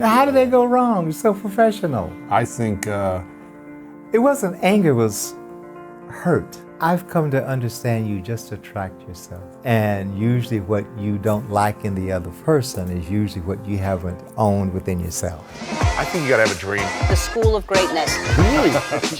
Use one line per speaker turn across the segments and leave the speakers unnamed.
How did they go wrong? It's so professional.
I think
It wasn't anger, it was hurt. I've come to understand you just attract yourself. And usually what you don't like in the other person is usually what you haven't owned within yourself.
I think you gotta have a dream.
The School of Greatness.
Really?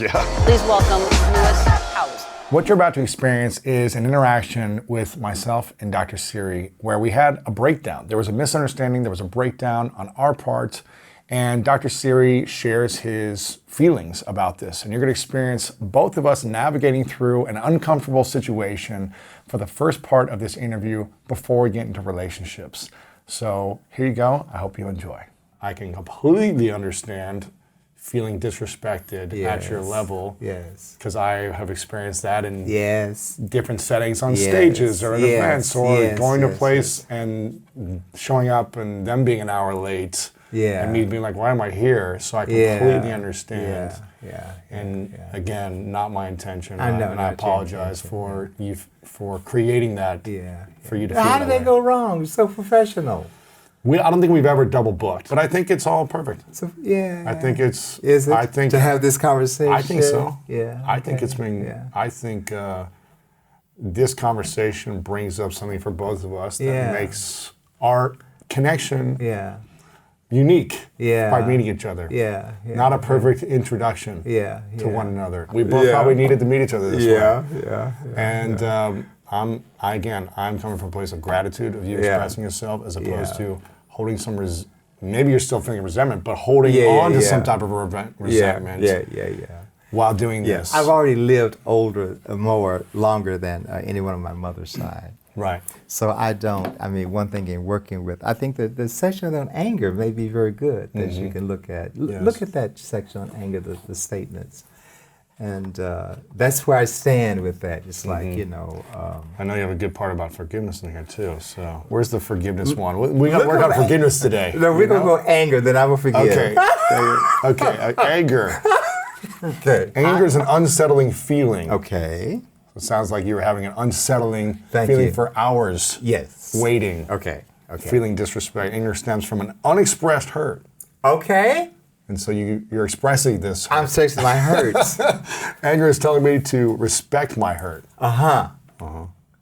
Yeah.
Please welcome Lewis Howes.
What you're about to experience is an interaction with myself and Dr. Siri where we had a breakdown. There was a misunderstanding, there was a breakdown on our part, and Dr. Siri shares his feelings about this. And you're gonna experience both of us navigating through an uncomfortable situation for the first part of this interview before we get into relationships. So here you go, I hope you enjoy. I can completely understand feeling disrespected at your level.
Yes.
Because I have experienced that in
Yes.
different settings on
Yes.
stages or at
Yes.
events or
Yes.
going to a
Yes.
place and showing up and them being an hour late.
Yeah.
And me being like, why am I here? So I completely understand.
Yeah.
And again, not my intention.
I know,
And I
not your
apologize
intention,
for you for creating that for you to feel
How
that
did they
way.
go wrong? It's so professional.
I don't think we've ever double booked, but I think it's all perfect.
So, yeah.
I think it's.
Is it
I think
to have this conversation?
I think so.
Yeah.
I think
okay,
it's been.
yeah.
I think this conversation brings up something for both of us that
Yeah.
makes our connection
Yeah.
unique
Yeah.
by meeting each other.
Yeah.
Not a perfect introduction
Yeah.
to one another. We both probably needed to meet each other this way.
Yeah.
And I'm coming from a place of gratitude of you expressing yourself as opposed to holding some maybe you're still feeling resentment, but holding on to some type of resentment while doing this.
I've already lived longer than anyone on my mother's side.
Right.
So one thing in working with, I think that the section on anger may be very good that you can look at. Look at that section on anger, the statements. And that's where I stand with that. It's like,
I know you have a good part about forgiveness in here too. So where's the forgiveness one? We got to work on forgiveness today.
No, we're going to go anger, then I will forgive.
Okay. Okay. Anger.
Okay.
Anger is an unsettling feeling.
Okay.
It sounds like you were having an unsettling
Thank
feeling
you.
for hours.
Yes.
Waiting.
Okay.
Feeling disrespect. Anger stems from an unexpressed hurt.
Okay.
And so you're expressing this hurt.
I'm expressing my hurts.
Anger is telling me to respect my hurt.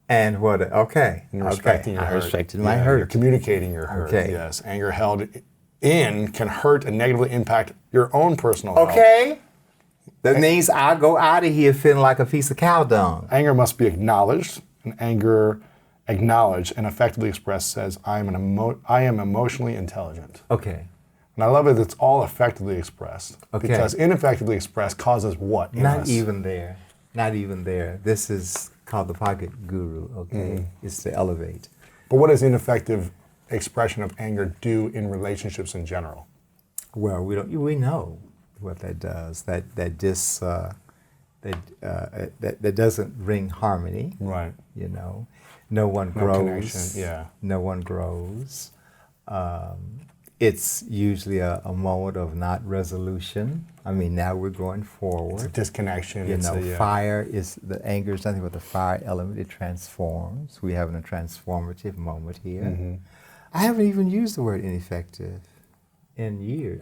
And what? Okay.
And respecting your
I
hurt.
respected my
You're
hurt.
communicating your hurt.
Okay.
Yes. Anger held in can hurt and negatively impact your own personal health.
Okay. That means I go out of here feeling like a piece of cow dung.
Anger must be acknowledged, and anger acknowledged and effectively expressed says, I am emotionally intelligent.
Okay.
And I love it, it's all effectively expressed.
Okay.
Because ineffectively expressed causes what in
Not
us?
even there. Not even there. This is called the pocket guru, okay? It's to elevate.
But what does ineffective expression of anger do in relationships in general?
Well, we know what that does. That doesn't bring harmony.
Right.
No one grows.
Connection, yeah.
No one grows. It's usually a moment of not resolution. I mean, now we're going forward.
It's a disconnection.
Fire the anger is nothing but the fire element. It transforms. We're having a transformative moment here. I haven't even used the word ineffective in years.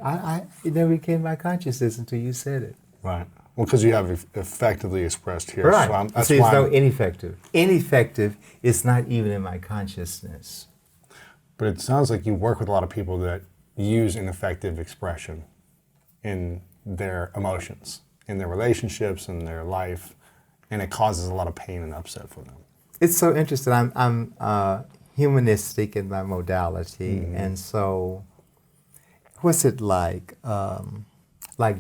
It never came to my consciousness until you said it.
Right. Well, because you have effectively expressed here.
Right.
So that's
See,
why
there's no ineffective. Ineffective is not even in my consciousness.
But it sounds like you work with a lot of people that use ineffective expression in their emotions, in their relationships, in their life, and it causes a lot of pain and upset for them.
It's so interesting. I'm humanistic in my modality, and so what's it like? Like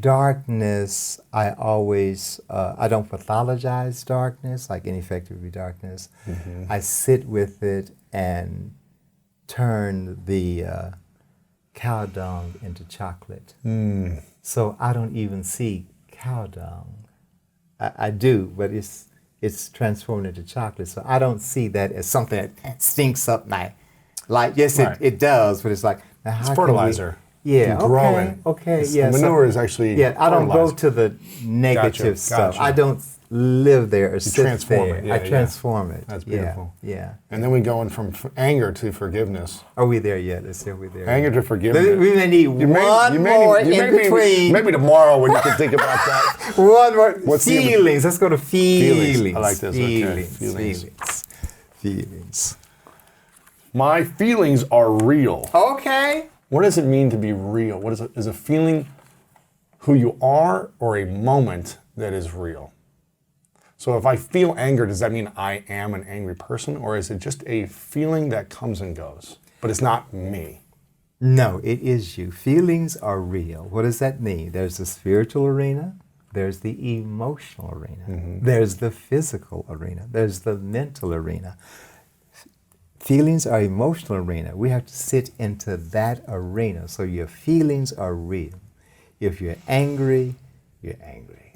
darkness, I always, I don't pathologize darkness, like ineffective would be darkness. I sit with it and turn the cow dung into chocolate. So I don't even see cow dung. I do, but it's transformed into chocolate. So I don't see that as something that stinks up my life. Yes,
Right.
it does, but it's like, now how
It's
can
fertilizer.
Yeah,
Growing.
okay,
The manure is actually
I don't go
fertilizer.
to the negative stuff.
Gotcha.
I don't live there or sit
transform
there.
it. Yeah,
I transform it.
That's
Yeah,
beautiful.
Yeah.
And then we go in from anger to forgiveness.
Are we there yet? Let's see if we're there.
Anger to forgiveness.
We may need one more in between.
Maybe tomorrow when you can think about that.
One more.
What's the-
Feelings. Let's go to feelings.
I like this. Okay.
Feelings. Feelings.
My feelings are real.
Okay.
What does it mean to be real? What is a feeling who you are or a moment that is real? So if I feel anger, does that mean I am an angry person, or is it just a feeling that comes and goes, but it's not me?
No, it is you. Feelings are real. What does that mean? There's the spiritual arena. There's the emotional arena. There's the physical arena. There's the mental arena. Feelings are emotional arena. We have to sit into that arena. So your feelings are real. If you're angry, you're angry.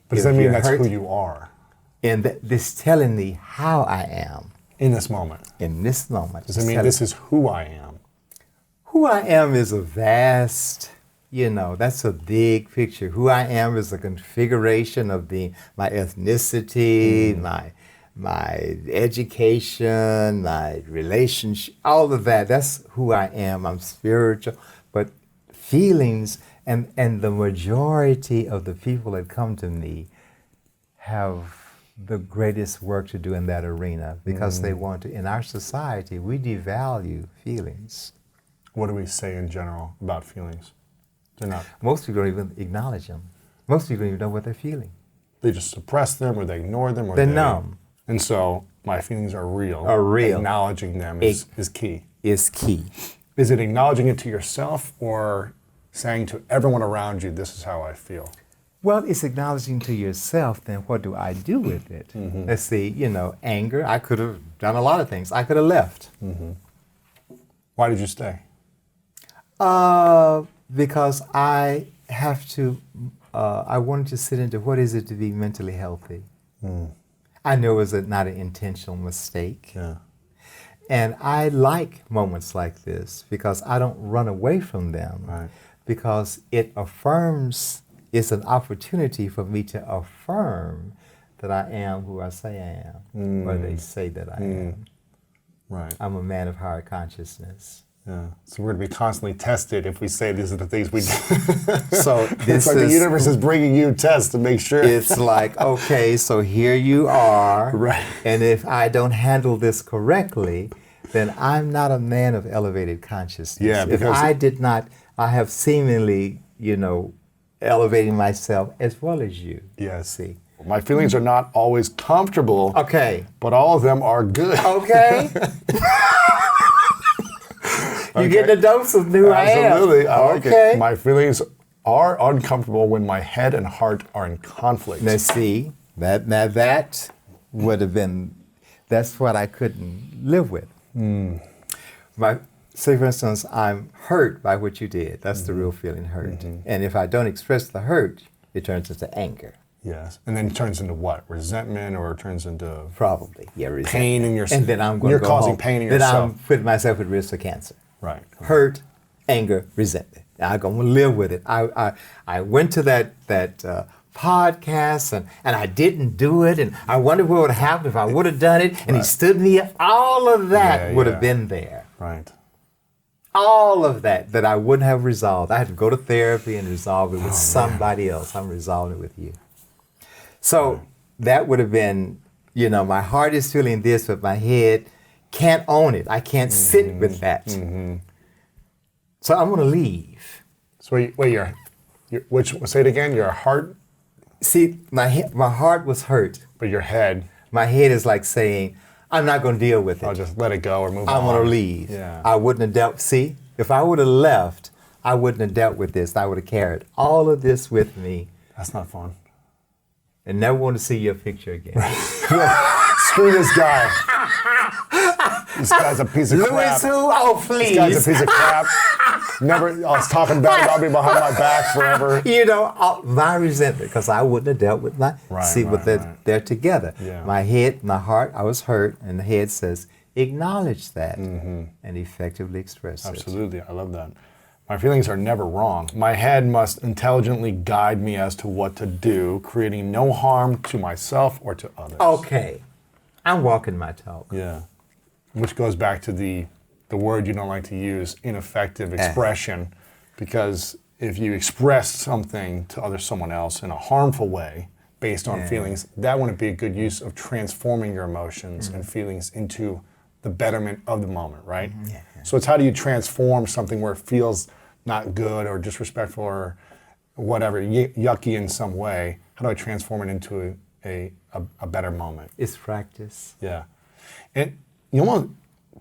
But does that mean that's who you are?
And this telling me how I am
In this moment.
in this moment.
Does it mean this is who I am?
Who I am is a vast, that's a big picture. Who I am is a configuration of my ethnicity, my education, my relationship, all of that. That's who I am. I'm spiritual. But feelings, and the majority of the people that come to me have the greatest work to do in that arena because they want to. In our society, we devalue feelings.
What do we say in general about feelings? They're not.
Most people don't even acknowledge them. Most people don't even know what they're feeling.
They just suppress them, or they ignore them, or
They're numb.
And so my feelings are real.
Are real.
Acknowledging them is key.
Is key.
Is it acknowledging it to yourself, or saying to everyone around you, this is how I feel?
Well, it's acknowledging to yourself, then what do I do with it? Let's see, anger, I could have done a lot of things. I could have left.
Why did you stay?
Because I have to, I wanted to sit into what is it to be mentally healthy. I know it was not an intentional mistake.
Yeah.
And I like moments like this because I don't run away from them.
Right.
Because it affirms, it's an opportunity for me to affirm that I am who I say I am, or they say that I am.
Right.
I'm a man of higher consciousness.
Yeah. So we're going to be constantly tested if we say these are the things we do.
So
It's
this
like the universe is bringing you tests to make sure.
It's like, okay, so here you are.
Right.
And if I don't handle this correctly, then I'm not a man of elevated consciousness.
Yeah,
if I have seemingly, elevating myself as well as you.
Yes.
See.
My feelings are not always comfortable.
Okay.
But all of them are good.
Okay. You get the dose of who I am.
Absolutely. I like
Okay.
it. My feelings are uncomfortable when my head and heart are in conflict.
Now see, that would have been, that's what I couldn't live with. Say for instance, I'm hurt by what you did. That's the real feeling, hurt. And if I don't express the hurt, it turns into anger.
Yes. And then it turns into what? Resentment, or it turns into
Probably, yeah. Resentment.
pain in yourself.
And then I'm going
You're
to go
causing
home.
pain in
then
yourself.
I'm putting myself at risk of cancer.
Right.
Hurt, anger, resentment. I'm going to live with it. I went to that podcast and I didn't do it, and I wonder what would have happened if I would have done it, and he stood me up. All of that would have been there.
Right.
All of that I wouldn't have resolved. I had to go to therapy and resolve it with somebody else. I'm resolving it with you. So that would have been, my heart is feeling this, but my head can't own it. I can't sit with that. So I'm going to leave.
So say it again. Your heart,
See, my heart was hurt.
but your head,
My head is like saying, I'm not going to deal with it.
I'll just let it go or move on.
I'm going to leave.
Yeah.
I wouldn't have dealt. See, if I would have left, I wouldn't have dealt with this. I would have carried all of this with me
That's not fun.
and never want to see your picture again.
Screw this guy. This guy's a piece of crap.
Louis who? Oh, please.
This guy's a piece of crap. Never, I was talking bad about me behind my back forever.
My resentment, because I wouldn't have dealt with my, they're together.
Yeah.
My head, my heart, I was hurt, and the head says, acknowledge that and effectively express it.
Absolutely, I love that. My feelings are never wrong. My head must intelligently guide me as to what to do, creating no harm to myself or to others.
Okay, I'm walking my talk.
Yeah. Which goes back to the word you don't like to use, ineffective expression, because if you express something to someone else in a harmful way based on feelings, that wouldn't be a good use of transforming your emotions and feelings into the betterment of the moment, right?
Yeah.
So it's how do you transform something where it feels not good or disrespectful or whatever, yucky in some way? How do I transform it into a better moment?
It's practice.
Yeah. And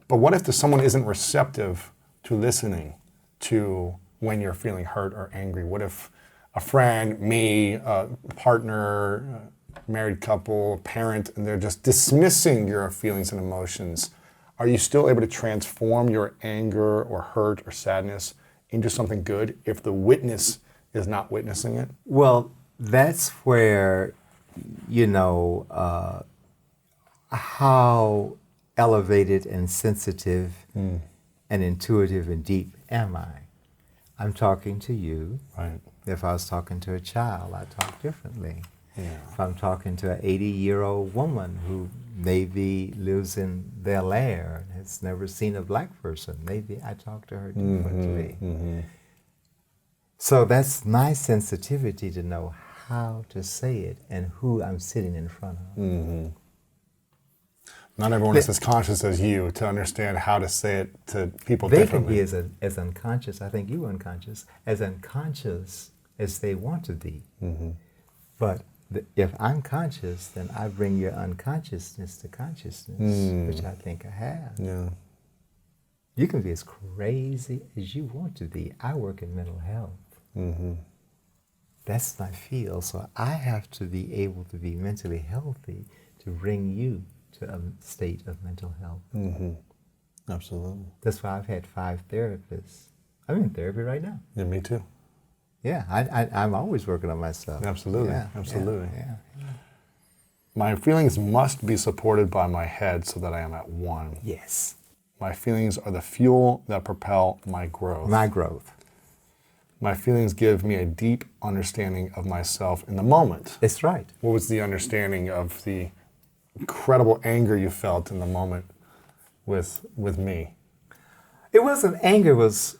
but what if someone isn't receptive to listening to when you're feeling hurt or angry? What if a friend, me, a partner, a married couple, a parent, and they're just dismissing your feelings and emotions? Are you still able to transform your anger or hurt or sadness into something good if the witness is not witnessing it?
Well, that's where, how elevated and sensitive and intuitive and deep am I? I'm talking to you.
Right.
If I was talking to a child, I'd talk differently.
Yeah.
If I'm talking to an 80-year-old woman who maybe lives in Bel Air and has never seen a black person, maybe I talk to her differently. So that's my sensitivity to know how to say it and who I'm sitting in front of.
Not everyone is as conscious as you to understand how to say it to people
They
differently.
can be as unconscious, I think you unconscious, as unconscious as they want to be. But if I'm conscious, then I bring your unconsciousness to consciousness, which I think I have.
Yeah.
You can be as crazy as you want to be. I work in mental health. That's my field, so I have to be able to be mentally healthy to bring you to a state of mental health.
Absolutely.
That's why I've had 5 therapists. I'm in therapy right now.
Yeah, me too.
Yeah, I'm always working on myself.
Absolutely,
Yeah,
absolutely.
Yeah.
My feelings must be supported by my head so that I am at one.
Yes.
My feelings are the fuel that propel my growth.
My growth.
My feelings give me a deep understanding of myself in the moment.
It's right.
What was the understanding of the incredible anger you felt in the moment with me?
It wasn't anger, it was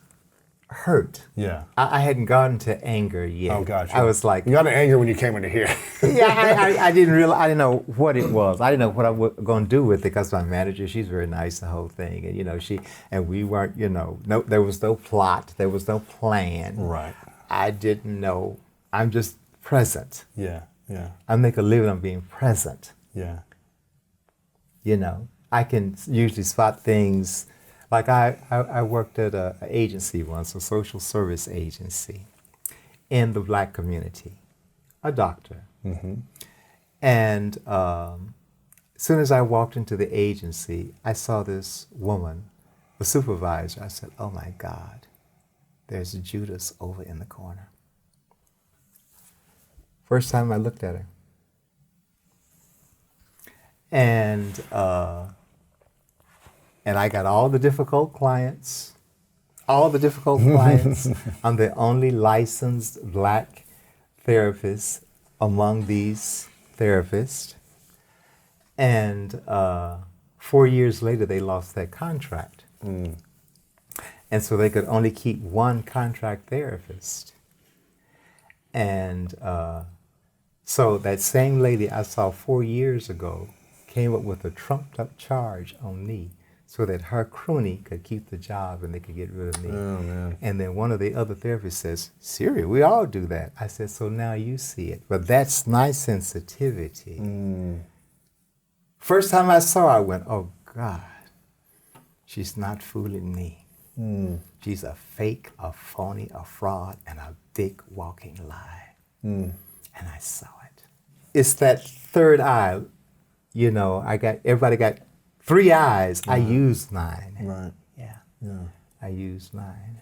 hurt.
Yeah.
I hadn't gotten to anger yet.
Oh, gotcha.
I was like,
You got an anger when you came into here.
I didn't realize, I didn't know what it was. I didn't know what I was going to do with it because my manager, she's very nice, the whole thing. And we weren't, there was no plot, there was no plan.
Right.
I didn't know. I'm just present.
Yeah, yeah,
I make a living on being present.
yeah.
I can usually spot things. Like I worked at an agency once, a social service agency in the black community, a doctor. And as soon as I walked into the agency, I saw this woman, the supervisor. I said, oh my God, there's Judas over in the corner. First time I looked at her. And I got all the difficult clients. I'm the only licensed black therapist among these therapists. And 4 years later, they lost that contract. And so they could only keep one contract therapist. And so that same lady I saw 4 years ago came up with a trumped up charge on me so that her crony could keep the job and they could get rid of me.
Oh, man.
And then one of the other therapists says, Siri, we all do that. I said, so now you see it. But that's my sensitivity. First time I saw her, I went, oh God, she's not fooling me. She's a fake, a phony, a fraud, and a big walking lie. And I saw it. It's that third eye. Everybody got 3 eyes. I used mine.
Right.
Yeah. I used mine.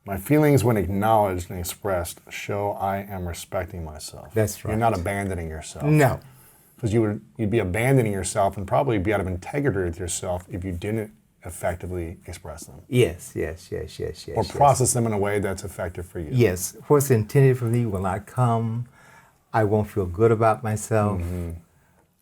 My feelings, when acknowledged and expressed, show I am respecting myself.
That's right.
You're not abandoning yourself.
No.
Because you'd be abandoning yourself and probably be out of integrity with yourself if you didn't effectively express them.
Yes.
Or process them in a way that's effective for you.
Yes. What's intended for me will not come. I won't feel good about myself.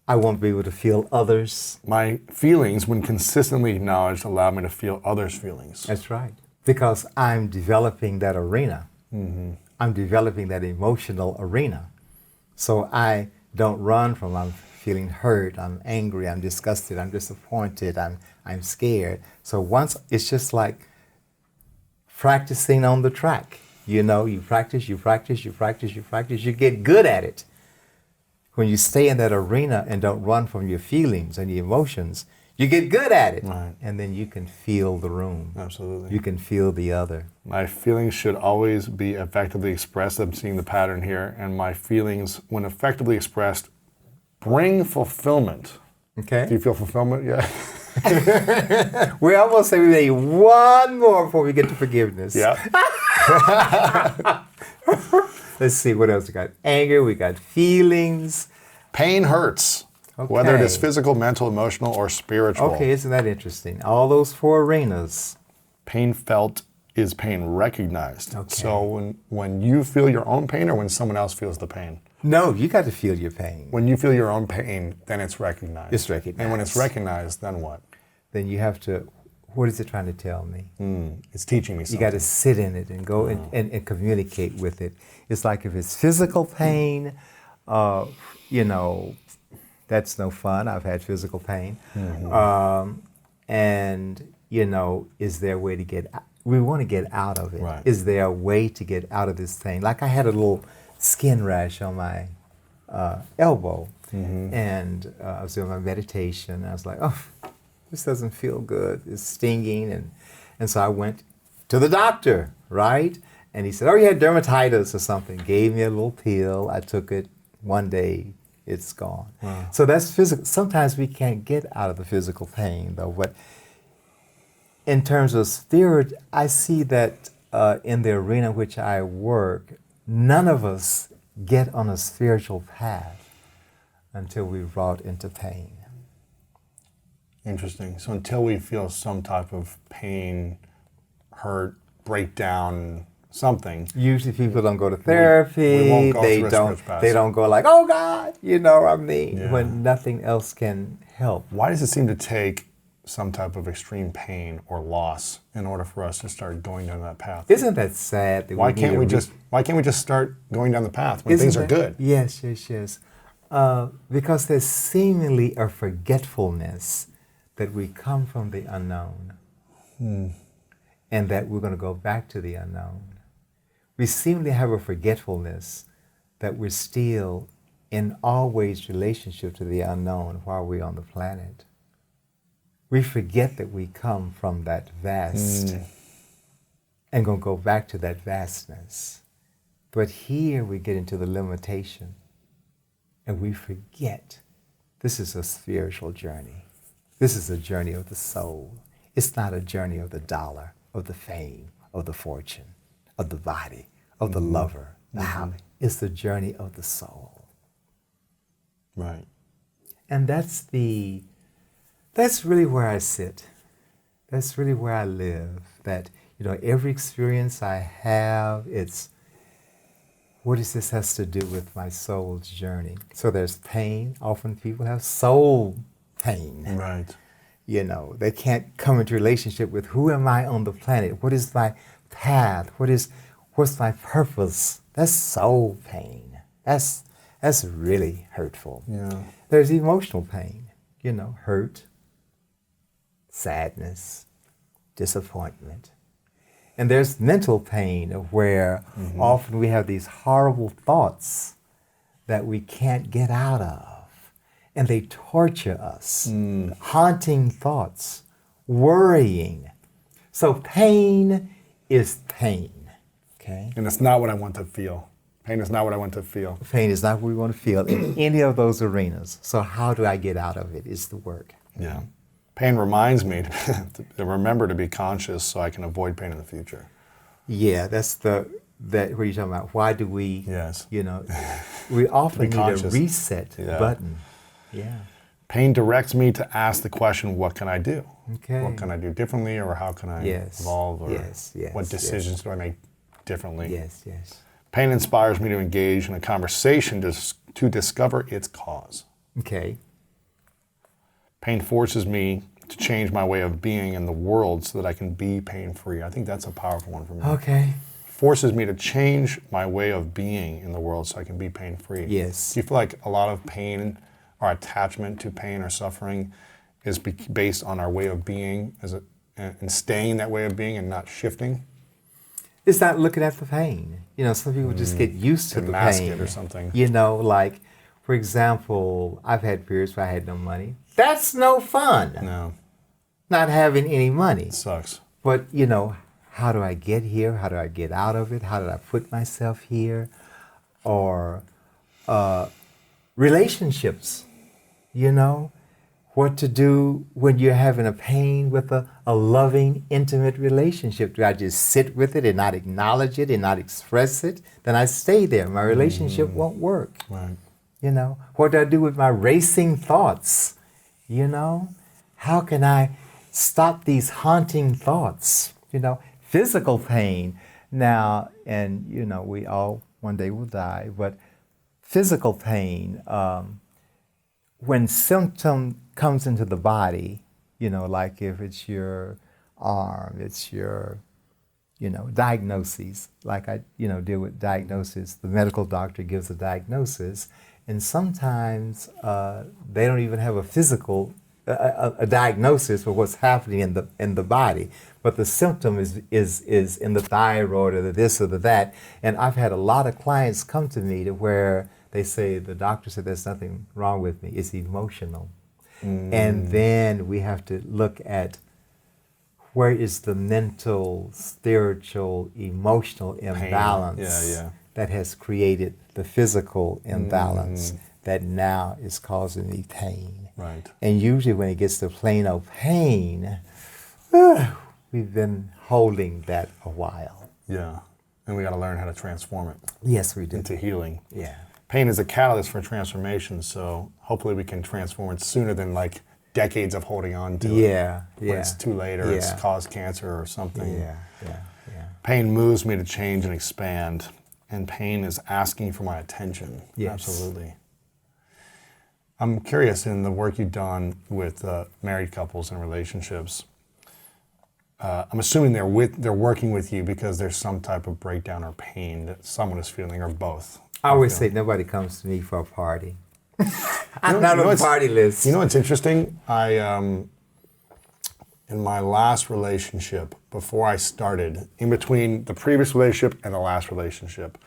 I won't be able to feel others.
My feelings, when consistently acknowledged, allow me to feel others' feelings.
That's right. Because I'm developing that arena. I'm developing that emotional arena. So I don't run from I'm feeling hurt, I'm angry, I'm disgusted, I'm disappointed, I'm scared. So once it's just like practicing on the track. You know, you practice, you get good at it. When you stay in that arena and don't run from your feelings and your emotions, you get good at it.
Right.
And then you can feel the room.
Absolutely.
You can feel the other.
My feelings should always be effectively expressed. I'm seeing the pattern here. And my feelings, when effectively expressed, bring fulfillment.
Okay.
Do you feel fulfillment yet?
We almost say we need one more before we get to forgiveness.
Yeah.
Let's see, what else we got? Anger, we got feelings.
Pain hurts.
Okay.
Whether it is physical, mental, emotional, or spiritual.
Okay, isn't that interesting? All those four arenas.
Pain felt is pain recognized.
Okay.
So when you feel your own pain or when someone else feels the pain?
No, you got to feel your pain.
When you feel your own pain, then it's recognized.
It's recognized.
And when it's recognized, then what?
Then you have to, what is it trying to tell me?
It's teaching me something.
You got to sit in it and go and communicate with it. It's like if it's physical pain, you know, that's no fun. I've had physical pain. And, you know, is there a way to get out? We want to get out of it.
Right.
Is there a way to get out of this thing? Like I had a little skin rash on my elbow. And I was doing my meditation. And I was like, oh, this doesn't feel good. It's stinging. And so I went to the doctor, right? And he said, oh, you had dermatitis or something. Gave me a little pill. I took it one day. It's gone.
Wow.
So that's physical. Sometimes we can't get out of the physical pain, though. But in terms of spirit, I see that in the arena in which I work, none of us get on a spiritual path until we're brought into pain.
Interesting. So until we feel some type of pain, hurt, breakdown, something.
Usually people don't go to therapy.
We won't go
they
through a
don't.
spiritual path.
They don't go like, oh God, you know what I mean,
Yeah.
when nothing else can help.
Why does it seem to take some type of extreme pain or loss in order for us to start going down that path?
Isn't that sad? That
Why
need
can't
to
we just start going down the path when things are good?
Yes. Because there's seemingly a forgetfulness that we come from the unknown and that we're going to go back to the unknown. We seem to have a forgetfulness that we're still in always relationship to the unknown while we're on the planet. We forget that we come from that vast and going to go back to that vastness. But here we get into the limitation and we forget this is a spiritual journey. This is a journey of the soul. It's not a journey of the dollar, of the fame, of the fortune, of the body, of the lover, the house. It's the journey of the soul.
Right.
And that's really where I sit. That's really where I live. That, you know, every experience I have, it's, what does this has to do with my soul's journey? So there's pain. Often people have soul pain.
Right.
You know, they can't come into relationship with who am I on the planet? What is my path? What's my purpose? That's soul pain. That's really hurtful.
Yeah.
There's emotional pain, you know, hurt, sadness, disappointment. And there's mental pain where often we have these horrible thoughts that we can't get out of. And they torture us. Haunting thoughts, worrying. So pain is pain, okay?
And it's not what I want to feel. Pain is not what I want to feel.
Pain is not what we want to feel in any of those arenas. So how do I get out of it is the work.
Yeah. Pain reminds me to remember to be conscious so I can avoid pain in the future.
Yeah, that's what you're talking about. Why do we,
Yes.
you know, we often
Be
need
conscious.
a reset
Yeah.
button. Yeah.
Pain directs me to ask the question, what can I do?
Okay.
What can I do differently, or how can I
Yes.
evolve, or
Yes, yes,
what
yes.
decisions do I make differently?
Yes, yes.
Pain inspires me to engage in a conversation to discover its cause.
Okay.
Pain forces me to change my way of being in the world so that I can be pain-free. I think that's a powerful one for me.
Okay.
Forces me to change my way of being in the world so I can be pain-free.
Yes.
Do you feel like a lot of pain, our attachment to pain or suffering, is based on our way of being and staying that way of being and not shifting?
It's not looking at the pain. You know, some people just get used to the
mask
pain.
it or something.
You know, like, for example, I've had periods where I had no money. That's no fun.
No,
Not having any money.
it sucks.
But, you know, how do I get here? How do I get out of it? How did I put myself here? Or relationships, you know? What to do when you're having a pain with a loving, intimate relationship. Do I just sit with it and not acknowledge it and not express it? Then I stay there. My relationship won't work.
Right.
You know, what do I do with my racing thoughts? You know, how can I stop these haunting thoughts? You know, physical pain. Now, and you know, we all one day will die, but physical pain, when symptom comes into the body, you know, like if it's your arm, it's your, you know, diagnoses. Like I, you know, deal with diagnosis. The medical doctor gives a diagnosis, and sometimes they don't even have a physical a diagnosis for what's happening in the body, but the symptom is in the thyroid or the this or the that. And I've had a lot of clients come to me to where they say the doctor said there's nothing wrong with me. It's emotional. And then we have to look at where is the mental, spiritual, emotional imbalance that has created the physical imbalance that now is causing me pain.
Right.
And usually when it gets to plain old pain, we've been holding that a while.
Yeah. And we got to learn how to transform it
Yes, we do.
into healing.
Yeah.
Pain is a catalyst for transformation, so hopefully we can transform it sooner than like decades of holding on to it.
Yeah,
When
yeah.
it's too late or it's
Yeah.
caused cancer or something.
Yeah.
Pain moves me to change and expand, and pain is asking for my attention.
Yes.
Absolutely. I'm curious, in the work you've done with married couples and relationships, I'm assuming they're working with you because there's some type of breakdown or pain that someone is feeling, or both.
I always say nobody comes to me for a party. I'm
You
not
know
on the
what's-
party list.
You know what's interesting? In my last relationship, before I started, in between the previous relationship and the last relationship,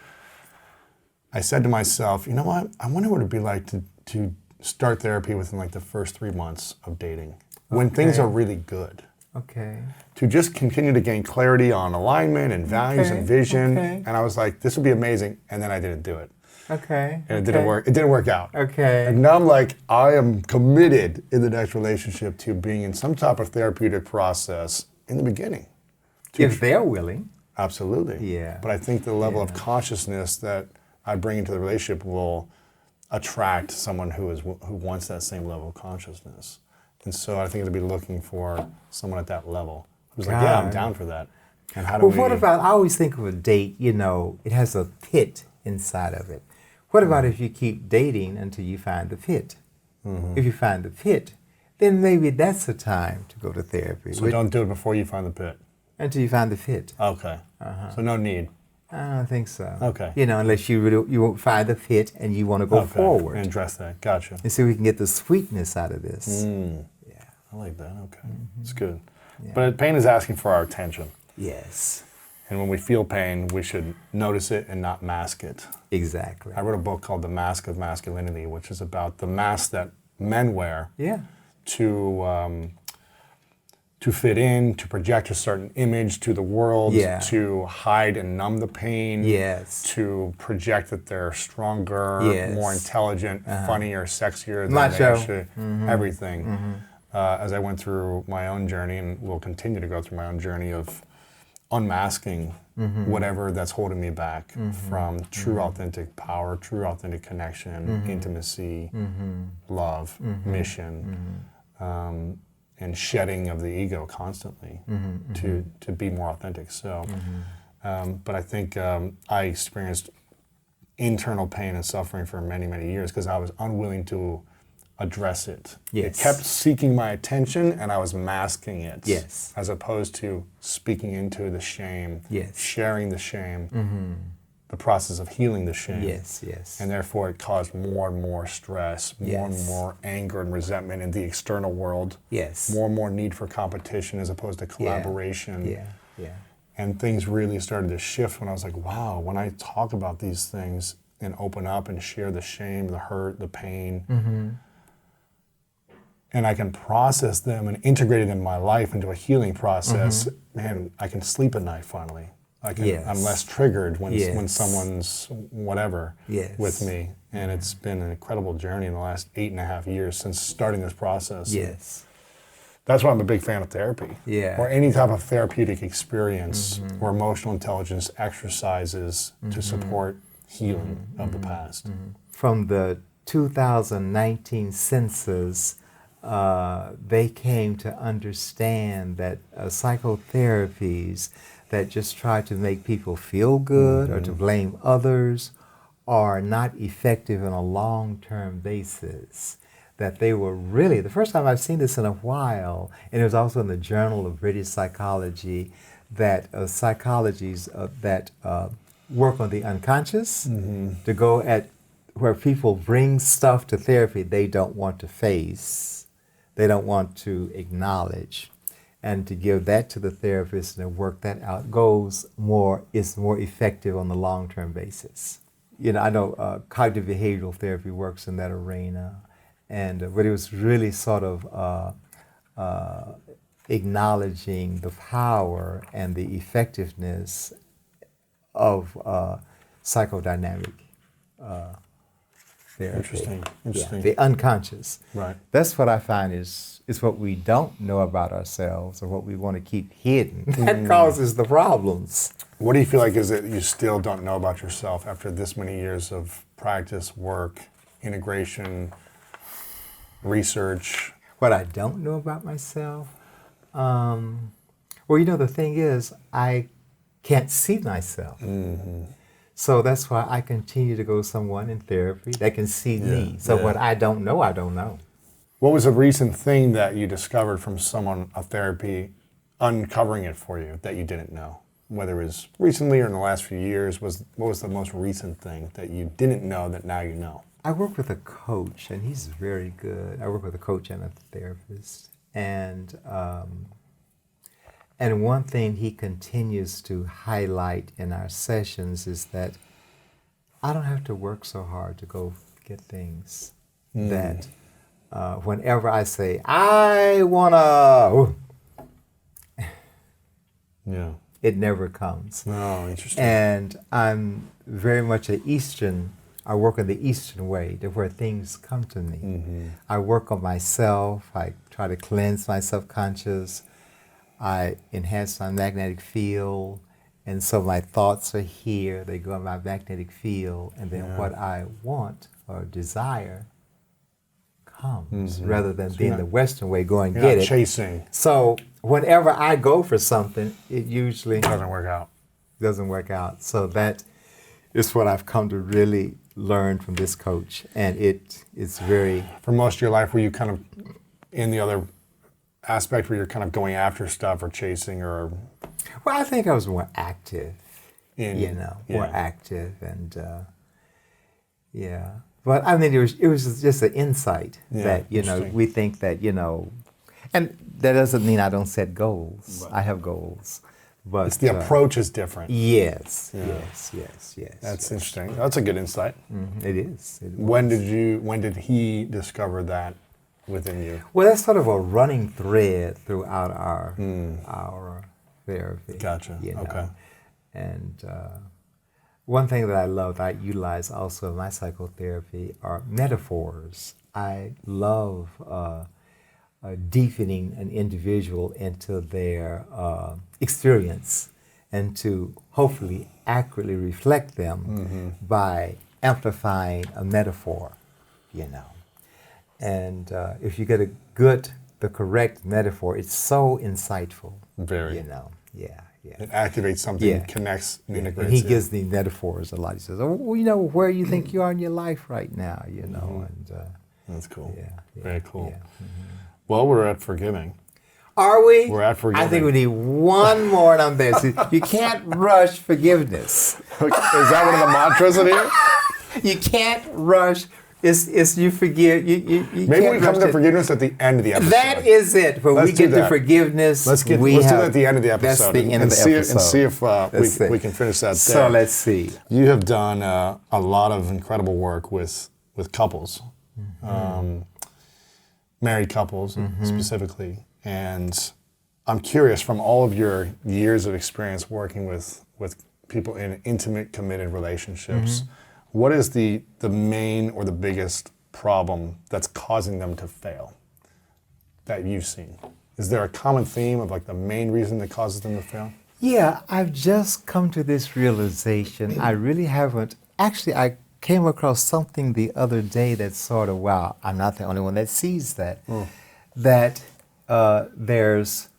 I said to myself, you know what? I wonder what it'd be like to start therapy within like the first 3 months of dating, when things
Okay.
are really good.
Okay.
To just continue to gain clarity on alignment and values
Okay,
and vision.
okay.
And I was like, this would be amazing. And then I didn't do it.
Okay.
And it didn't work. It didn't work out.
Okay.
And now I'm like, I am committed in the next relationship to being in some type of therapeutic process in the beginning.
If they're willing.
Absolutely.
Yeah.
But I think the level of consciousness that I bring into the relationship will attract someone who wants that same level of consciousness. And so I think it'll be looking for someone at that level who's like, yeah, I'm
God.
down for that. And how do
Well,
we?
what about, I always think of a date, you know, it has a pit inside of it. What about if you keep dating until you find the pit? If you find the pit, then maybe that's the time to go to therapy.
So don't do it before you find the pit.
Until you find the fit.
Okay. So no need.
I don't think so.
Okay.
You know, unless you won't find the fit and you want to go
Okay.
forward
And address that. Gotcha.
and see if we can get the sweetness out of this. Yeah.
I like that. Okay. It's good. But pain is asking for our attention.
Yes.
And when we feel pain, we should notice it and not mask it.
Exactly.
I wrote a book called The Mask of Masculinity, which is about the mask that men wear
Yeah.
to fit in, to project a certain image to the world,
Yeah.
to hide and numb the pain,
Yes.
to project that they're stronger,
Yes.
more intelligent, funnier, sexier than
Macho.
they actually, everything. As I went through my own journey, and will continue to go through my own journey of unmasking whatever that's holding me back from true authentic power, true authentic connection, intimacy, love, mission. and shedding of the ego constantly to be more authentic. So, but I think I experienced internal pain and suffering for many, many years because I was unwilling to address it.
Yes.
It kept seeking my attention and I was masking it.
Yes.
As opposed to speaking into the shame,
Yes.
sharing the shame, the process of healing the shame.
Yes, yes.
And therefore it caused more and more stress, more and
Yes.
more anger and resentment in the external world.
Yes.
More and more need for competition as opposed to collaboration.
Yeah, yeah.
And things really started to shift when I was like, wow, when I talk about these things and open up and share the shame, the hurt, the pain, and I can process them and integrate it in my life into a healing process, man, I can sleep at night finally.
Yes.
I'm less triggered when
Yes.
someone's whatever
Yes.
with me. And it's been an incredible journey in the last 8.5 years since starting this process.
Yes.
That's why I'm a big fan of therapy.
Yeah.
Or any type of therapeutic experience or emotional intelligence exercises to support healing of the past.
From the 2019 census, they came to understand that psychotherapies that just try to make people feel good or to blame others are not effective on a long-term basis. That they were really, the first time I've seen this in a while, and it was also in the Journal of British Psychology, that psychologies that work on the unconscious, to go at where people bring stuff to therapy they don't want to face, they don't want to acknowledge, and to give that to the therapist and to work that out is more effective on the long-term basis. You know, I know cognitive behavioral therapy works in that arena. But it was really sort of acknowledging the power and the effectiveness of psychodynamic therapy.
Interesting.
Yeah, the unconscious.
Right.
That's what I find is what we don't know about ourselves or what we want to keep hidden. That causes the problems.
What do you feel like is it you still don't know about yourself after this many years of practice, work, integration, research?
What I don't know about myself? Well, you know, the thing is, I can't see myself. So that's why I continue to go to someone in therapy that can see me. So what I don't know, I don't know.
What was a recent thing that you discovered from someone, a therapy, uncovering it for you that you didn't know? Whether it was recently or in the last few years, what was the most recent thing that you didn't know that now you know?
I work with a coach, and he's very good. I work with a coach and a therapist. And one thing he continues to highlight in our sessions is that I don't have to work so hard to go get things. That whenever I say, I wanna, it never comes.
Oh, interesting.
And I'm very much I work in the Eastern way, to where things come to me. I work on myself. I try to cleanse my subconscious. I enhance my magnetic field. And so my thoughts are here. They go in my magnetic field. And then what I want or desire comes, rather than being the Western way, go and
You're
get
not
it.
chasing.
So whenever I go for something, it usually
Doesn't work out.
doesn't work out. So that is what I've come to really learn from this coach. And it's very...
For most of your life, were you kind of in the other aspect where you're kind of going after stuff or chasing or...
Well, I think I was more active, more
Yeah.
active. And But I mean, it was just an insight that,
interesting.
we think that, and that doesn't mean I don't set goals. I have goals. But
It's the approach is different.
Yes.
That's interesting. That's a good insight.
It is.
When did he discover that within you?
Well, that's sort of a running thread throughout our therapy.
Gotcha. Okay.
And one thing that I love that I utilize also in my psychotherapy are metaphors. I love deepening an individual into their experience and to hopefully accurately reflect them by amplifying a metaphor, And if you get a good the correct metaphor. It's so insightful.
Very.
You know, yeah.
It activates something,
Yeah.
connects, and
And
integrates
he
it.
gives the metaphors a lot. He says, "Oh, well, you know, where you think you are in your life right now, you know." And
That's cool.
yeah,
Very cool.
yeah.
Well, we're at forgiving.
Are we?
We're at forgiving.
I think we need one more, and I'm there. See, you can't rush forgiveness.
Is that one of the mantras in here?
You can't rush. It's you forgive. You
Maybe
can't
we come
rush
to
it.
forgiveness at the end of the episode.
That is it. When
Let's
we
do
get to
that.
forgiveness,
Let's do
have,
that at the end of the episode.
That's the end of the
see
episode.
And see if
Let's see.
we can finish that there.
So let's see.
You have done a lot of incredible work with couples, married couples specifically. And I'm curious, from all of your years of experience working with people in intimate, committed relationships, what is the main or the biggest problem that's causing them to fail that you've seen? Is there a common theme of like the main reason that causes them to fail?
Yeah, I've just come to this realization. I really haven't. Actually, I came across something the other day that sort of, wow, I'm not the only one that sees that. That there's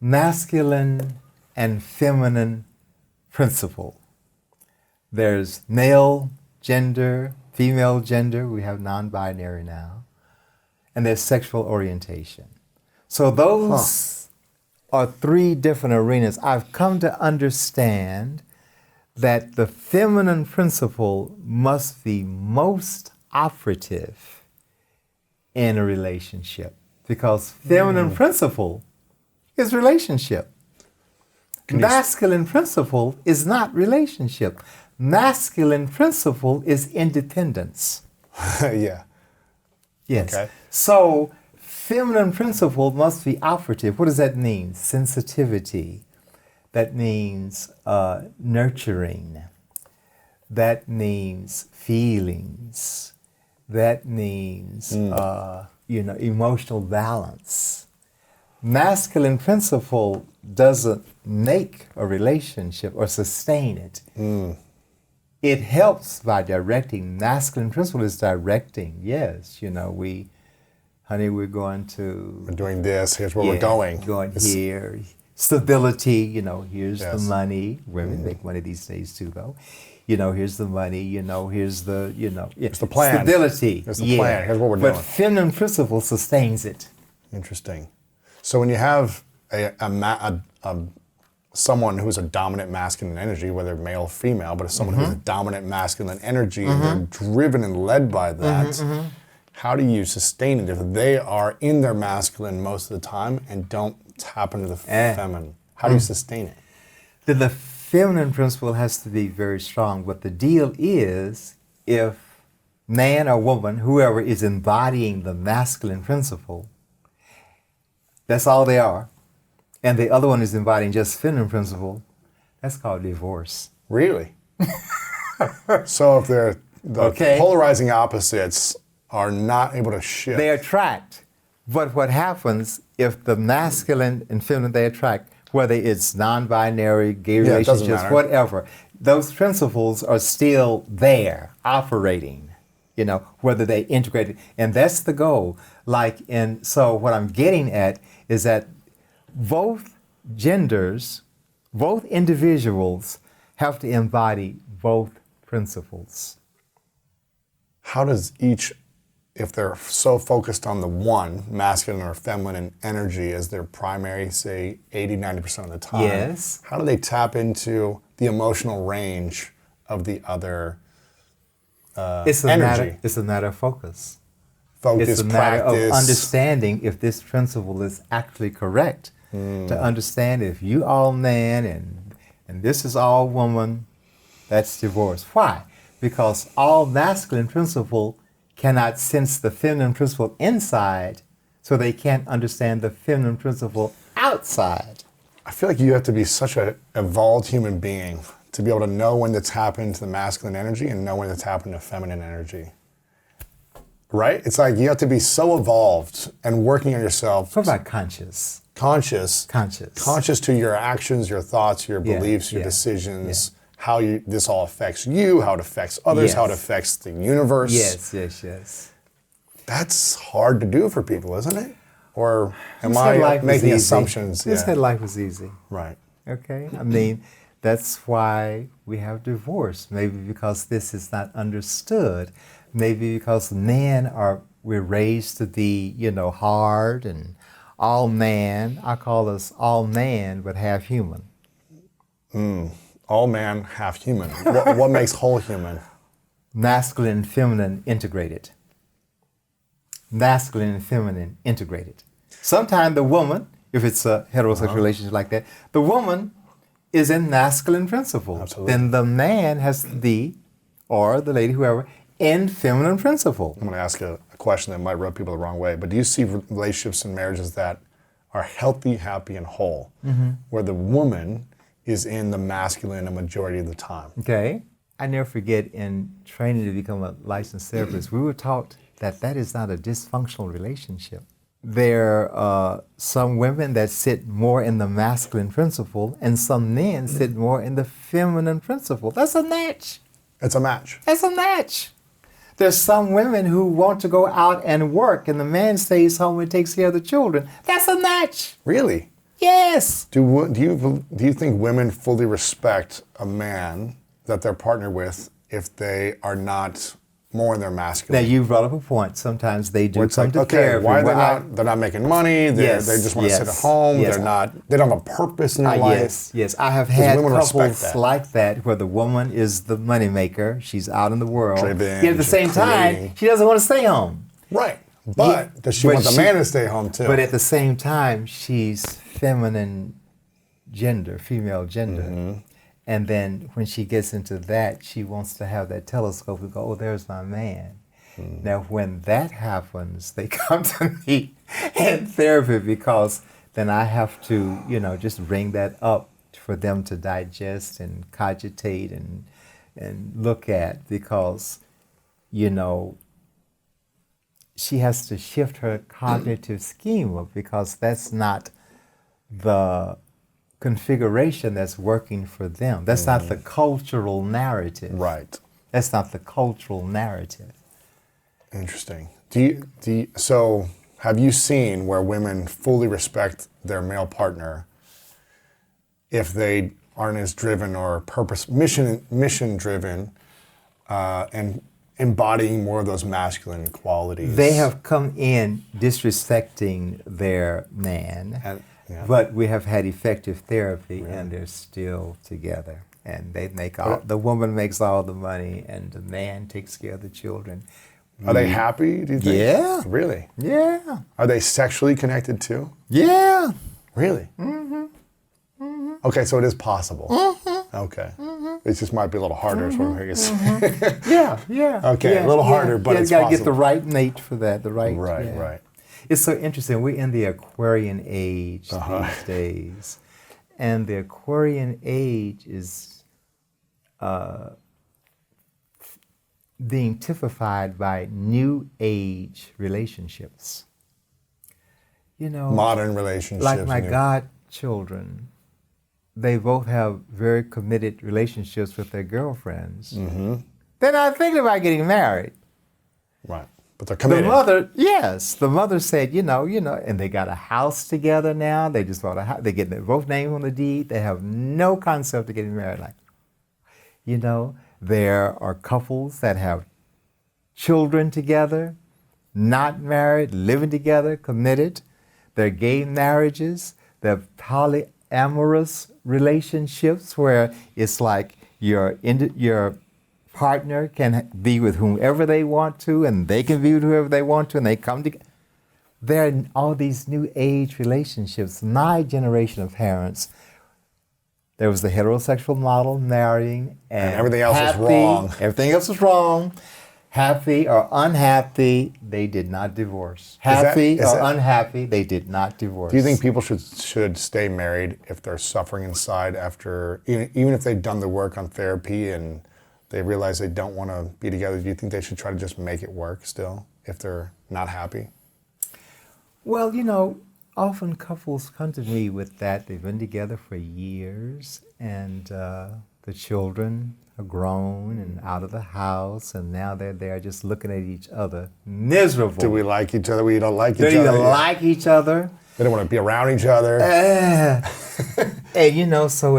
masculine and feminine principle. There's male gender, female gender, we have non-binary now, and there's sexual orientation. So those are three different arenas. I've come to understand that the feminine principle must be most operative in a relationship, because feminine principle is relationship. Masculine principle is not relationship. Masculine principle is independence.
Yeah.
Yes.
Okay.
So feminine principle must be operative. What does that mean? Sensitivity. That means nurturing. That means feelings. That means emotional balance. Masculine principle doesn't make a relationship or sustain it. It helps by directing. Masculine principle is directing. Yes, honey, we're going to...
We're doing this, here's where we're going.
Going here. Stability, here's the
Yes.
money. Women make money these days too, though. Here's the money, here's the,
Here's the plan.
Stability.
Here's the plan. Here's what we're doing.
But feminine principle sustains it.
Interesting. So when you have someone who's a dominant masculine energy, whether male or female, but someone who's a dominant masculine energy and they're driven and led by that, how do you sustain it if they are in their masculine most of the time and don't tap into the feminine? How do you sustain it?
Then the feminine principle has to be very strong. But the deal is, if man or woman, whoever is embodying the masculine principle, that's all they are, and the other one is embodying just feminine principle, that's called divorce.
Really? So if the polarizing opposites are not able to shift.
They attract. But what happens if the masculine and feminine they attract, whether it's non-binary, gay
it doesn't
relationships,
matter.
whatever, those principles are still there, operating, whether they integrate it. And that's the goal. So what I'm getting at is that both genders, both individuals have to embody both principles.
How does each, if they're so focused on the one, masculine or feminine energy as their primary, say 80, 90% of the time,
Yes.
how do they tap into the emotional range of the other
It's a
energy?
matter of focus.
Focus,
It's a matter
practice.
of understanding if this principle is actually correct. To understand if you all man and this is all woman, that's divorce. Why? Because all masculine principle cannot sense the feminine principle inside, so they can't understand the feminine principle outside.
I feel like you have to be such an evolved human being to be able to know when to tap into the masculine energy and know when to tap into feminine energy. Right? It's like you have to be so evolved and working on yourself.
What about conscious?
Conscious to your actions, your thoughts, your beliefs, your decisions, how this all affects you, how it affects others, how it affects the universe.
Yes.
That's hard to do for people, isn't it? Or am
Who said
I
life was
making
easy?
assumptions?
Who said life was easy?
Right.
Okay, I mean, that's why we have divorce. Maybe because this is not understood. Maybe because we're raised to be, hard and all man. I call us all man, but half human.
All man, half human. What makes whole human?
Masculine and feminine integrated. Masculine and feminine integrated. Sometimes the woman, if it's a heterosexual relationship like that, the woman is in masculine principle.
Absolutely.
Then the man has to be, or the lady, whoever, in feminine principle.
I'm going to ask a question that might rub people the wrong way, but do you see relationships and marriages that are healthy, happy, and whole, where the woman is in the masculine a majority of the time?
Okay. I never forget in training to become a licensed therapist, we were taught that is not a dysfunctional relationship. There are some women that sit more in the masculine principle and some men sit more in the feminine principle. That's a match.
It's a match.
That's a match. There's some women who want to go out and work and the man stays home and takes care of the children. That's a match.
Really?
Yes.
Do you think women fully respect a man that they're partnered with if they are not more in their
Now
masculine?
you brought up a point. Sometimes they do
Where it's
come
like,
to
okay,
therapy.
why they're not making money? They just want to sit at home.
Yes.
They don't have a purpose in their life.
Yes. I have had
women respect
couples
that.
like that where the woman is the moneymaker. She's out in the world.
Driven,
Yet at the same time,
creating.
she doesn't want to stay home.
Right. But does she
but
want the man to stay home too?
But at the same time, she's feminine gender, female gender.
Mm-hmm.
And then when she gets into that, she wants to have that telescope and go, oh, there's my man. Now, when that happens, they come to me in therapy because then I have to, just bring that up for them to digest and cogitate and look at because, she has to shift her cognitive schema because that's not the configuration that's working for them. That's not the cultural narrative.
Right.
That's not the cultural narrative.
Interesting. So have you seen where women fully respect their male partner if they aren't as driven or mission driven and embodying more of those masculine qualities?
They have come in disrespecting their man, but we have had effective therapy and they're still together. And they make the woman makes all the money and the man takes care of the children.
Are they happy, do you think?
Yeah.
Really?
Yeah.
Are they sexually connected too?
Yeah.
Really? Okay, so it is possible. Okay. It just might be a little harder is what I'm hearing you say.
Yeah.
Okay, a little harder, but it's
you gotta
possible.
get the right mate for that.
Right.
It's so interesting. We're in the Aquarian age these days, and the Aquarian age is being typified by New Age relationships.
Modern relationships.
Like my godchildren, they both have very committed relationships with their girlfriends. Mm-hmm. They're not thinking about getting married.
Right. But they're committed.
The mother said, and they got a house together now. They just bought a house. They get both names on the deed. They have no concept of getting married. There are couples that have children together, not married, living together, committed. There are gay marriages. There are polyamorous relationships where it's like your partner can be with whomever they want to, and they can be with whoever they want to, and they come together. There are all these new age relationships. My generation of parents, there was the heterosexual model, marrying, and
everything else was wrong.
Everything else was wrong. Happy or unhappy, they did not divorce. Happy or unhappy, they did not divorce.
Do you think people should stay married if they're suffering inside after, even if they've done the work on therapy and they realize they don't want to be together? Do you think they should try to just make it work still if they're not happy?
Well, often couples come to me with that. They've been together for years, and the children grown and out of the house, and now they're there just looking at each other, miserable.
Do we like each other? We don't like each other.
They don't like each other.
They don't want to be around each other.
And so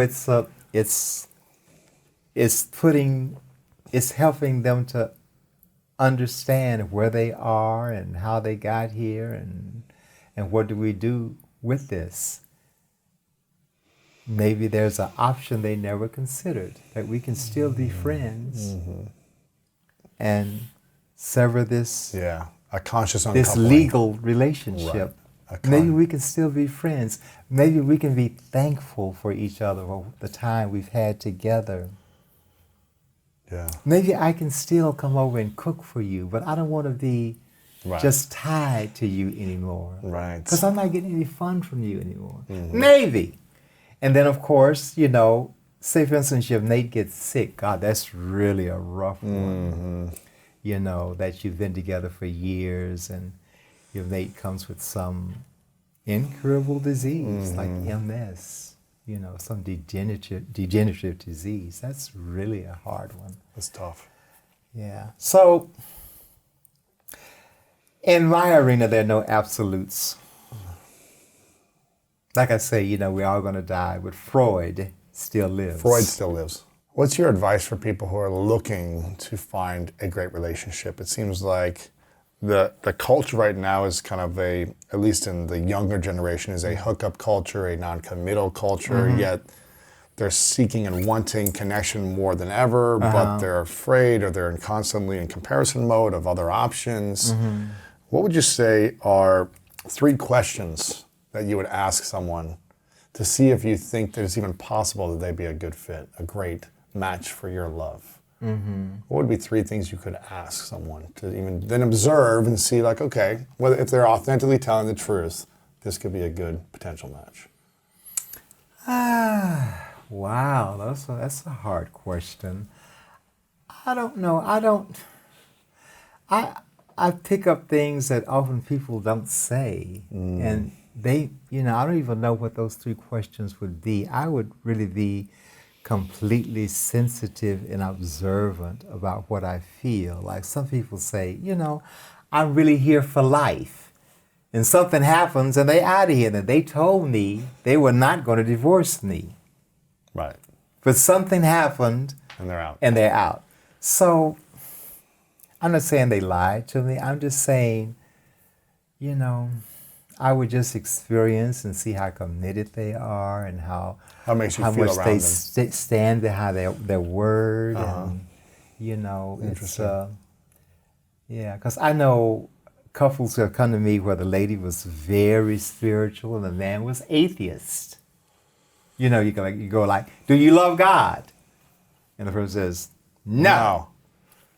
it's helping them to understand where they are and how they got here and what do we do with this. Maybe there's an option they never considered, that we can still be friends and sever this
a conscious
this
uncoupling.
legal relationship.
Right.
Maybe we can still be friends. Maybe we can be thankful for each other for the time we've had together.
Yeah.
Maybe I can still come over and cook for you, but I don't want to be just tied to you anymore.
Right.
Because I'm not getting any fun from you anymore. Maybe. And then, of course, say, for instance, if Nate gets sick, God, that's really a rough one. That you've been together for years and your mate comes with some incurable disease like MS, some degenerative disease. That's really a hard one.
That's tough.
Yeah. So, in my arena, there are no absolutes. Like I say, we're all going to die, but Freud still lives.
Freud still lives. What's your advice for people who are looking to find a great relationship? It seems like the culture right now is kind of at least in the younger generation, is a hookup culture, a non-committal culture, yet they're seeking and wanting connection more than ever, but they're afraid or they're constantly in comparison mode of other options. What would you say are 3 questions that you would ask someone to see if you think that it's even possible that they'd be a good fit, a great match for your love? What would be 3 things you could ask someone to even then observe and see, like, okay, whether if they're authentically telling the truth, this could be a good potential match?
Wow, that's a hard question. I don't know. I pick up things that often people don't say, and I don't even know what those 3 questions would be. I would really be completely sensitive and observant about what I feel. Like some people say, I'm really here for life. And something happens and they out of here. And they told me they were not going to divorce me.
Right.
But something happened.
And they're out.
And they're out. So I'm not saying they lied to me. I'm just saying, I would just experience and see how committed they are and how
makes you
how
feel
much
around
they
them.
stand behind their word. And, it's, because I know couples who have come to me where the lady was very spiritual and the man was atheist. You go like, do you love God? And the person says, no.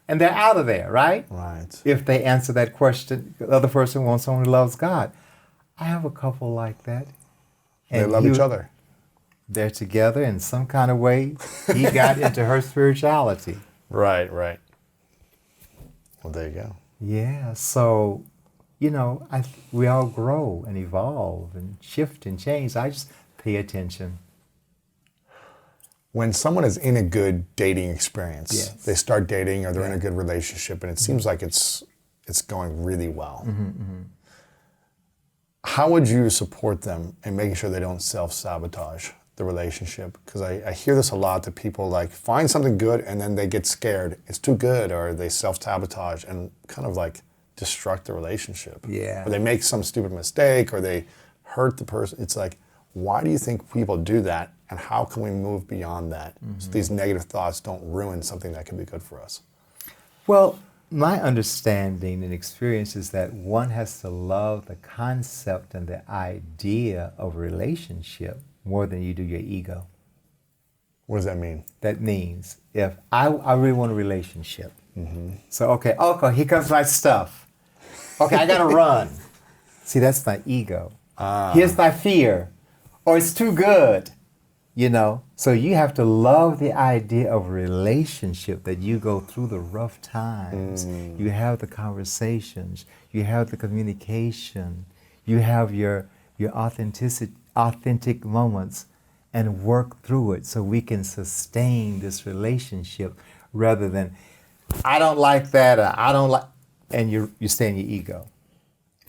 And they're out of there, right?
Right.
If they answer that question, the other person wants someone who loves God. I have a couple like that.
They love each other.
They're together in some kind of way. He got into her spirituality.
Right. Well, there you go.
Yeah, so, we all grow and evolve and shift and change. I just pay attention.
When someone is in a good dating experience,
Yes.
they start dating or they're in a good relationship and it seems like it's going really well. How would you support them in making sure they don't self-sabotage the relationship? Because I hear this a lot, that people like find something good and then they get scared. It's too good, or they self-sabotage and kind of like destruct the relationship.
Yeah.
Or they make some stupid mistake or they hurt the person. It's like, why do you think people do that? And how can we move beyond that so these negative thoughts don't ruin something that can be good for us?
Well, my understanding and experience is that one has to love the concept and the idea of a relationship more than you do your ego.
What does that mean?
That means if I really want a relationship. So, okay, here comes my stuff. Okay, I gotta run. See, that's my ego. Here's my fear. Or it's too good. So you have to love the idea of a relationship, that you go through the rough times. You have the conversations. You have the communication. You have your authentic moments. and work through it so we can sustain this relationship rather than, I don't like that, or I don't like, and you stay in your ego.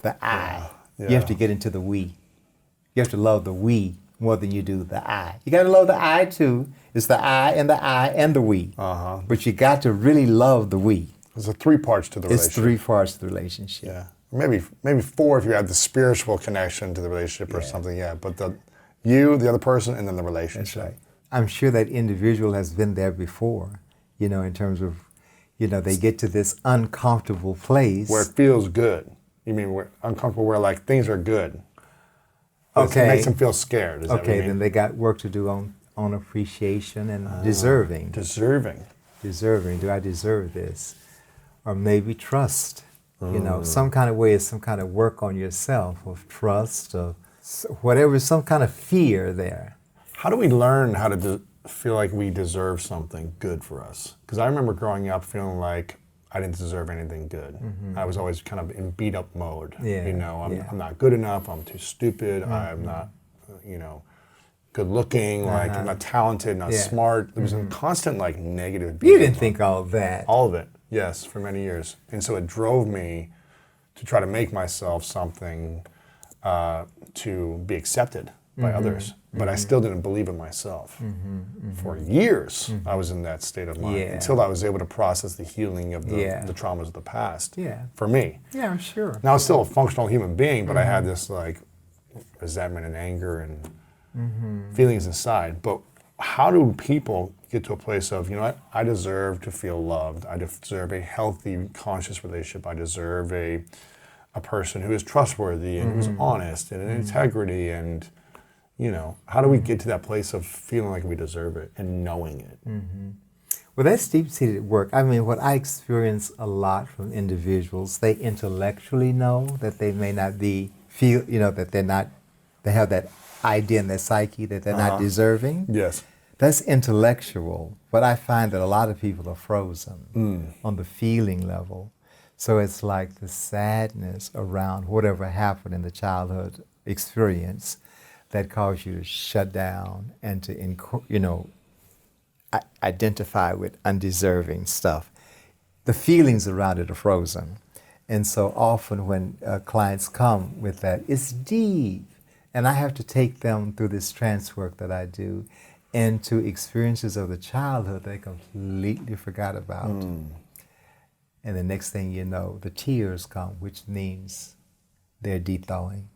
The I.
Yeah.
You have to get into the we. You have to love the we more than you do the I. You got to love the I too. It's the I and the we.
Uh-huh.
But you got to really love the we.
There's a 3 parts to the relationship.
It's 3 parts of the relationship.
Yeah. Maybe 4 if you add the spiritual connection to the relationship or something, yeah. But the other person, and then the relationship.
That's right. I'm sure that individual has been there before, in terms of, they get to this uncomfortable place.
Where it feels good. You mean where uncomfortable, where like things are good.
Okay.
It makes them feel scared. Is that what you mean?
Then they got work to do on appreciation and deserving.
Deserving.
Do I deserve this? Or maybe trust. Some kind of way is some kind of work on yourself of trust, of whatever, some kind of fear there.
How do we learn how to feel like we deserve something good for us? Because I remember growing up feeling like I didn't deserve anything good. Mm-hmm. I was always kind of in beat up mode.
Yeah.
I'm not good enough. I'm too stupid.
Mm-hmm.
I'm not, good looking. Like I'm not talented, not smart. There was a constant like negative.
You didn't think all of that.
All of it, yes, for many years. And so it drove me to try to make myself something to be accepted by others. But I still didn't believe in myself. For years, I was in that state of mind until I was able to process the healing of the traumas of the past.
Yeah.
For me.
Yeah, I'm sure.
Now, I was still a functional human being, but I had this like resentment and anger and feelings inside. But how do people get to a place of, I deserve to feel loved. I deserve a healthy, conscious relationship. I deserve a person who is trustworthy and who's honest and in integrity, and how do we get to that place of feeling like we deserve it and knowing it?
Well, that's deep-seated work. I mean, what I experience a lot from individuals, they intellectually know that they may not that they have that idea in their psyche that they're not deserving.
Yes.
That's intellectual, but I find that a lot of people are frozen on the feeling level. So it's like the sadness around whatever happened in the childhood experience that caused you to shut down and to, identify with undeserving stuff. The feelings around it are frozen. And so often when clients come with that, it's deep. And I have to take them through this trance work that I do into experiences of the childhood they completely forgot about. And the next thing you know, the tears come, which means they're de-thawing.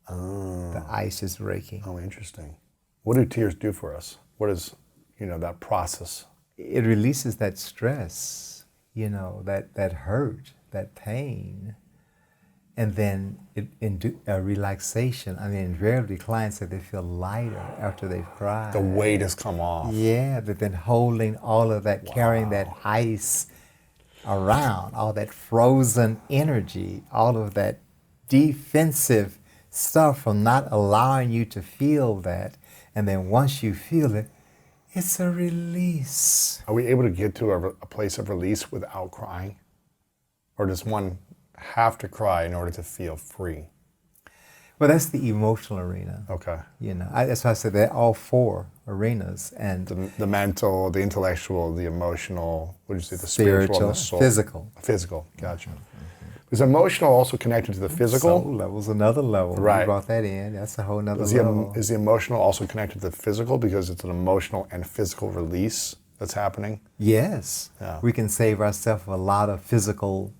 The ice is breaking.
Oh, interesting. What do tears do for us? What is, that process?
It releases that stress, that hurt, that pain. And then a relaxation. I mean, invariably clients say they feel lighter after they've cried.
The weight has come off.
Yeah, they've been holding all of that, carrying that ice around, all that frozen energy, all of that defensive stuff from not allowing you to feel that. And then once you feel it, it's a release.
Are we able to get to a place of release without crying? Or does one have to cry in order to feel free?
Well, that's the emotional arena.
Okay.
That's why I said they're all 4 arenas. And
the mental, the intellectual, the emotional, what did you say, the spiritual, and the soul?
Physical.
Physical, gotcha. Is emotional also connected to the physical?
Soul level's another level.
Right.
You brought that in. That's a whole nother level.
Is the emotional also connected to the physical because it's an emotional and physical release that's happening?
Yes.
Yeah.
We can save ourselves a lot of physical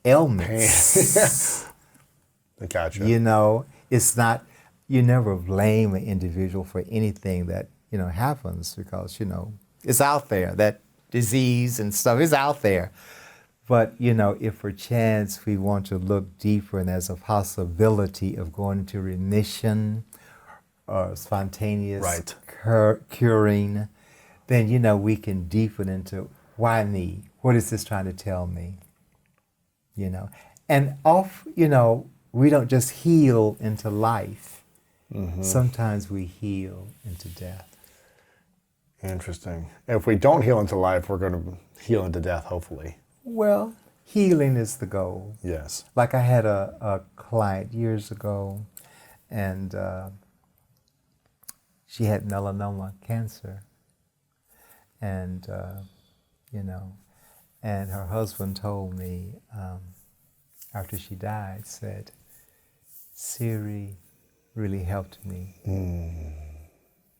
ailments.
I gotcha.
It's not, you never blame an individual for anything that, happens because, it's out there. That disease and stuff is out there. But, if perchance we want to look deeper and there's a possibility of going into remission or spontaneous curing, then, we can deepen into why me? What is this trying to tell me? And we don't just heal into life. Sometimes we heal into death.
Interesting. If we don't heal into life, we're going to heal into death, hopefully.
Well, healing is the goal.
Yes.
Like I had a client years ago, and she had melanoma cancer. And, and her husband told me after she died, said, Siri really helped me.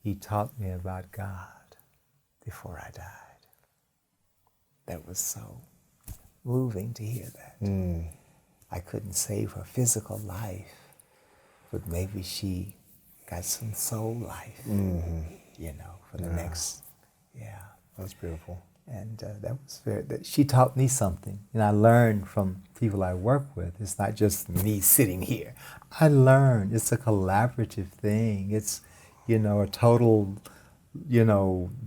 He taught me about God before I died. That was so moving to hear that. I couldn't save her physical life, but maybe she got some soul life, for the next,
That's beautiful.
And that was she taught me something. And I learned from people I work with. It's not just me sitting here. I learned. It's a collaborative thing. It's, a total,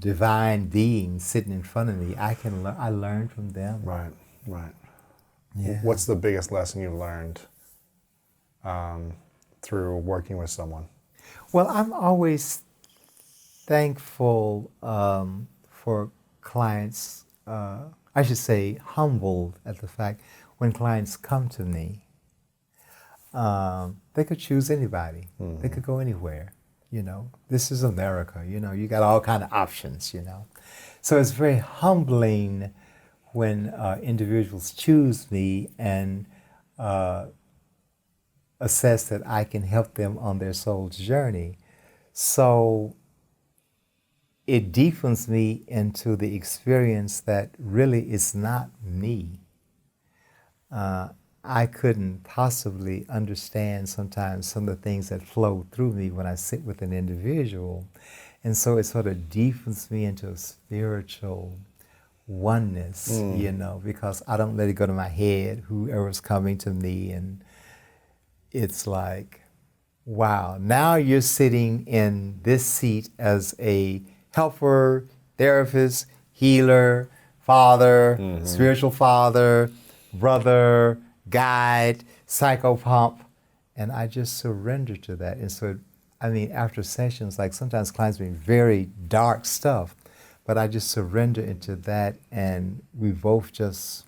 divine being sitting in front of me. I learned from them.
Right.
Yeah.
What's the biggest lesson you've learned through working with someone?
Well, I'm always thankful for clients, I should say humbled at the fact when clients come to me, they could choose anybody. They could go anywhere. This is America, you got all kind of options, So it's very humbling when individuals choose me and assess that I can help them on their soul's journey. So it deepens me into the experience that really is not me. I couldn't possibly understand sometimes some of the things that flow through me when I sit with an individual. And so it sort of deepens me into a spiritual oneness, because I don't let it go to my head, whoever's coming to me. And it's like, wow, now you're sitting in this seat as a helper, therapist, healer, father, spiritual father, brother, guide, psychopomp, and I just surrender to that. And so, after sessions, like sometimes clients bring very dark stuff, but I just surrender into that, and we both just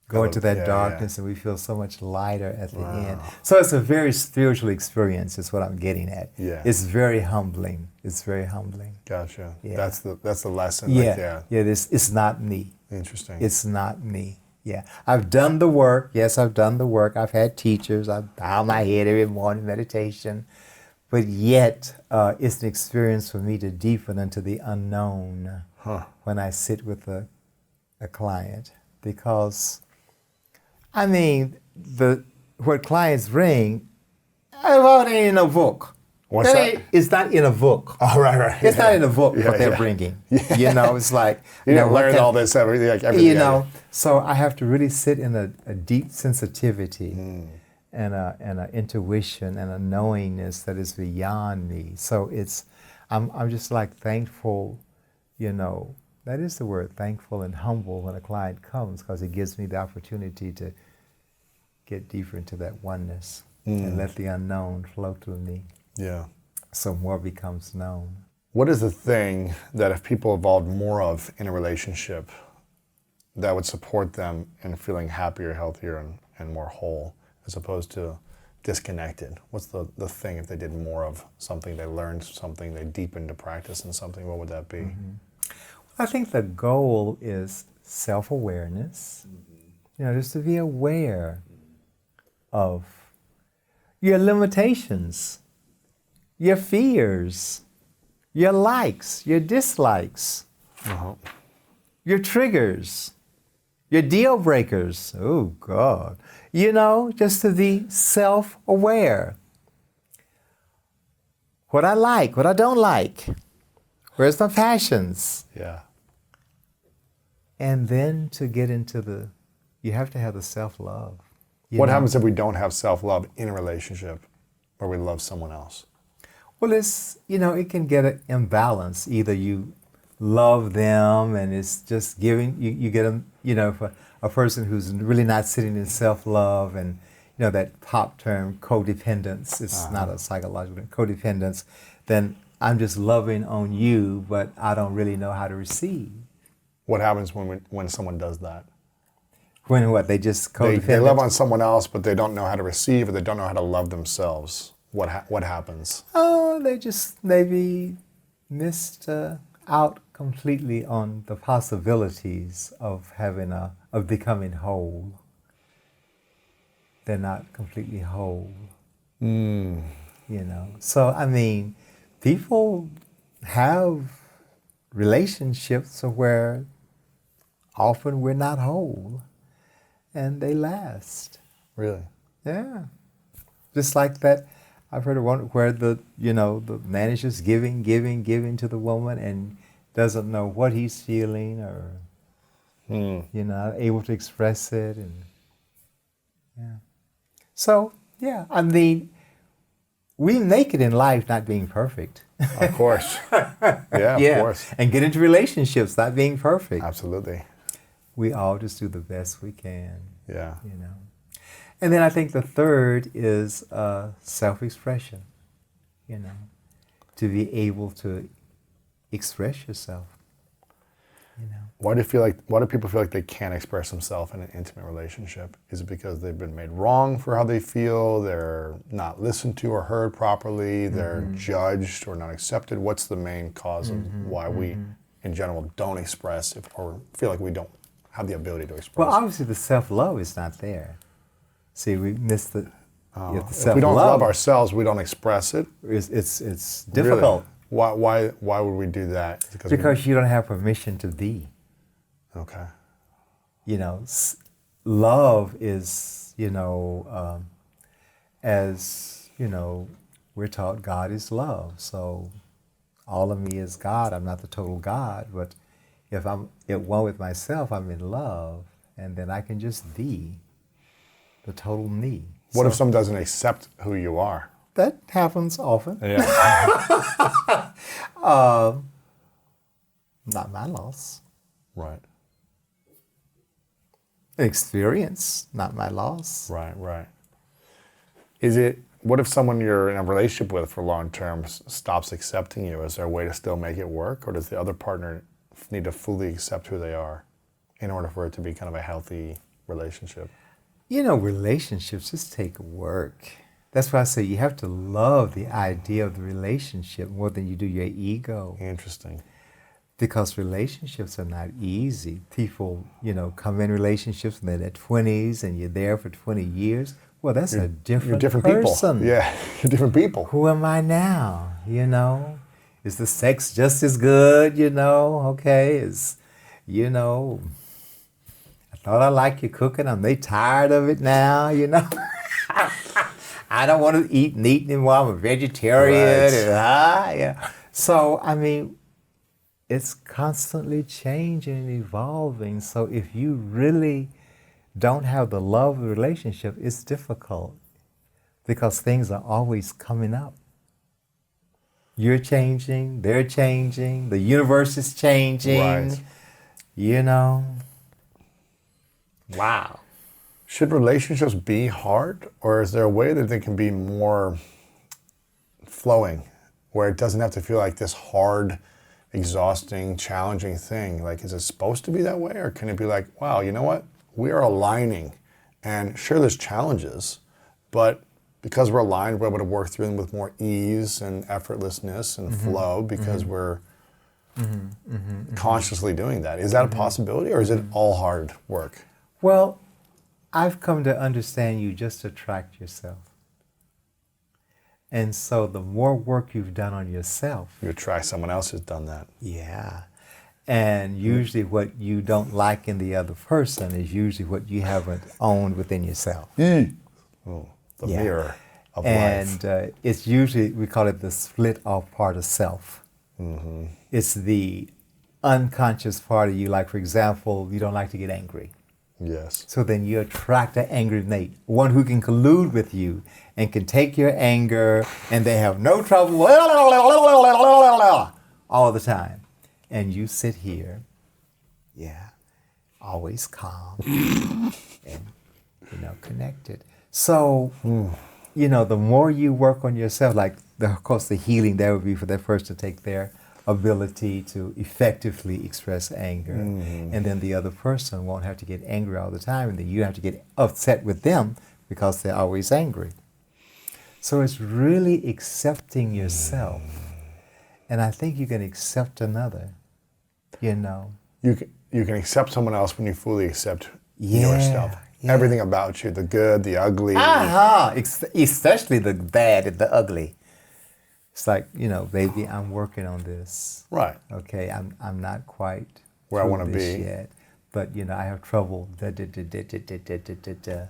go into that darkness, and we feel so much lighter at the end. So it's a very spiritual experience, is what I'm getting at.
Yeah.
It's very humbling. It's very humbling.
Gotcha.
Yeah.
That's the lesson
Yeah.
right there.
Yeah, it's not me.
Interesting.
It's not me. Yeah. I've done the work. Yes, I've done the work. I've had teachers. I've bowed my head every morning, meditation. But yet, it's an experience for me to deepen into the unknown when I sit with a client. Because, what clients bring, it ain't in a book.
What's that?
It's not in a book.
Oh, right.
It's not in a book what they're bringing. It's like,
you don't learn all this, everything.
So I have to really sit in a deep sensitivity and a intuition and a knowingness that is beyond me. So I'm just like thankful, that is the word, thankful and humble when a client comes, because it gives me the opportunity to get deeper into that oneness and let the unknown flow through me.
Yeah.
So more becomes known.
What is the thing that if people evolved more of in a relationship that would support them in feeling happier, healthier, and more whole, as opposed to disconnected? What's the thing if they did more of something, they learned something, they deepened to practice in something, what would that be?
I think the goal is self-awareness. Just to be aware of your limitations, your fears, your likes, your dislikes, your triggers, your deal breakers. Oh, God. Just to be self-aware. What I like, what I don't like. Where's my passions?
Yeah.
And then to get into you have to have the self-love.
What happens if we don't have self-love in a relationship where we love someone else?
Well, it's, it can get an imbalance. Either you love them and it's just giving, you get them, for a person who's really not sitting in self-love and, that pop term, codependence, it's not a psychological codependence, then I'm just loving on you, but I don't really know how to receive.
What happens when someone does that?
When what? They just codependent?
They love on someone else, but they don't know how to receive, or they don't know how to love themselves. what happens?
Oh, they just maybe missed out completely on the possibilities of of becoming whole. They're not completely whole. So I mean, people have relationships where often we're not whole, and they last.
Really?
Yeah, just like that. I've heard of one where the man is just giving to the woman and doesn't know what he's feeling or not able to express it, and yeah. So yeah, I mean, we make it in life not being perfect.
Of course. Yeah, of course.
And get into relationships not being perfect.
Absolutely.
We all just do the best we can.
Yeah.
And then I think the third is self-expression, to be able to express yourself,
Why do people feel like they can't express themselves in an intimate relationship? Is it because they've been made wrong for how they feel, they're not listened to or heard properly, they're judged or not accepted? What's the main cause of why we, in general, don't express or feel like we don't have the ability to express?
Well, obviously the self-love is not there. See, we miss the self-love.
If we don't love ourselves, we don't express it.
It's difficult.
Really? Why would we do that?
Because you don't have permission to be.
Okay.
Love is, as we're taught, God is love. So all of me is God. I'm not the total God, but if I'm at one with myself, I'm in love, and then I can just be the total me.
What if someone doesn't accept who you are?
That happens often.
Yeah.
Not my loss.
Right.
Experience, not my loss.
Right. What if someone you're in a relationship with for long term stops accepting you? Is there a way to still make it work? Or does the other partner need to fully accept who they are in order for it to be kind of a healthy relationship?
Relationships just take work. That's why I say you have to love the idea of the relationship more than you do your ego.
Interesting.
Because relationships are not easy. People, come in relationships when they're in their 20s and you're there for 20 years. Well, that's a different person.
People. Yeah, you're different people.
Who am I now? Is the sex just as good? Okay, I thought I liked your cooking. I'm tired of it now, I don't want to eat meat anymore. I'm a vegetarian.
Right.
Yeah. So, I mean, it's constantly changing and evolving. So if you really don't have the love of the relationship, it's difficult because things are always coming up. You're changing, they're changing, the universe is changing.
Right.
Wow.
Should relationships be hard, or is there a way that they can be more flowing, where it doesn't have to feel like this hard, exhausting, challenging thing? Like, is it supposed to be that way, or can it be like, wow, you know what? We are aligning, and sure, there's challenges, but because we're aligned, we're able to work through them with more ease and effortlessness and flow because we're consciously doing that. Is that a possibility, or is it all hard work?
Well, I've come to understand you just attract yourself. And so the more work you've done on yourself,
You attract someone else who's done that.
yeah. And usually what you don't like in the other person is usually what you haven't owned within yourself.
Oh, the mirror of life.
And it's usually, we call it the split off part of self. It's the unconscious part of you. Like, for example, you don't like to get angry.
Yes.
So then you attract an angry mate, one who can collude with you and can take your anger, and they have no trouble all the time. And you sit here, always calm and, connected. So, the more you work on yourself, like, of course, the healing there would be for that person to take their ability to effectively express anger. And then the other person won't have to get angry all the time, and then you have to get upset with them because they're always angry. So it's really accepting yourself. And I think you can accept another, you know.
You can accept someone else when you fully accept
Yeah,
yourself.
yeah.
Everything about you, the good, the ugly.
Especially the bad and the ugly. It's like, you know, baby, I'm working on this.
Right.
Okay, I'm not quite
Where I
through
wanna
this
be.
yet, but you know, I have trouble. Da, da, da, da, da, da, da, da, da, da.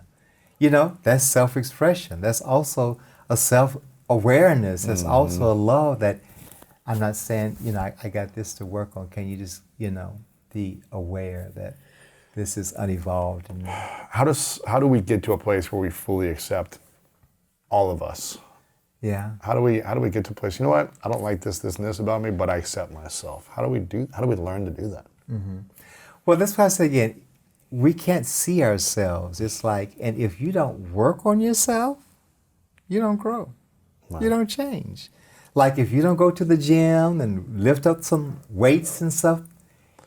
You know, that's self-expression. That's also a self-awareness. That's also a love that I'm not saying, you know, I got this to work on. Can you just, you know, be aware that this is unevolved in me?
How do we get to a place where we fully accept all of us?
Yeah.
How do we get to a place, you know what? I don't like this, and this about me, but I accept myself. How do we learn to do that?
Well, that's why I say again, we can't see ourselves. It's like, and if you don't work on yourself, you don't grow. You don't change. Like if you don't go to the gym and lift up some weights and stuff,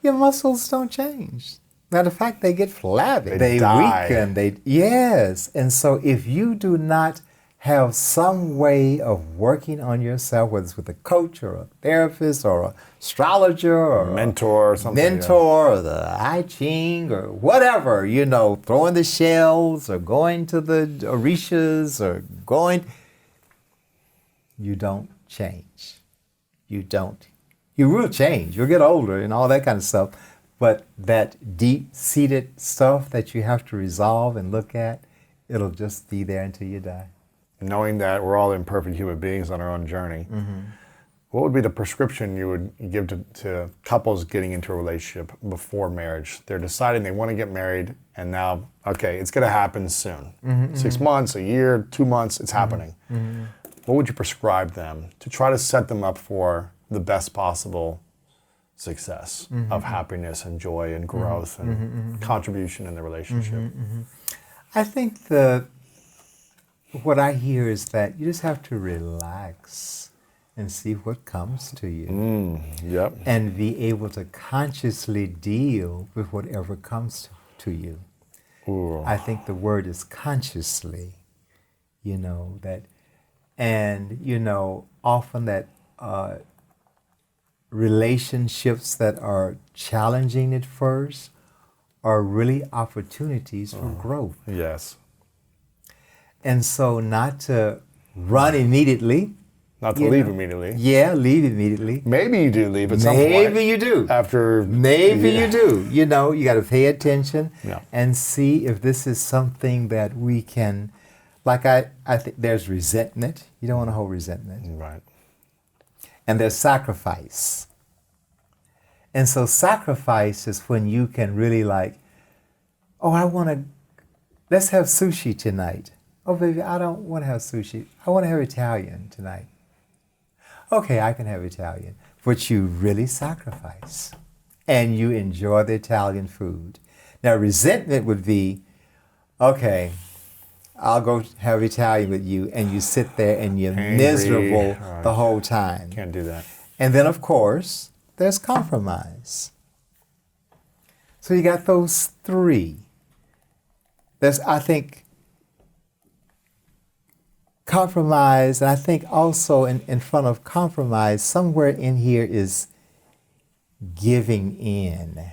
your muscles don't change. Matter of fact, they get flabby.
They die.
Weaken. Yes. And so if you do not have some way of working on yourself, whether it's with a coach or a therapist or an astrologer or
Mentor or something.
mentor or the I Ching or whatever, you know, throwing the shells or going to the orishas or you don't change. You don't. You will change. You'll get older and all that kind of stuff. But that deep-seated stuff that you have to resolve and look at, it'll just be there until you die.
Knowing that we're all imperfect human beings on our own journey, what would be the prescription you would give to couples getting into a relationship before marriage? They're deciding they want to get married, and now, okay, it's going to happen soon. 6 months, a year, 2 months, it's happening. What would you prescribe them to try to set them up for the best possible success of happiness and joy and growth and contribution in the relationship?
I think what I hear is that you just have to relax and see what comes to you.
Yep.
And be able to consciously deal with whatever comes to you.
Ooh.
I think the word is consciously, you know, that, and, you know, often that relationships that are challenging at first are really opportunities for growth.
Yes.
And so not to run immediately.
Not to leave immediately.
Yeah, leave immediately.
Maybe you do leave at some point.
Maybe you do.
After.
Maybe you do. You know, you got to pay attention
Yeah.
and see if this is something that we can, like I think there's resentment. You don't want to hold resentment.
Right.
And there's sacrifice. And so sacrifice is when you can really like, oh, let's have sushi tonight. Oh, baby, I don't want to have sushi. I want to have Italian tonight. Okay, I can have Italian. But you really sacrifice. And you enjoy the Italian food. Now, resentment would be, okay, I'll go have Italian with you, and you sit there and you're
Angry.
miserable
Right.
the whole time.
Can't do that.
And then, of course, there's compromise. So you got those three. There's, I think, compromise, and I think also in front of compromise, somewhere in here is giving in.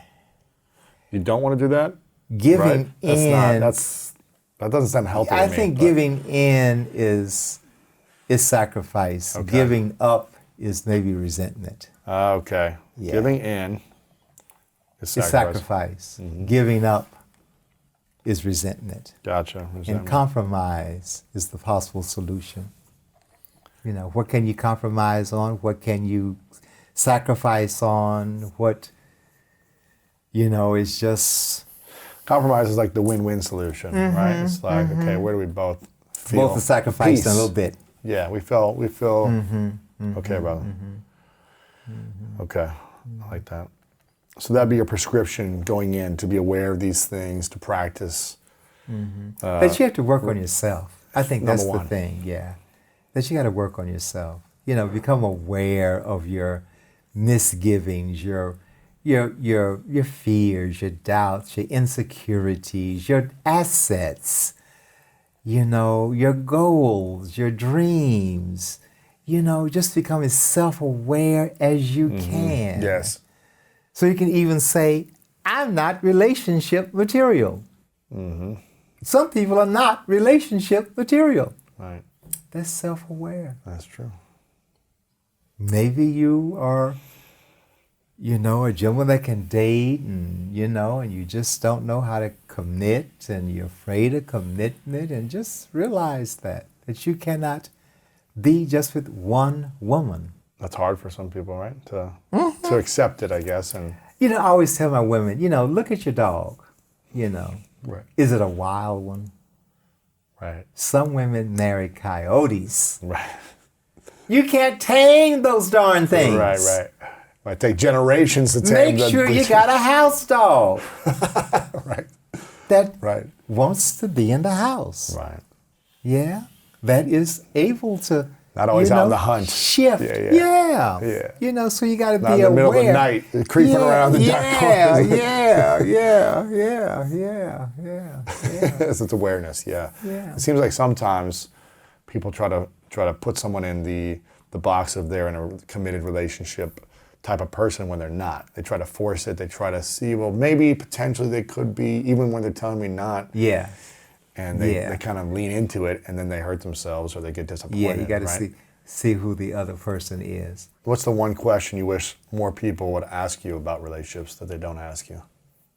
You don't want to do that?
Giving
Right?
in.
That doesn't sound healthy to
I
me.
think
but-
giving in is sacrifice.
Okay.
Giving up is maybe resentment.
Okay.
Yeah.
Giving in is
It's
sacrifice.
sacrifice. Giving up is resentment.
Gotcha.
And
Resentment.
compromise is the possible solution. You know, what can you compromise on? What can you sacrifice on? What, you know, is just...
Compromise is like the win-win solution, right? It's like, okay, where do we both feel?
Both the sacrifice
peace?
and a little bit.
Yeah, we feel okay, brother. Okay, I like that. So that'd be your prescription going in, to be aware of these things, to practice.
But you have to work on yourself. I think that's
Number
the
one.
thing, yeah. That you got to work on yourself. You know, become aware of your misgivings, your fears, your doubts, your insecurities, your assets. you know, your goals, your dreams, you know, just become as self-aware as you can.
Yes.
So you can even say, I'm not relationship material. Some people are not relationship material.
Right.
That's self-aware.
That's true.
Maybe you are, you know, a gentleman that can date and, you know, and you just don't know how to commit and you're afraid of commitment, and just realize that you cannot be just with one woman.
That's hard for some people, right? To accept it, I guess. And
You know, I always tell my women, you know, look at your dog, you know.
right.
Is it a wild one?
Right.
Some women marry coyotes.
Right.
You can't tame those darn things.
Right. Might take generations to tame
Make sure you got a house dog
right.
that
Right.
wants to be in the house.
Right.
Yeah, that is able to.
Not always
you
out
know,
on the hunt.
Shift.
Yeah.
You know, so you got to be
Not in the
aware.
middle of the night, creeping around the dark corners.
Yeah.
It's awareness, yeah.
Yeah.
It seems like sometimes people try to put someone in the box of they're in a committed relationship type of person when they're not. They try to force it. They try to see, well, maybe potentially they could be, even when they're telling me not.
Yeah.
And they kind of lean into it, and then they hurt themselves or they get disappointed.
Yeah, you got to
right?
see who the other person is.
What's the one question you wish more people would ask you about relationships that they don't ask you?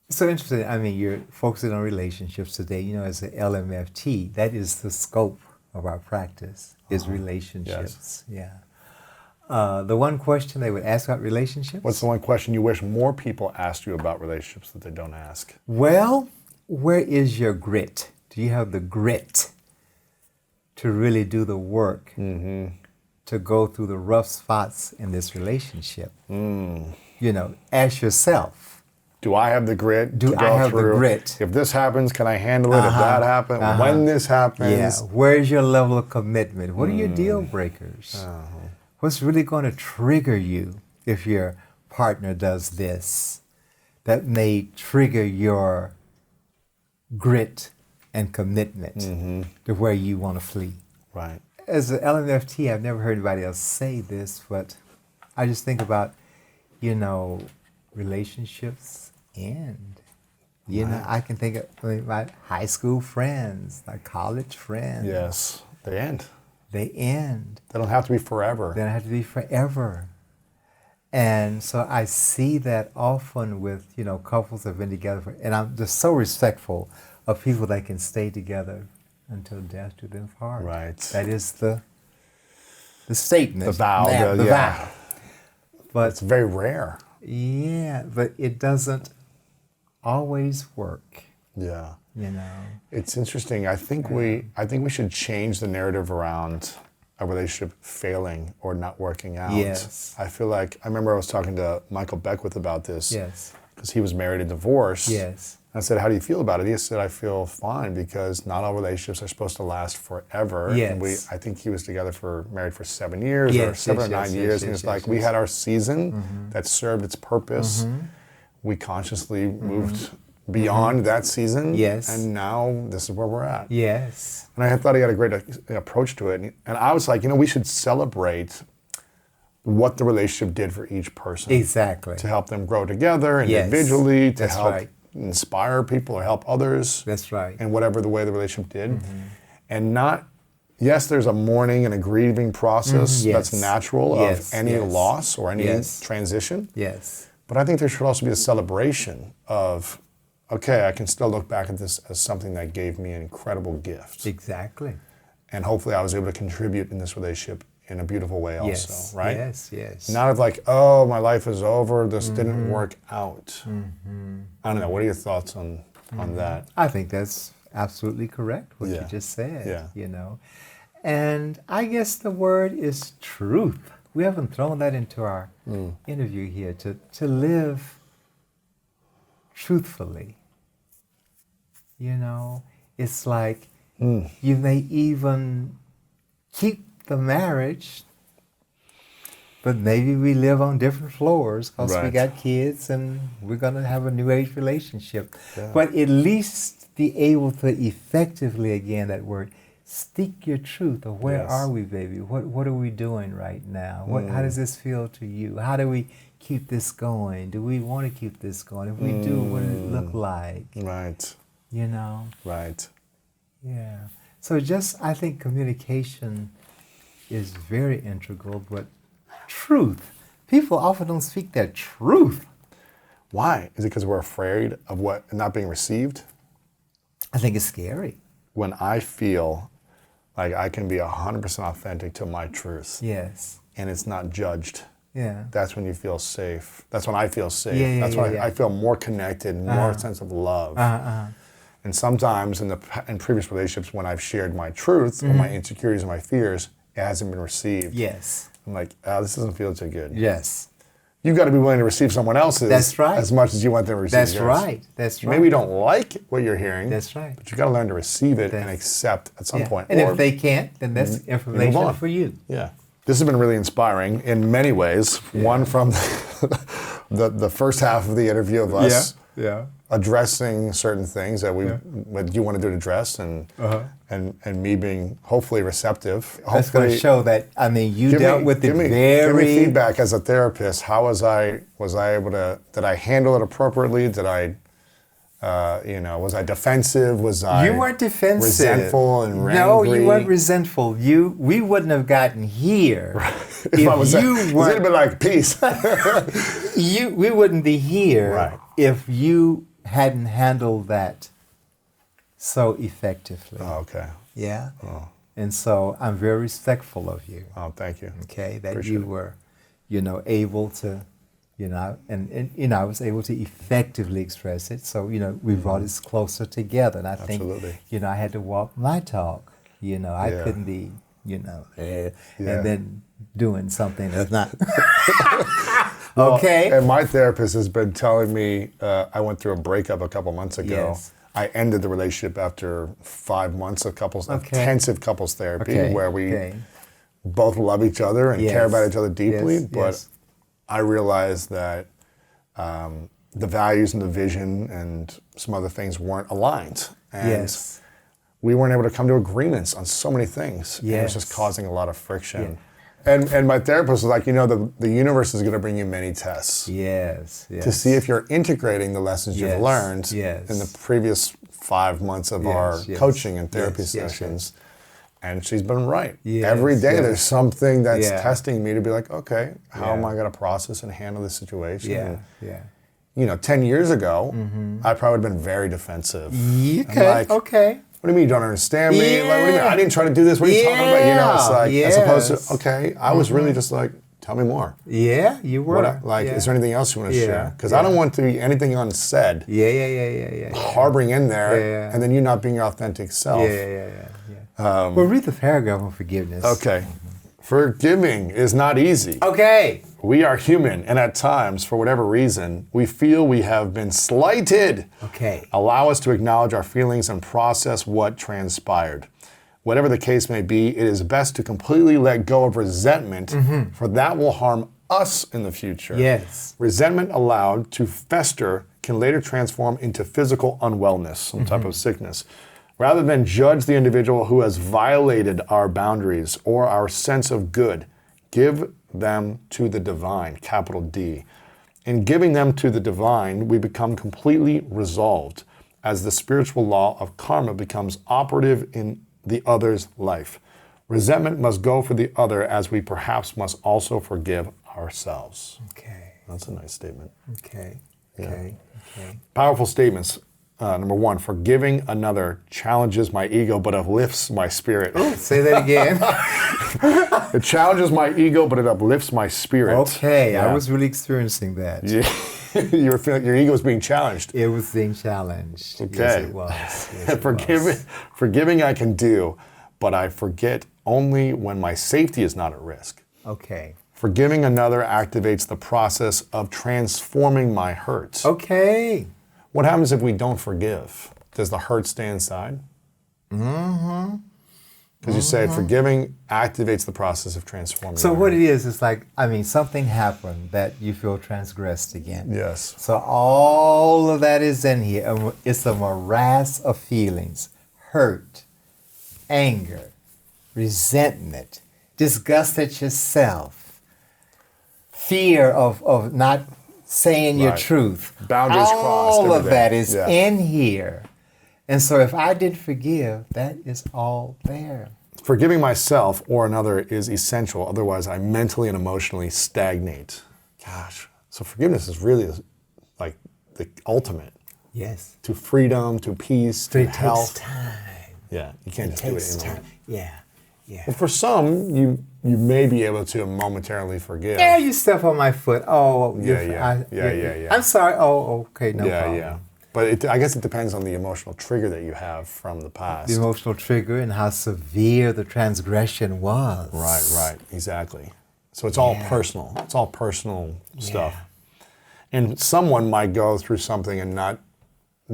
So interesting. I mean, you're focusing on relationships today. You know, as an LMFT, that is the scope of our practice, is relationships.
Yes.
Yeah. The one question they would ask about relationships?
What's the one question you wish more people asked you about relationships that they don't ask?
Well, where is your grit? Do you have the grit to really do the work, to go through the rough spots in this relationship? You know, ask yourself.
Do I have the grit
Do
to
I
go
have
through?
the grit?
If this happens, can I handle it? If that happens, when this happens.
Yeah. Where's your level of commitment? What are your deal breakers? What's really going to trigger you if your partner does this that may trigger your grit and commitment to where you want to flee?
Right.
As an LMFT, I've never heard anybody else say this, but I just think about, you know, relationships end. You know, I can think of my high school friends, my college friends.
Yes. They end.
They end.
They don't have to be forever.
They don't have to be forever. And so I see that often with, you know, couples that have been together and I'm just so respectful of people that can stay together until death do them part.
Right.
That is the statement.
The vow.
The vow. But
it's very rare.
yeah, but it doesn't always work,
Yeah.
you know.
It's interesting. I think we should change the narrative around a relationship failing or not working out.
Yes.
I feel like I remember I was talking to Michael Beckwith about this.
Yes.
Because he was married and divorced.
Yes.
I said, how do you feel about it? He said, I feel fine because not all relationships are supposed to last forever.
Yes.
And I think he was married for 7 years or
Yes,
7
yes,
or 9
yes,
years.
yes,
And
yes,
it's like,
yes,
we
yes.
had our season that served its purpose. We consciously moved beyond that season.
Yes.
And now this is where we're at.
Yes.
And I thought he had a great approach to it. And I was like, you know, we should celebrate what the relationship did for each person.
Exactly.
To help them grow together
Yes.
individually, to
That's
help
right.
inspire people or help others.
That's right.
In whatever the way the relationship did. And not, yes, there's a mourning and a grieving process
Yes.
that's natural
Yes,
of any
yes.
loss or any
Yes.
transition.
Yes.
But I think there should also be a celebration of, okay, I can still look back at this as something that gave me an incredible gift.
Exactly.
And hopefully I was able to contribute in this relationship in a beautiful way also,
Yes.
right?
Yes. Yes.
Not of like, oh, my life is over, this didn't work out. I don't know, what are your thoughts on that?
I think that's absolutely correct, what
Yeah.
you just said,
Yeah.
you know. And I guess the word is truth. We haven't thrown that into our interview here, to live truthfully. You know, it's like you may even keep the marriage, But maybe we live on different floors because we
Right.
got kids and we're going to have a new age relationship.
Yeah.
But at least be able to effectively, again, that word, speak your truth of where
Yes.
are we, baby? What are we doing right now? How does this feel to you? How do we keep this going? Do we want to keep this going? If we do, what does it look like?
Right.
You know?
Right.
Yeah. So just, I think communication is very integral, but truth. People often don't speak their truth.
Why? Is it because we're afraid of what not being received?
I think it's scary.
When I feel like I can be 100% authentic to my truth
Yes.
and it's not judged,
Yeah.
that's when you feel safe. That's when I feel safe.
Yeah,
That's
yeah,
when
yeah.
I feel more connected, more sense of love. And sometimes in previous relationships, when I've shared my truth or my insecurities or my fears, it hasn't been received.
Yes.
I'm like, oh, this doesn't feel too good.
Yes.
You've got to be willing to receive someone else's
That's right.
as much as you want them to receive
That's
yours.
right. That's right.
Maybe you don't like what you're hearing.
That's right.
But you got to learn to receive it and
That's-
accept at some
Yeah.
point.
And
Or-
if they can't, then that's
move
information
on.
for you.
Yeah. This has been really inspiring in many ways. One from the first half of the interview of us
Yeah.
addressing certain things that what you wanted to address and me being hopefully receptive.
That's going to show that, I mean, you dealt with it
give me
very...
feedback as a therapist. How was I able to, did I handle it appropriately? Did I, was I defensive? Was I
You weren't defensive.
resentful and
No,
angry?
you weren't resentful. We wouldn't have gotten here
If I was
you
it would have
weren't.
been like, peace.
We wouldn't be here
Right.
if you hadn't handled that so effectively.
Oh, okay.
Yeah. And so I'm very respectful of you.
Oh, thank you.
Okay, that
Appreciate
you
it.
were, able to, and I was able to effectively express it. So, we brought us closer together. And I
Absolutely.
think, I had to walk my talk. I
Yeah.
couldn't be,
Yeah.
and then doing something that's not.
Well,
Okay.
and my therapist has been telling me, I went through a breakup a couple months ago.
Yes.
I ended the relationship after 5 months of
Okay.
intensive couples therapy,
Okay,
where we
okay.
both love each other and care
Yes.
about each other deeply.
Yes,
But
yes.
I realized that the values and the vision and some other things weren't aligned. And
Yes.
we weren't able to come to agreements on so many things. And it was just
Yes.
causing a lot of friction. And my therapist was like, the universe is going to bring you many tests
Yes. Yes.
to see if you're integrating the lessons
Yes,
you've learned
yes.
in the previous 5 months of
Yes,
our
yes,
coaching and therapy
yes, yes,
sessions. And she's been right.
Yes,
Every day
yes.
there's something that's
Yeah.
testing me to be like, okay, how am
Yeah.
I going to process and handle this situation?
Yeah.
And, 10 years ago, I probably would have been very defensive. I'm
Okay.
like,
Okay.
what do you mean you don't understand me? Like, what do you mean?
Yeah.
I didn't try to do this. What are you talking about? It's like, as opposed
Yes.
to, okay, I was really just like, tell me more.
Yeah, you were.
Is there anything else you want to
Yeah,
share? Because I don't want to be anything unsaid,
Yeah.
harboring in there,
Yeah.
and then you not being your authentic self.
Yeah. Well, read the paragraph on forgiveness.
Okay. Forgiving is not easy.
Okay.
We are human, and at times, for whatever reason, we feel we have been slighted.
Okay.
Allow us to acknowledge our feelings and process what transpired. Whatever the case may be, it is best to completely let go of resentment, for that will harm us in the future.
Yes.
Resentment allowed to fester can later transform into physical unwellness, some type of sickness. Rather than judge the individual who has violated our boundaries or our sense of good, give them to the divine, capital D. In giving them to the divine, we become completely resolved, as the spiritual law of karma becomes operative in the other's life. Resentment must go for the other, as we perhaps must also forgive ourselves.
Okay.
That's a nice statement.
Okay.
Powerful statements. Number one, forgiving another challenges my ego but uplifts my spirit.
Say that again.
It challenges my ego but it uplifts my spirit.
Okay.
Yeah.
I was really experiencing that.
Yeah. You were feeling your ego is being challenged.
It was being challenged.
Okay.
Yes, it was. Yes, it was.
Forgiving I can do, but I forget only when my safety is not at risk.
Okay.
Forgiving another activates the process of transforming my hurt.
Okay.
What happens if we don't forgive? Does the hurt stay inside? Because you say forgiving activates the process of transforming.
So
your
what
hurt.
it is like, I mean, something happened that you feel transgressed again.
Yes.
So all of that is in here. And it's a morass of feelings: hurt, anger, resentment, disgust at yourself, fear of not saying your
Right.
truth.
Boundaries crossed,
All of
everything.
that is
Yeah.
in here. And so if I did forgive, that is all there.
Forgiving myself or another is essential. Otherwise, I mentally and emotionally stagnate. Gosh. So forgiveness is really like the ultimate
Yes.
to freedom, to peace,
But
to
it takes
health.
time.
Yeah, you can't
It
just do
takes
it in a
time.
moment.
Yeah. Yeah.
Well, for some, you may be able to momentarily forgive.
Yeah, you step on my foot. Oh,
Yeah, yeah.
I'm sorry. Oh, okay, no
yeah,
problem.
yeah. But I guess it depends on the emotional trigger that you have from the past.
The emotional trigger and how severe the transgression was.
Right, exactly. So it's all
Yeah.
personal. It's all personal stuff. And someone might go through something and not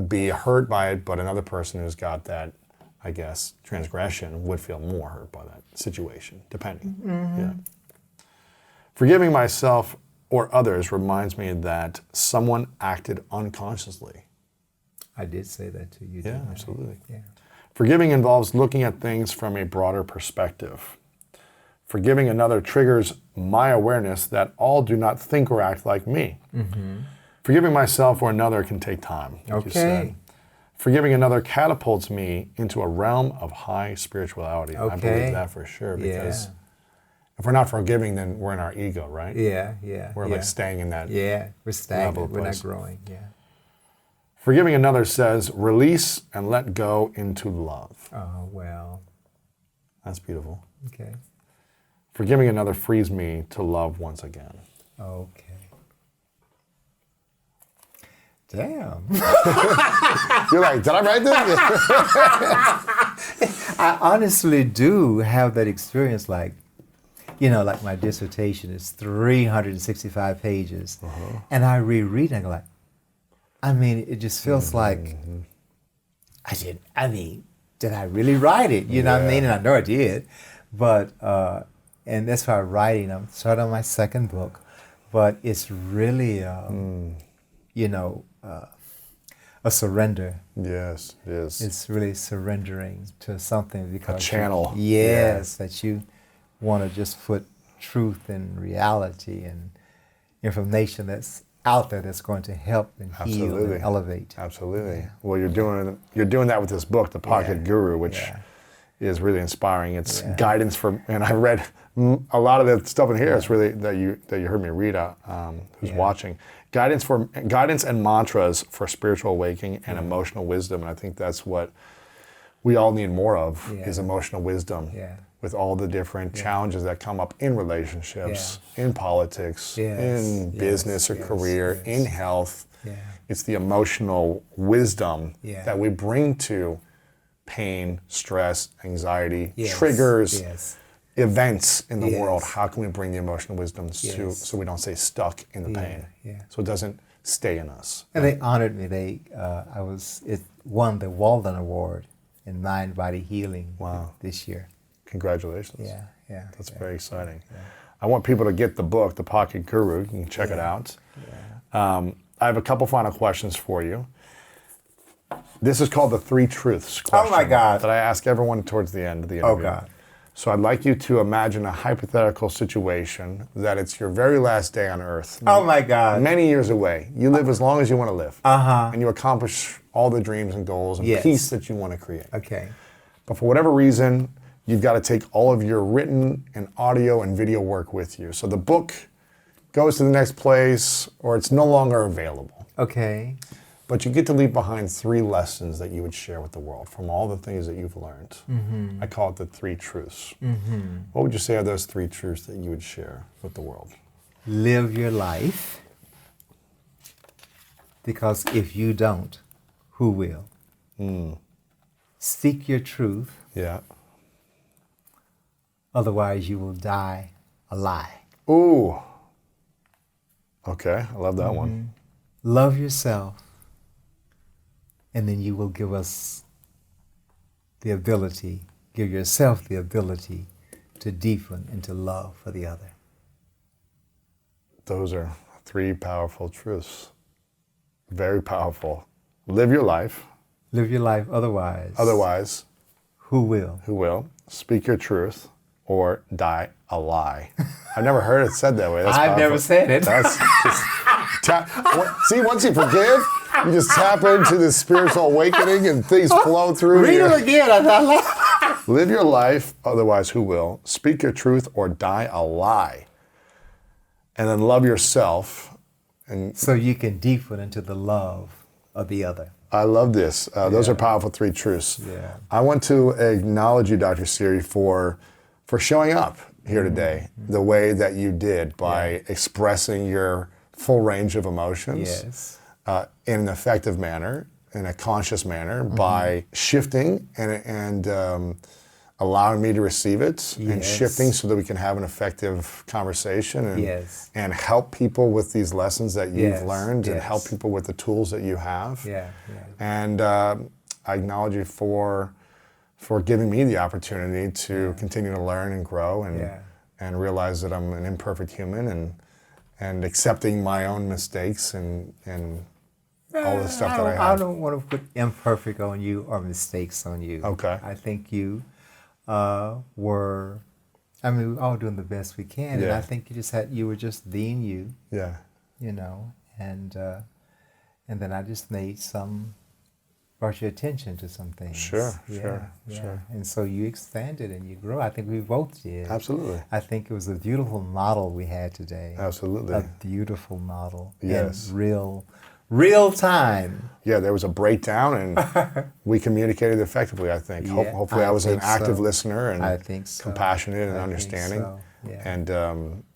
be hurt by it, but another person who's got that, I guess, transgression would feel more hurt by that situation, depending. Yeah. Forgiving myself or others reminds me that someone acted unconsciously.
I did say that to you.
Yeah,
didn't I?
absolutely.
Yeah.
Forgiving involves looking at things from a broader perspective. Forgiving another triggers my awareness that all do not think or act like me. Forgiving myself or another can take time, like you said.
Okay.
Forgiving another catapults me into a realm of high spirituality. And I
Okay.
believe that for sure, because
Yeah.
if we're not forgiving, then we're in our ego, right?
Yeah.
We're like staying in that.
Yeah, we're stagnant.
level of
We're not
place.
growing. Yeah.
Forgiving another says, release and let go into love.
Oh, well.
That's beautiful.
Okay.
Forgiving another frees me to love once again.
Okay. Damn.
You're like, did I write this?
I honestly do have that experience, like my dissertation is 365 pages, and I reread and I go like, it just feels like did I really write it? You know what I mean? And I know I did, but, and that's why I'm writing. I'm starting on my second book, but it's really, a surrender.
Yes, it is.
It's really surrendering to something because
channel.
Yes, that you want to just put truth and reality and information that's out there that's going to help and heal
Absolutely.
and elevate.
Absolutely. Yeah. Well, you're doing that with this book, The Pocket Guru, which is really inspiring. It's guidance for, and I read a lot of the stuff in here. It's really that you heard me read out. Who's watching? Guidance and mantras for spiritual awakening and emotional wisdom. And I think that's what we all need more of is emotional wisdom.
Yeah.
With all the different challenges that come up in relationships, in politics, in business or career, in health.
Yeah.
It's the emotional wisdom that we bring to pain, stress, anxiety, triggers, events in the world. How can we bring the emotional wisdom to so we don't stay stuck in the pain? So it doesn't stay in us.
And they honored me. It won the Walden Award in Mind Body Healing this year.
Congratulations.
Yeah.
That's very exciting. I want people to get the book, The Pocket Guru. You can check it out. I have a couple final questions for you. This is called the 3 truths question.
Oh my God.
That I ask everyone towards the end of the interview.
Oh God.
So I'd like you to imagine a hypothetical situation that it's your very last day on earth.
Oh my God.
Many years away. You live as long as you want to live.
Uh-huh.
And you accomplish all the dreams and goals and peace that you want to create.
Okay.
But for whatever reason, you've got to take all of your written and audio and video work with you. So the book goes to the next place or it's no longer available.
Okay.
But you get to leave behind 3 lessons that you would share with the world from all the things that you've learned. I call it the 3 truths. What would you say are those 3 truths that you would share with the world?
Live your life, because if you don't, who will? Seek your truth,
Yeah.
otherwise you will die a lie.
Ooh. Okay, I love that one.
Love yourself, and then you will give us the ability give yourself the ability to deepen into love for the other.
Those are 3 powerful truths. Very powerful. Live your life.
Live your life otherwise.
Otherwise,
Who will?
who will? Speak your truth or die a lie. I've never heard it said that way. That's
I've
powerful.
never said it.
That's just see, once you forgive, you just tap into this spiritual awakening and things flow through.
Read it again. I thought.
Live your life, otherwise who will? Speak your truth or die a lie. And then love yourself. And
So you can deepen into the love of the other.
I love this. Those are powerful 3 truths.
Yeah.
I want to acknowledge you, Dr. Siri, for showing up here today the way that you did by expressing your full range of emotions
Yes.
in an effective manner, in a conscious manner, by shifting and allowing me to receive it and
Yes.
shifting so that we can have an effective conversation and,
Yes.
and help people with these lessons that you've
Yes.
learned and
Yes.
help people with the tools that you have.
Yeah.
And I acknowledge you for giving me the opportunity to continue to learn and grow and realize that I'm an imperfect human and accepting my own mistakes and all the stuff that I have.
I don't want to put imperfect on you or mistakes on you.
Okay.
I think you we're all doing the best we can, and
Yeah.
I think you were just being you,
Yeah.
and then I just brought your attention to some things.
Sure.
And so you expanded and you grew. I think we both did.
Absolutely.
I think it was a beautiful model we had today.
Absolutely.
A beautiful model.
Yes.
And real time.
Yeah, there was a breakdown and we communicated effectively, I think.
Yeah,
Hopefully I was an
think
active
so.
listener and
I think so.
compassionate and
I think
understanding.
so, yeah.
And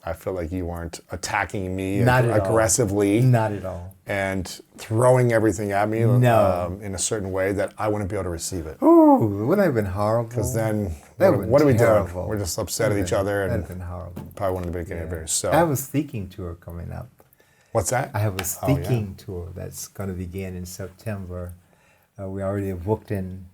I feel like you weren't attacking me
Not at all.
aggressively
Not at all.
and throwing everything at me
No.
in a certain way that I wouldn't be able to receive it.
Ooh, wouldn't that have been horrible?
Because then,
That
what,
would've
what are we
been
doing?
terrible.
We're just upset at each other
That'd
and
have been horrible.
probably wouldn't have been very. So,
I have a speaking tour coming up.
what's that?
I have a
Oh, yeah.
speaking tour that's going to begin in September. We already have booked in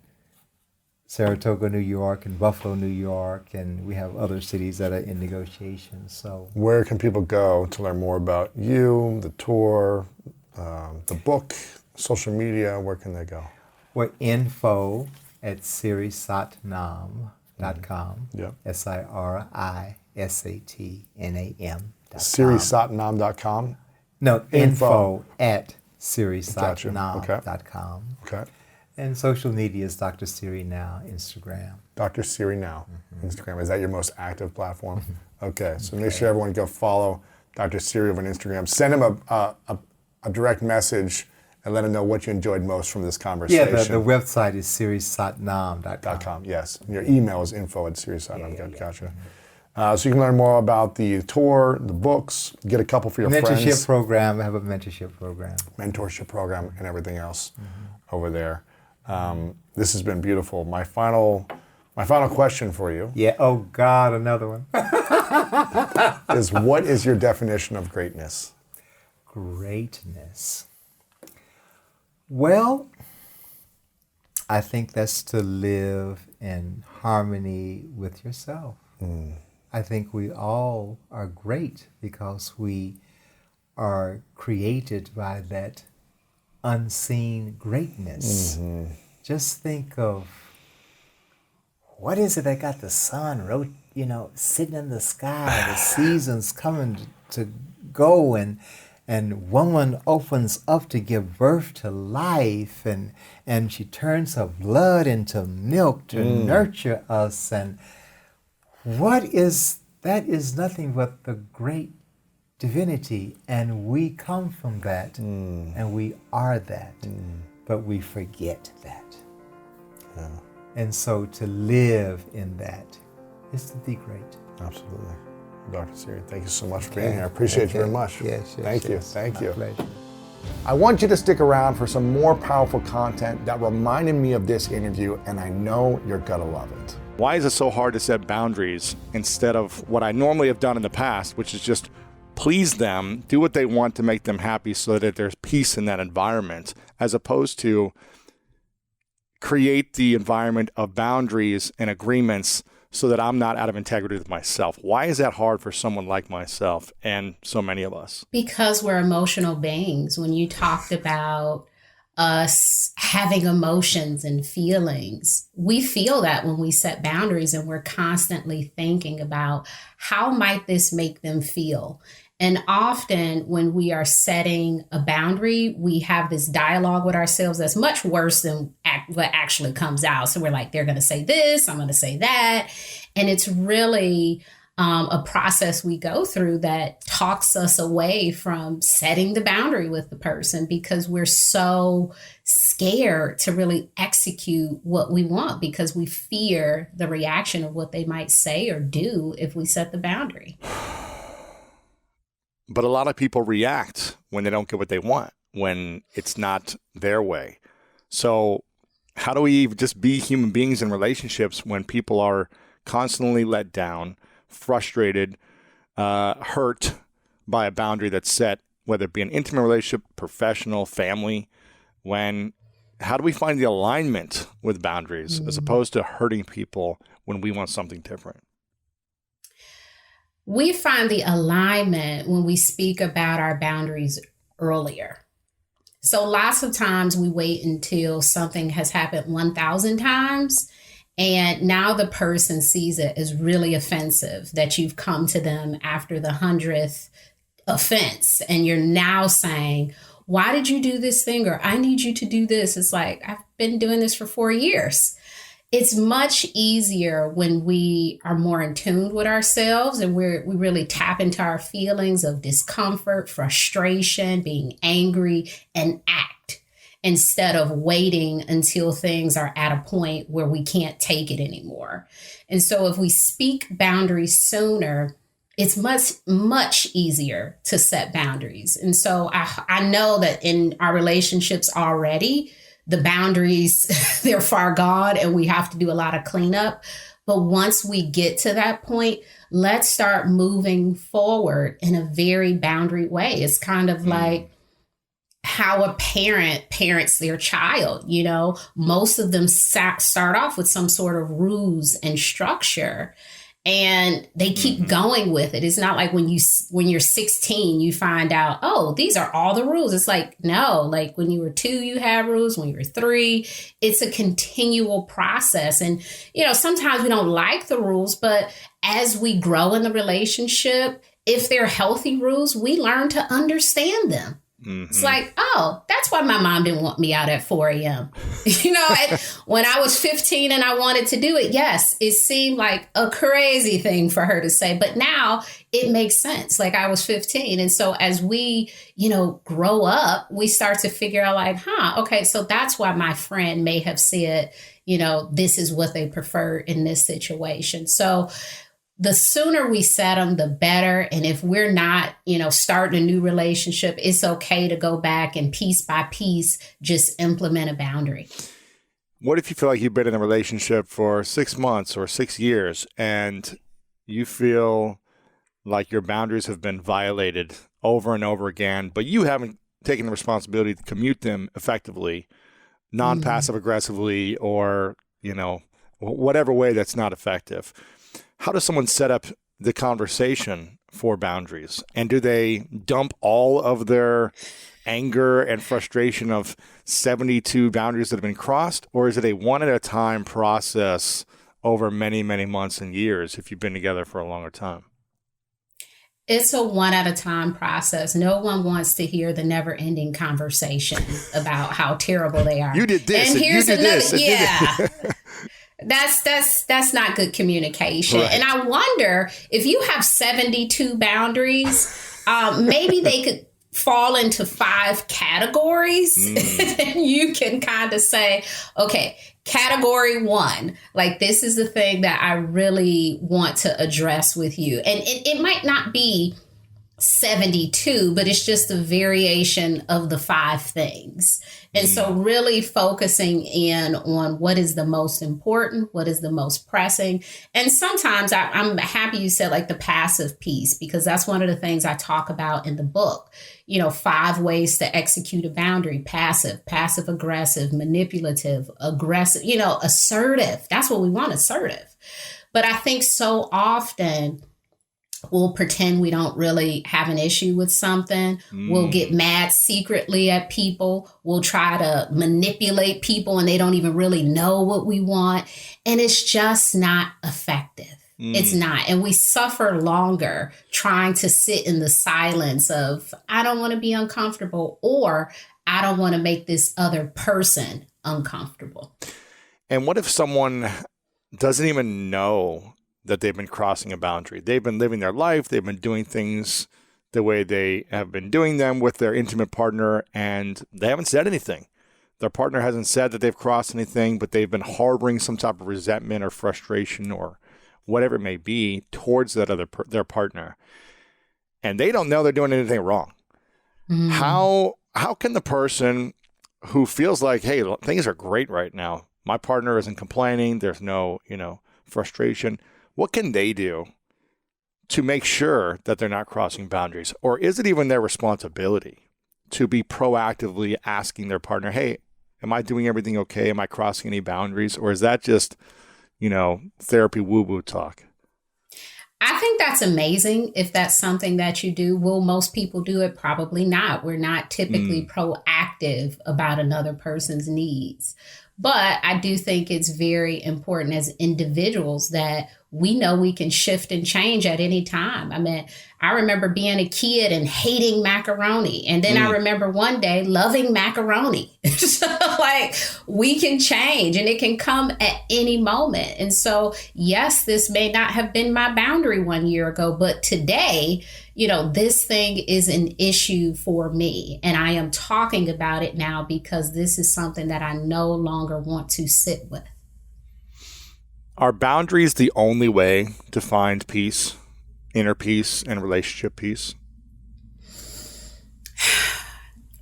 Saratoga, New York, and Buffalo, New York, and we have other cities that are in negotiations. So
Where can people go to learn more about you, the tour, the book, social media? Where can they go?
we're info at sirisatnam.com.
Yep.
SIRISATNAM.
SiriSatnam.com.
No,
Info.
info at sirisatnam.com.
Okay.
And social media is Dr. Siri Now, Instagram.
Dr. Siri Now, Instagram. Is that your most active platform? Okay, so make sure everyone go follow Dr. Siri on Instagram. Send him a direct message and let him know what you enjoyed most from this
Yeah,
conversation.
the website is sirisatnam.com.
.com, yes. And your email is info@SiriusSatnam. Gotcha. So you can learn more about the tour, the books, get a couple for your
Mentorship
friends.
program. I have a mentorship program.
Mentorship program and everything else over there. This has been beautiful. My final question for you
Yeah. Oh God, another one.
is, what is your definition of greatness?
Greatness. Well, I think that's to live in harmony with yourself. I think we all are great because we are created by that unseen greatness. Just think of, what is it that got the sun, sitting in the sky, the seasons coming to go, and woman opens up to give birth to life, and she turns her blood into milk to nurture us, and that is nothing but the great divinity, and we come from that, and we are that, but we forget that.
Yeah,
And so to live in that is to be great.
absolutely. Dr. Siri, thank you so much for being here. I appreciate you very much.
Yes,
Thank you.
yes.
Thank
My
you.
pleasure.
I want you to stick around for some more powerful content that reminded me of this interview, and I know you're gonna love it.
Why is it so hard to set boundaries instead of what I normally have done in the past, which is just please them, do what they want to make them happy so that there's peace in that environment, as opposed to create the environment of boundaries and agreements so that I'm not out of integrity with myself? Why is that hard for someone like myself and so many of us?
Because we're emotional beings. When you talked about us having emotions and feelings, we feel that when we set boundaries, and we're constantly thinking about how might this make them feel. And often when we are setting a boundary, we have this dialogue with ourselves that's much worse than what actually comes out. So we're like, they're going to say this, I'm going to say that. And it's really a process we go through that talks us away from setting the boundary with the person, because we're so scared to really execute what we want, because we fear the reaction of what they might say or do if we set the boundary.
But a lot of people react when they don't get what they want, when it's not their way. So how do we just be human beings in relationships when people are constantly let down, frustrated, hurt by a boundary that's set, whether it be an intimate relationship, professional, family? How do we find the alignment with boundaries as opposed to hurting people when we want something different?
We find the alignment when we speak about our boundaries earlier. So lots of times we wait until something has happened 1,000 times, and now the person sees it as really offensive that you've come to them after the 100th offense. And you're now saying, why did you do this thing? Or I need you to do this. It's like, I've been doing this for 4 years. It's much easier when we are more in tune with ourselves and we really tap into our feelings of discomfort, frustration, being angry, and act, instead of waiting until things are at a point where we can't take it anymore. And so if we speak boundaries sooner, it's much easier to set boundaries. And so I know that in our relationships already, the boundaries, they're far gone and we have to do a lot of cleanup. But once we get to that point, let's start moving forward in a very boundary way. It's kind of like how a parent parents their child. You know, most of them start off with some sort of rules and structure, and they keep going with it. It's not like when you're 16, you find out, oh, these are all the rules. It's like, no, like when you were 2, you had rules. When you were 3, it's a continual process. And, you know, sometimes we don't like the rules, but as we grow in the relationship, if they're healthy rules, we learn to understand them. It's like, oh, that's why my mom didn't want me out at 4 a.m. You know, when I was 15 and I wanted to do it, yes, it seemed like a crazy thing for her to say. But now it makes sense. Like I was 15. And so as we, you know, grow up, we start to figure out like, okay, so that's why my friend may have said, you know, this is what they prefer in this situation. So the sooner we set them, the better. And if we're not, you know, starting a new relationship, it's okay to go back and piece by piece, just implement a boundary.
What if you feel like you've been in a relationship for 6 months or 6 years and you feel like your boundaries have been violated over and over again, but you haven't taken the responsibility to commute them effectively, non-passive aggressively, or, you know, whatever way that's not effective? How does someone set up the conversation for boundaries? And do they dump all of their anger and frustration of 72 boundaries that have been crossed? Or is it a one-at-a-time process over many, many months and years if you've been together for a longer time?
It's a one-at-a-time process. No one wants to hear the never-ending conversation about how terrible they are.
You did this,
and here's
you did
another,
this.
Yeah. That's not good communication.
Right.
And I wonder if you have 72 boundaries, maybe they could fall into 5 categories. And you can kind of say, okay, category 1, like this is the thing that I really want to address with you. And it might not be 72, but it's just a variation of the 5 things. And so really focusing in on what is the most important, what is the most pressing. And sometimes I'm happy you said like the passive piece, because that's one of the things I talk about in the book. 5 ways to execute a boundary: passive, passive aggressive, manipulative, aggressive, assertive. That's what we want, assertive. But I think so often we'll pretend we don't really have an issue with something. We'll get mad secretly at people. We'll try to manipulate people and they don't even really know what we want. And it's just not effective. It's not. And we suffer longer trying to sit in the silence of, I don't want to be uncomfortable, or I don't want to make this other person uncomfortable.
And what if someone doesn't even know that they've been crossing a boundary? They've been living their life. They've been doing things the way they have been doing them with their intimate partner, and they haven't said anything. Their partner hasn't said that they've crossed anything, but they've been harboring some type of resentment or frustration or whatever it may be towards their partner. And they don't know they're doing anything wrong. How can the person who feels like, hey, things are great right now, my partner isn't complaining, there's no, frustration, what can they do to make sure that they're not crossing boundaries? Or is it even their responsibility to be proactively asking their partner, hey, am I doing everything okay? Am I crossing any boundaries? Or is that just, therapy woo-woo talk?
I think that's amazing if that's something that you do. Will most people do it? Probably not. We're not typically proactive about another person's needs. But I do think it's very important as individuals that we know we can shift and change at any time. I mean, I remember being a kid and hating macaroni. And then I remember one day loving macaroni. So like we can change and it can come at any moment. And so, yes, this may not have been my boundary 1 year ago, but today, this thing is an issue for me. And I am talking about it now because this is something that I no longer want to sit with.
Are boundaries the only way to find peace, inner peace, and relationship peace?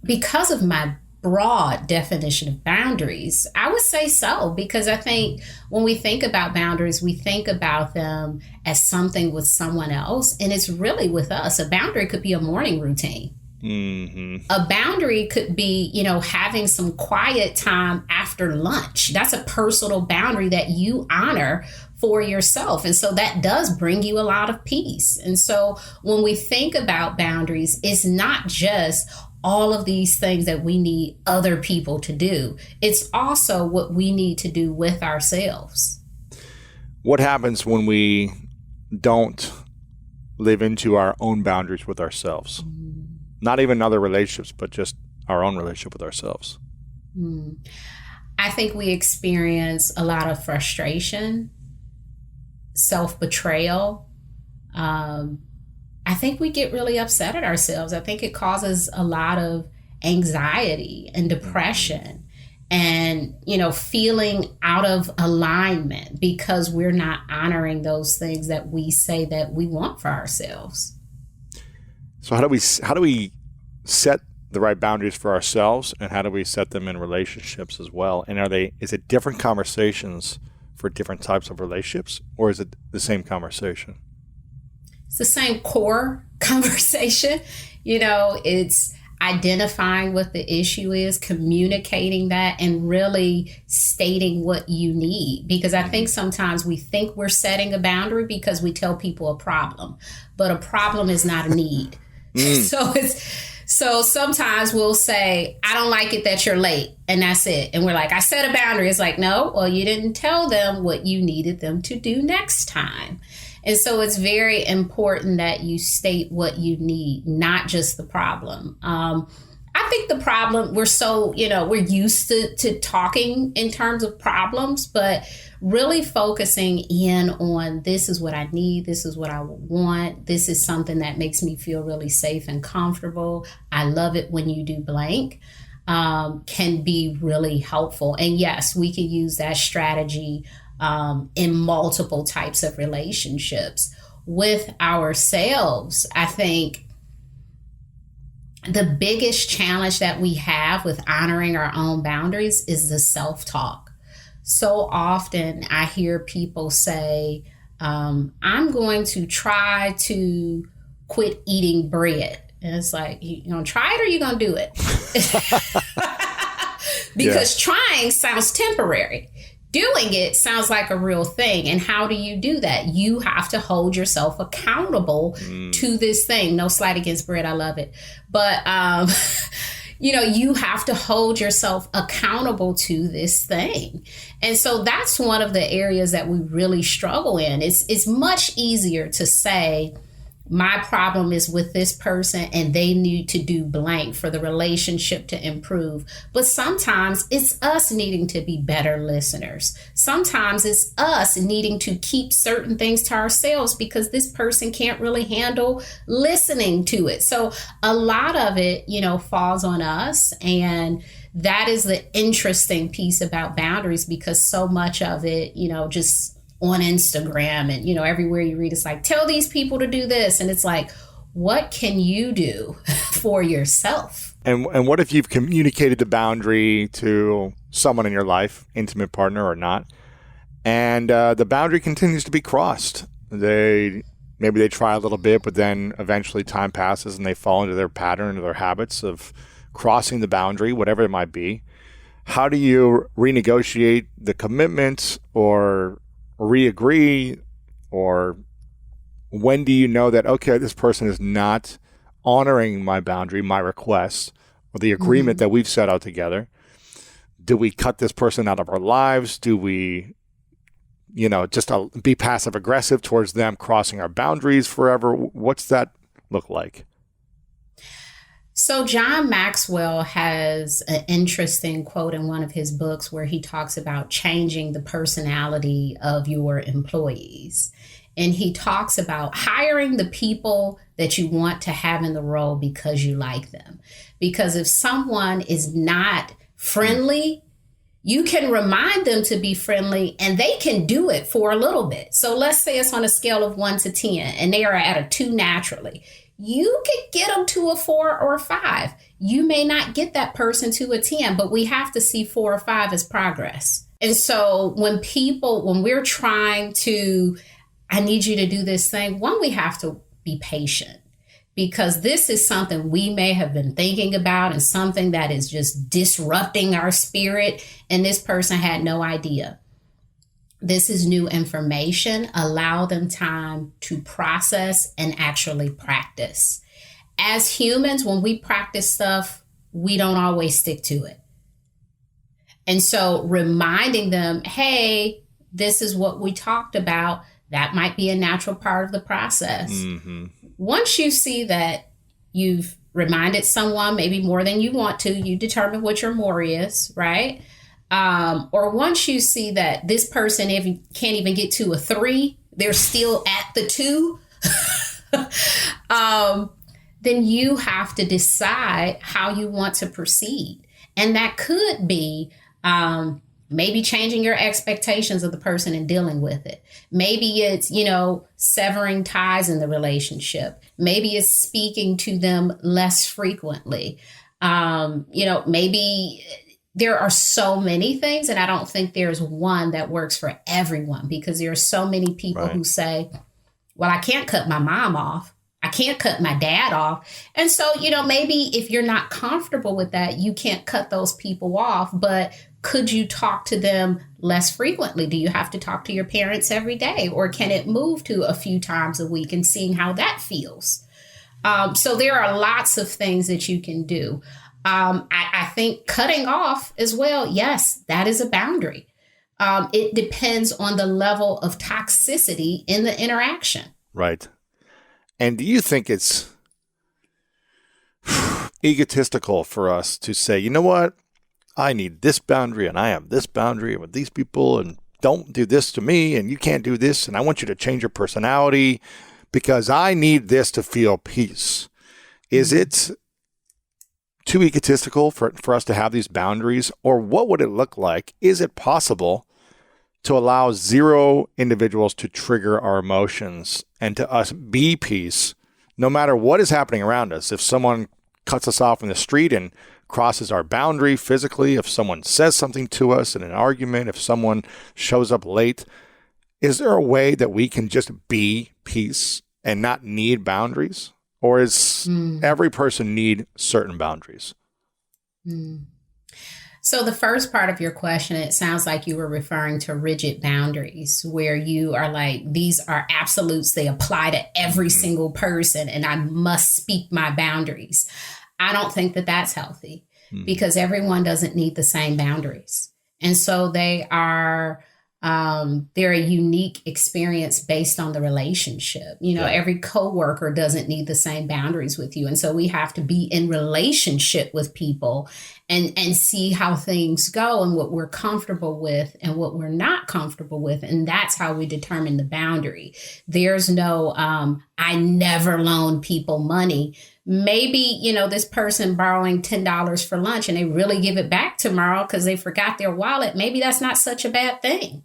Because of my broad definition of boundaries, I would say so, because I think when we think about boundaries, we think about them as something with someone else, and it's really with us. A boundary could be a morning routine. A boundary could be, having some quiet time after lunch. That's a personal boundary that you honor for yourself. And so that does bring you a lot of peace. And so when we think about boundaries, it's not just all of these things that we need other people to do. It's also what we need to do with ourselves.
What happens when we don't live into our own boundaries with ourselves? Not even other relationships, but just our own relationship with ourselves.
I think we experience a lot of frustration, self-betrayal. I think we get really upset at ourselves. I think it causes a lot of anxiety and depression and, feeling out of alignment because we're not honoring those things that we say that we want for ourselves.
So how do we set the right boundaries for ourselves, and how do we set them in relationships as well? And is it different conversations for different types of relationships, or is it the same conversation?
It's the same core conversation. It's identifying what the issue is, communicating that, and really stating what you need. Because I think sometimes we think we're setting a boundary because we tell people a problem, but a problem is not a need. So sometimes we'll say, I don't like it that you're late, and that's it. And we're like, I set a boundary. It's like, no, well, you didn't tell them what you needed them to do next time. And so it's very important that you state what you need, not just the problem. I think the problem, we're used to talking in terms of problems, but really focusing in on this is what I need, this is what I want, this is something that makes me feel really safe and comfortable. I love it when you do blank, can be really helpful. And yes, we can use that strategy in multiple types of relationships. With ourselves, I think the biggest challenge that we have with honoring our own boundaries is the self-talk. So often I hear people say, I'm going to try to quit eating bread. And it's like, you gonna try it or you gonna do it? Because trying sounds temporary. Doing it sounds like a real thing. And how do you do that? You have to hold yourself accountable to this thing. No slight against bread. I love it. But, you have to hold yourself accountable to this thing. And so that's one of the areas that we really struggle in. It's much easier to say, my problem is with this person and they need to do blank for the relationship to improve. But sometimes it's us needing to be better listeners. Sometimes it's us needing to keep certain things to ourselves because this person can't really handle listening to it. So a lot of it, falls on us. And that is the interesting piece about boundaries, because so much of it, just on Instagram and, everywhere you read, it's like, tell these people to do this. And it's like, what can you do for yourself?
And what if you've communicated the boundary to someone in your life, intimate partner or not, and the boundary continues to be crossed? Maybe they try a little bit, but then eventually time passes and they fall into their pattern or their habits of crossing the boundary, whatever it might be. How do you renegotiate the commitment or re-agree, or when do you know that, okay, this person is not honoring my boundary, my request, or the agreement that we've set out together? Do we cut this person out of our lives? Do we, just be passive aggressive towards them crossing our boundaries forever? What's that look like?
So John Maxwell has an interesting quote in one of his books where he talks about changing the personality of your employees. And he talks about hiring the people that you want to have in the role because you like them. Because if someone is not friendly, you can remind them to be friendly and they can do it for a little bit. So let's say it's on a scale of 1 to 10 and they are at a 2 naturally. You could get them to a 4 or a 5. You may not get that person to a 10, but we have to see 4 or 5 as progress. And so when we're trying to, I need you to do this thing, one, we have to be patient, because this is something we may have been thinking about and something that is just disrupting our spirit. And this person had no idea. This is new information. Allow them time to process and actually practice. As humans, when we practice stuff, we don't always stick to it. And so reminding them, hey, this is what we talked about, that might be a natural part of the process. Mm-hmm. Once you see that you've reminded someone maybe more than you want to, you determine what your more is, right? Or once you see that this person can't even get to a 3, they're still at the 2, then you have to decide how you want to proceed. And that could be maybe changing your expectations of the person and dealing with it. Maybe it's, severing ties in the relationship. Maybe it's speaking to them less frequently. Maybe there are so many things, and I don't think there's one that works for everyone, because there are so many people who say, well, I can't cut my mom off. I can't cut my dad off. And so, maybe if you're not comfortable with that, you can't cut those people off, but could you talk to them less frequently? Do you have to talk to your parents every day, or can it move to a few times a week, and seeing how that feels? So there are lots of things that you can do. I think cutting off as well, yes, that is a boundary. It depends on the level of toxicity in the interaction.
Right. And do you think it's egotistical for us to say, you know what, I need this boundary and I have this boundary with these people, and don't do this to me and you can't do this, and I want you to change your personality because I need this to feel peace? Is it too egotistical for us to have these boundaries? Or what would it look like? Is it possible to allow 0 individuals to trigger our emotions and to us be peace no matter what is happening around us? If someone cuts us off in the street and crosses our boundary physically, if someone says something to us in an argument, if someone shows up late, is there a way that we can just be peace and not need boundaries? Or is every person need certain boundaries?
So the first part of your question, it sounds like you were referring to rigid boundaries where you are like, these are absolutes. They apply to every single person and I must speak my boundaries. I don't think that that's healthy because everyone doesn't need the same boundaries. And so they are, they're a unique experience based on the relationship. You know, every coworker doesn't need the same boundaries with you. And so we have to be in relationship with people and see how things go and what we're comfortable with and what we're not comfortable with. And that's how we determine the boundary. There's no, I never loan people money. Maybe, you know, this person borrowing $10 for lunch and they really give it back tomorrow because they forgot their wallet. Maybe that's not such a bad thing.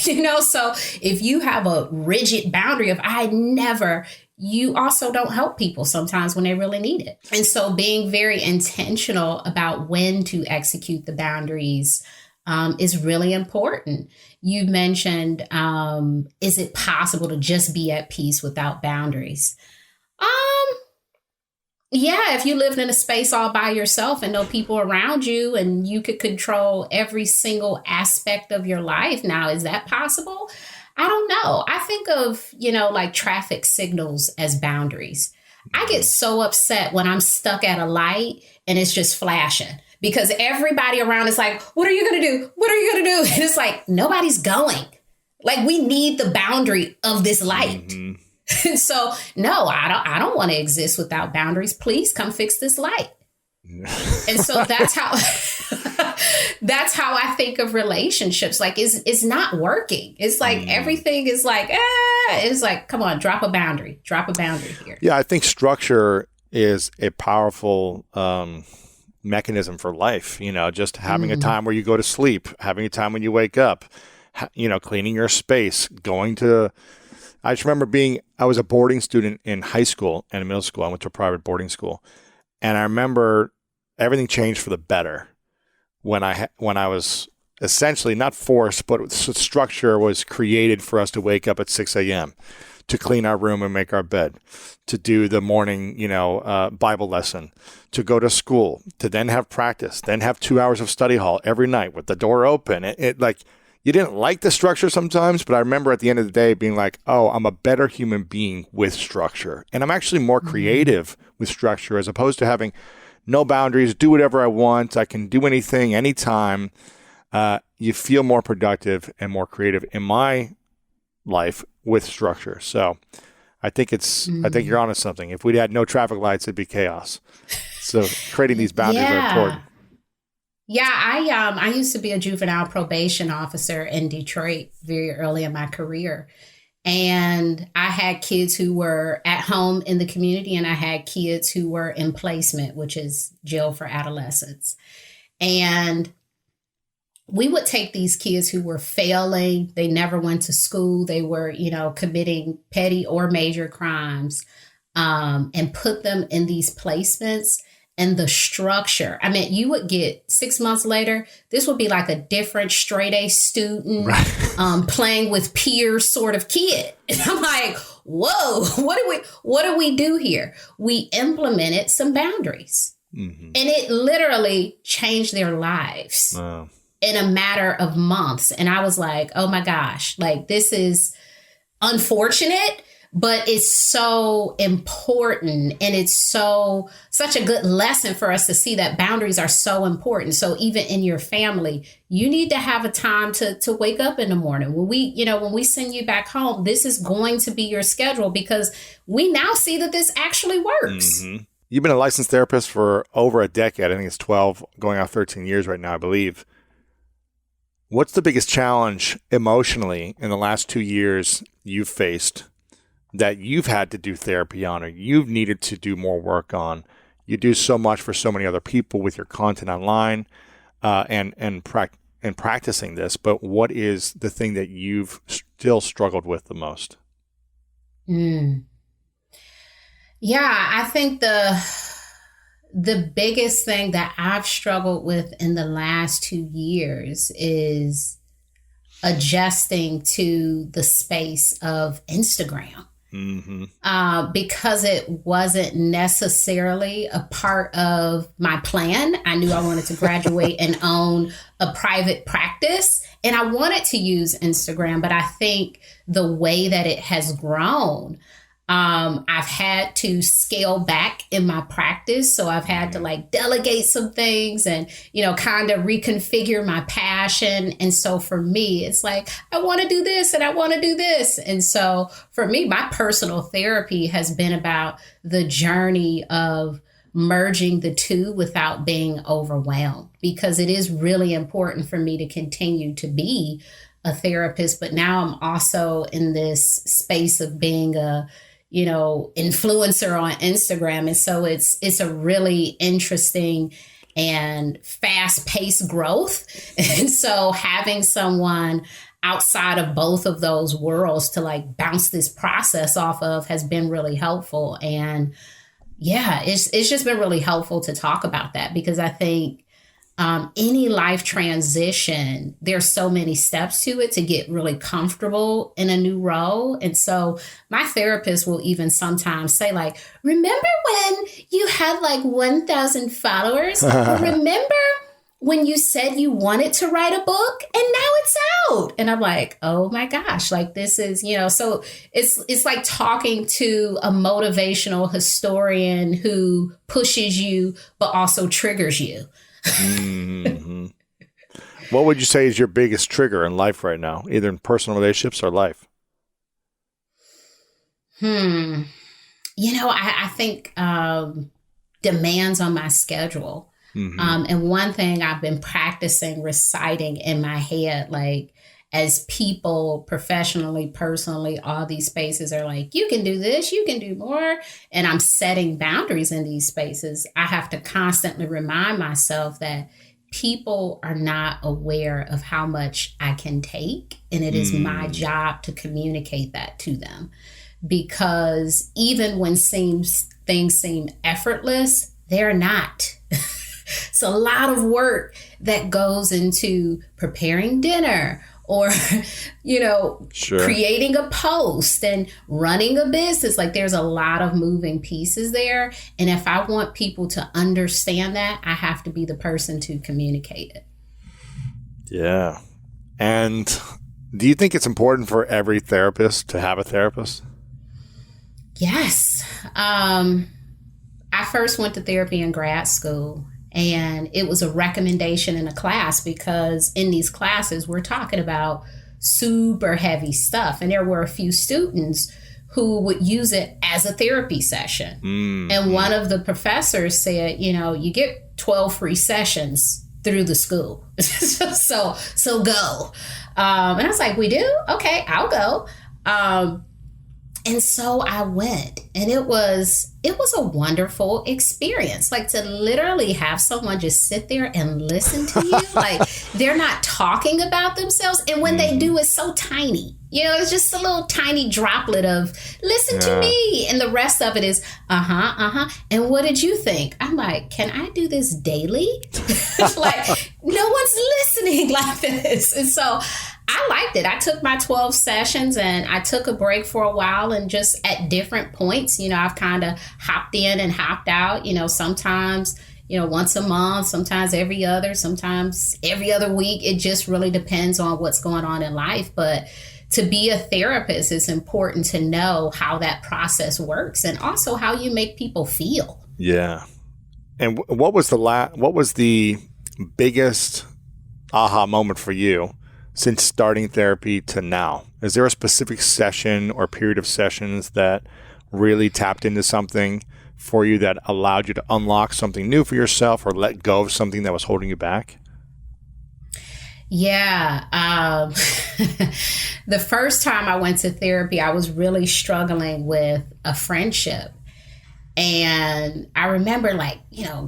You know, so if you have a rigid boundary of I never, you also don't help people sometimes when they really need it. And so being very intentional about when to execute the boundaries is really important. You mentioned, is it possible to just be at peace without boundaries? Yeah, if you lived in a space all by yourself and no people around you and you could control every single aspect of your life. Now, is that possible? I don't know. I think of, you know, like traffic signals as boundaries. I get so upset when I'm stuck at a light and it's just flashing because everybody around is like, what are you going to do? What are you going to do? And it's like, nobody's going. Like, we need the boundary of this light. And so, no, I don't want to exist without boundaries. Please come fix this light. And so that's how I think of relationships. Like, it's not working. It's like everything is like, it's like, come on, drop a boundary here.
Yeah, I think structure is a powerful mechanism for life. You know, just having a time where you go to sleep, having a time when you wake up, you know, cleaning your space, going to. I just remember I was a boarding student in high school and in middle school. I went to a private boarding school. And I remember everything changed for the better when I was essentially not forced, but structure was created for us to wake up at 6 a.m., to clean our room and make our bed, to do the morning, you know, Bible lesson, to go to school, to then have practice, then have 2 hours of study hall every night with the door open. It like, you didn't like the structure sometimes, but I remember at the end of the day being like, oh, I'm a better human being with structure. And I'm actually more creative with structure as opposed to having no boundaries, do whatever I want. I can do anything, anytime. You feel more productive and more creative in my life with structure. So I think I think you're onto something. If we had no traffic lights, it'd be chaos. So creating these boundaries are important.
Yeah, I used to be a juvenile probation officer in Detroit very early in my career. And I had kids who were at home in the community and I had kids who were in placement, which is jail for adolescents. And we would take these kids who were failing. They never went to school. They were, you know, committing petty or major crimes and put them in these placements. And the structure, I mean, you would get 6 months later, this would be like a different straight A student playing with peers sort of kid. And I'm like, whoa, what do we do here? We implemented some boundaries and it literally changed their lives in a matter of months. And I was like, oh my gosh, like this is unfortunate. But it's so important and it's such a good lesson for us to see that boundaries are so important. So even in your family, you need to have a time to wake up in the morning. When we send you back home, this is going to be your schedule because we now see that this actually works.
You've been a licensed therapist for over a decade. I think it's 12, going on 13 years right now, I believe. What's the biggest challenge emotionally in the last 2 years you've faced that you've had to do therapy on or you've needed to do more work on? You do so much for so many other people with your content online and practicing this, but what is the thing that you've still struggled with the most?
Yeah, I think the biggest thing that I've struggled with in the last 2 years is adjusting to the space of Instagram. Because it wasn't necessarily a part of my plan. I knew I wanted to graduate and own a private practice, and I wanted to use Instagram, but I think the way that it has grown, I've had to scale back in my practice. So I've had to like delegate some things and, kind of reconfigure my passion. And so for me, it's like, I want to do this and I want to do this. And so for me, my personal therapy has been about the journey of merging the two without being overwhelmed, because it is really important for me to continue to be a therapist. But now I'm also in this space of being a influencer on Instagram. And so it's a really interesting and fast-paced growth. And so having someone outside of both of those worlds to like bounce this process off of has been really helpful. And yeah, it's just been really helpful to talk about that, because I think any life transition, there's so many steps to it to get really comfortable in a new role. And so my therapist will even sometimes say like, remember when you had like 1,000 followers? Remember when you said you wanted to write a book and now it's out? And I'm like, oh my gosh, like this is, so it's like talking to a motivational historian who pushes you, but also triggers you.
What would you say is your biggest trigger in life right now, either in personal relationships or life?
I think demands on my schedule. And one thing I've been practicing reciting in my head, like as people professionally, personally, all these spaces are like, you can do this, you can do more. And I'm setting boundaries in these spaces. I have to constantly remind myself that people are not aware of how much I can take. And it is my job to communicate that to them. Because even when things seem effortless, they're not. It's a lot of work that goes into preparing dinner, or, creating a post and running a business. Like there's a lot of moving pieces there. And if I want people to understand that, I have to be the person to communicate it.
Yeah. And do you think it's important for every therapist to have a therapist?
Yes. I first went to therapy in grad school. And it was a recommendation in a class, because in these classes, we're talking about super heavy stuff. And there were a few students who would use it as a therapy session. And one of the professors said, you get 12 free sessions through the school. so go. And I was like, we do? Okay, I'll go. And so I went, and it was a wonderful experience. Like to literally have someone just sit there and listen to you. Like they're not talking about themselves. And when they do, it's so tiny. It's just a little tiny droplet of listen to me. And the rest of it is, And what did you think? I'm like, can I do this daily? Like no one's listening like this. And so I liked it. I took my 12 sessions and I took a break for a while, and just at different points, I've kind of hopped in and hopped out, sometimes, once a month, sometimes every other week. It just really depends on what's going on in life. But to be a therapist, it's important to know how that process works and also how you make people feel.
Yeah. And what was the biggest aha moment for you since starting therapy to now? Is there a specific session or period of sessions that really tapped into something for you that allowed you to unlock something new for yourself or let go of something that was holding you back?
Yeah. The first time I went to therapy, I was really struggling with a friendship. And I remember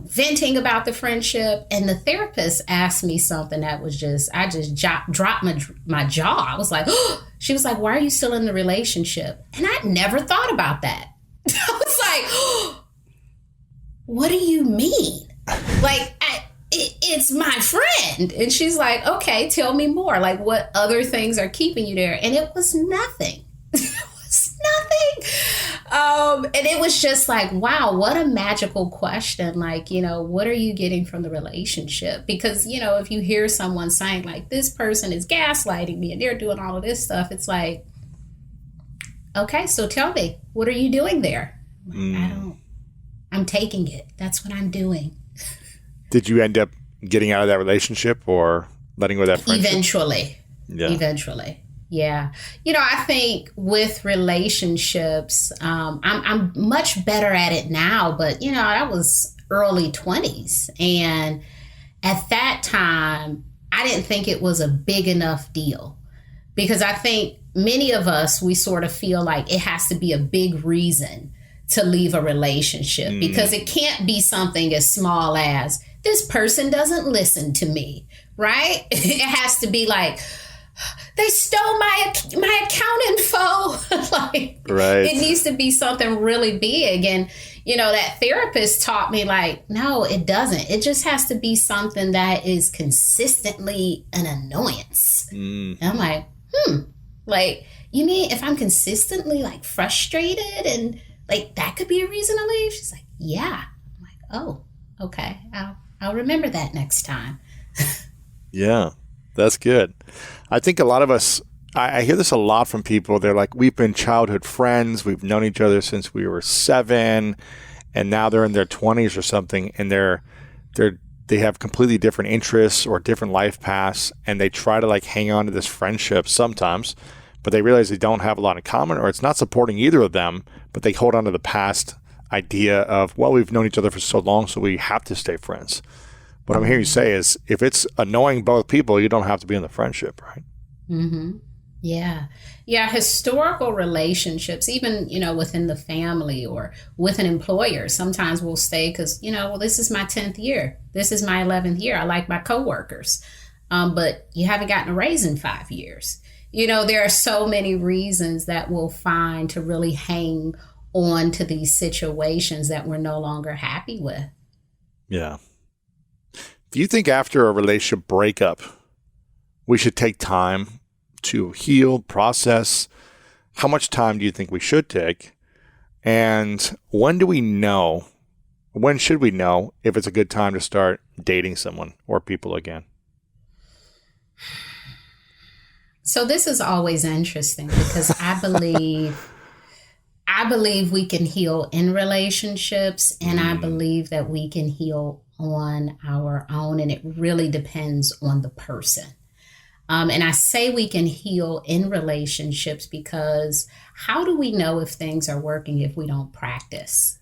venting about the friendship, and the therapist asked me something that was I just dropped my jaw. I was like, oh, she was like, why are you still in the relationship? And I never thought about that. I was like, oh, what do you mean? Like, it's my friend. And she's like, okay, tell me more. Like, what other things are keeping you there? And it was nothing. It was nothing. And it was just like, wow, what a magical question. Like, what are you getting from the relationship? Because, if you hear someone saying like, this person is gaslighting me and they're doing all of this stuff, it's like, okay, so tell me, what are you doing there? I'm taking it. That's what I'm doing.
Did you end up getting out of that relationship or letting go of that friendship?
Eventually. Yeah. I think with relationships, I'm much better at it now, but I was early 20s. And at that time, I didn't think it was a big enough deal, because I think many of us, we sort of feel like it has to be a big reason to leave a relationship, because it can't be something as small as, this person doesn't listen to me, right? It has to be like, they stole my account info. Like,
right.
It needs to be something really big. And, that therapist taught me, like, no, it doesn't. It just has to be something that is consistently an annoyance. And I'm like, like, you mean if I'm consistently like frustrated and like that could be a reason to leave? She's like, yeah. I'm like, oh, okay. I'll remember that next time.
Yeah, that's good. I think a lot of us, I hear this a lot from people. They're like, we've been childhood friends. We've known each other since we were 7, and now they're in their 20s or something, and they have completely different interests or different life paths, and they try to like hang on to this friendship sometimes, but they realize they don't have a lot in common, or it's not supporting either of them, but they hold on to the past idea of, well, we've known each other for so long, so we have to stay friends. What I'm hearing you say is, if it's annoying both people, you don't have to be in the friendship, right?
Mm-hmm. Yeah. Yeah. Historical relationships, even, within the family or with an employer, sometimes we'll stay because, well, this is my 10th year. This is my 11th year. I like my coworkers. But you haven't gotten a raise in 5 years. There are so many reasons that we'll find to really hang on to these situations that we're no longer happy with.
Yeah. Do you think after a relationship breakup, we should take time to heal, process? How much time do you think we should take? And when should we know if it's a good time to start dating someone or people again?
So this is always interesting because I believe we can heal in relationships, and I believe that we can heal on our own, and it really depends on the person. And I say we can heal in relationships because how do we know if things are working if we don't practice?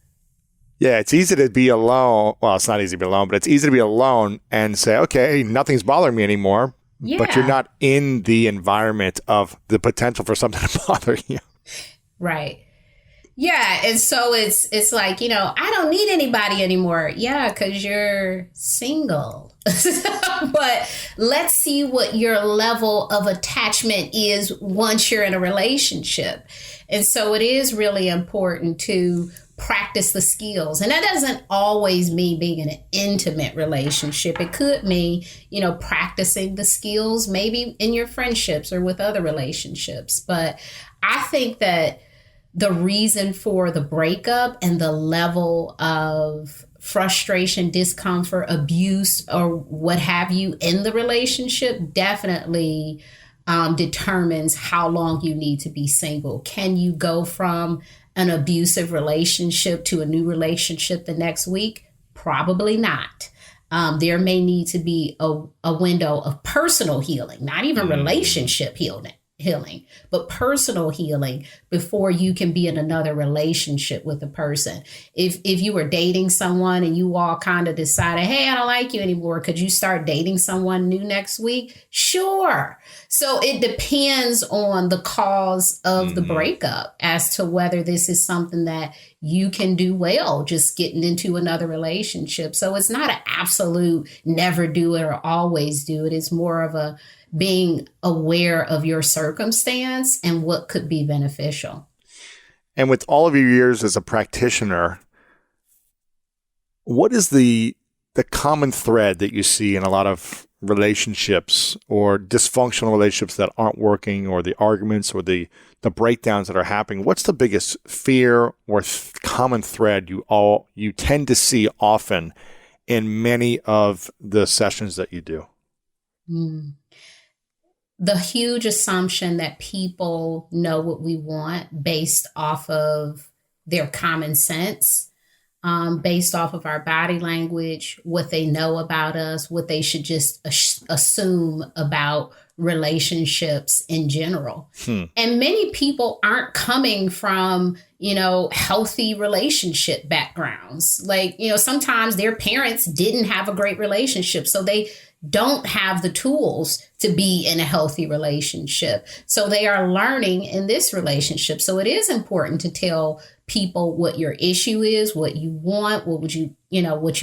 Yeah, it's easy to be alone. Well, it's not easy to be alone, but it's easy to be alone and say, okay, nothing's bothering me anymore. Yeah. But you're not in the environment of the potential for something to bother you. Right.
Yeah. And so it's like, I don't need anybody anymore. Yeah, because you're single. But let's see what your level of attachment is once you're in a relationship. And so it is really important to practice the skills. And that doesn't always mean being in an intimate relationship. It could mean, practicing the skills maybe in your friendships or with other relationships. But I think that the reason for the breakup and the level of frustration, discomfort, abuse, or what have you in the relationship definitely determines how long you need to be single. Can you go from an abusive relationship to a new relationship the next week? Probably not. There may need to be a window of personal healing, not even relationship healing, but personal healing before you can be in another relationship with a person. If you were dating someone and you all kind of decided, hey, I don't like you anymore, could you start dating someone new next week? Sure. So it depends on the cause of the breakup as to whether this is something that you can do well, just getting into another relationship. So it's not an absolute never do it or always do it. It's more of a being aware of your circumstance and what could be beneficial.
And with all of your years as a practitioner, what is the common thread that you see in a lot of relationships or dysfunctional relationships that aren't working, or the arguments or the breakdowns that are happening? What's the biggest fear or common thread you tend to see often in many of the sessions that you do?
The huge assumption that people know what we want based off of their common sense, based off of our body language, what they know about us, what they should just assume about relationships in general. And many people aren't coming from, healthy relationship backgrounds. Like, sometimes their parents didn't have a great relationship, so they don't have the tools to be in a healthy relationship. So they are learning in this relationship. So it is important to tell people what your issue is, what you want, what you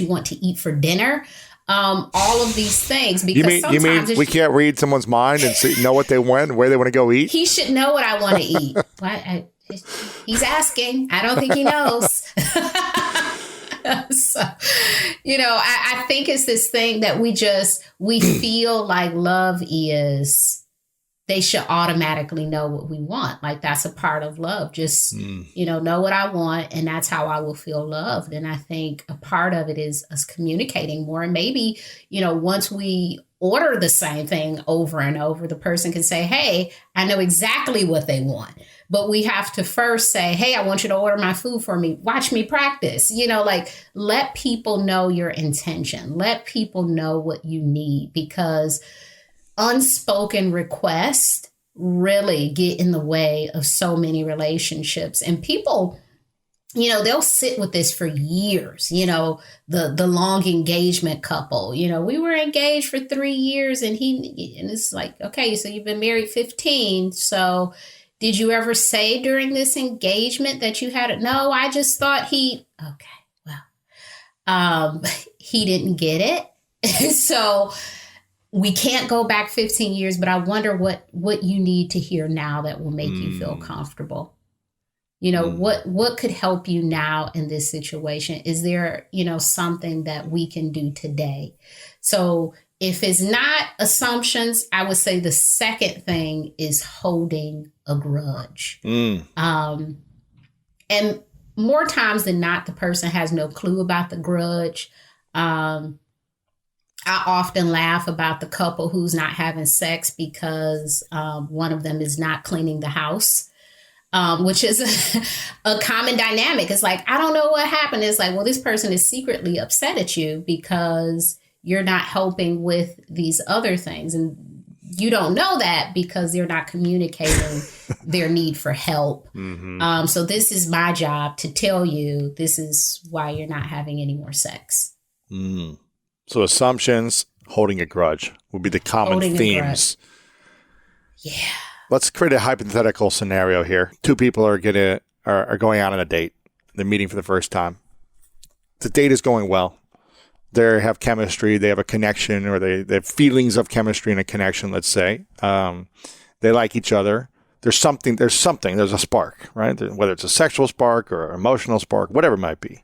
want to eat for dinner. All of these things, because
you mean we can't read someone's mind and know what they want, where they want to go eat?
He should know what I want to eat. He's asking. I don't think he knows. So, I think it's this thing that we feel like love is, they should automatically know what we want. Like, that's a part of love. Just, know what I want, and that's how I will feel loved. And I think a part of it is us communicating more. And maybe, once we order the same thing over and over, the person can say, hey, I know exactly what they want. But we have to first say, hey, I want you to order my food for me. Watch me practice. Let people know your intention. Let people know what you need, because unspoken requests really get in the way of so many relationships. And people, they'll sit with this for years, the long engagement couple, we were engaged for 3 years and it's like, okay, so you've been married 15. So did you ever say during this engagement that you had it? No, I just thought he didn't get it. So we can't go back 15 years, but I wonder what you need to hear now that will make you feel comfortable. What could help you now in this situation? Is there, something that we can do today? So if it's not assumptions, I would say the second thing is holding a grudge. And more times than not, the person has no clue about the grudge. I often laugh about the couple who's not having sex because one of them is not cleaning the house, which is a common dynamic. It's like, I don't know what happened. It's like, well, this person is secretly upset at you because you're not helping with these other things. And you don't know that because they're not communicating their need for help. So this is my job to tell you this is why you're not having any more sex.
So assumptions, holding a grudge would be the common themes.
Yeah.
Let's create a hypothetical scenario here. Two people are going out on a date. They're meeting for the first time. The date is going well. They have chemistry. They have a connection, or they have feelings of chemistry and a connection, let's say. They like each other. There's a spark, right? Whether it's a sexual spark or an emotional spark, whatever it might be.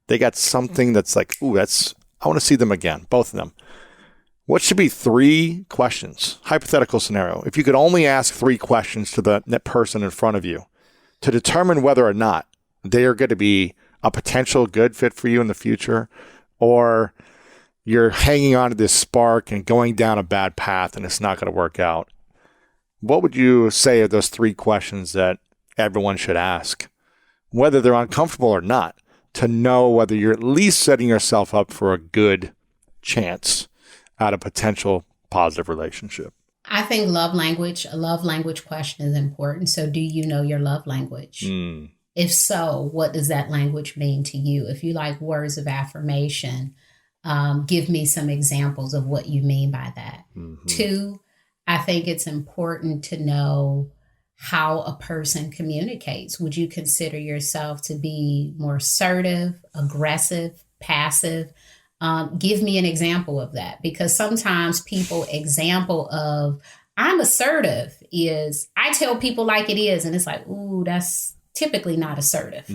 They got something that's like, I want to see them again, both of them. What should be 3 questions? Hypothetical scenario. If you could only ask 3 questions to the person in front of you to determine whether or not they are going to be a potential good fit for you in the future, or you're hanging on to this spark and going down a bad path and it's not going to work out. What would you say are those 3 questions that everyone should ask, whether they're uncomfortable or not, to know whether you're at least setting yourself up for a good chance at a potential positive relationship?
I think a love language question is important. So do you know your love language? If so, what does that language mean to you? If you like words of affirmation, give me some examples of what you mean by that. 2, I think it's important to know how a person communicates. Would you consider yourself to be more assertive, aggressive, passive? Give me an example of that, because sometimes people example of I'm assertive is I tell people like it is. And it's like, ooh, that's typically not assertive.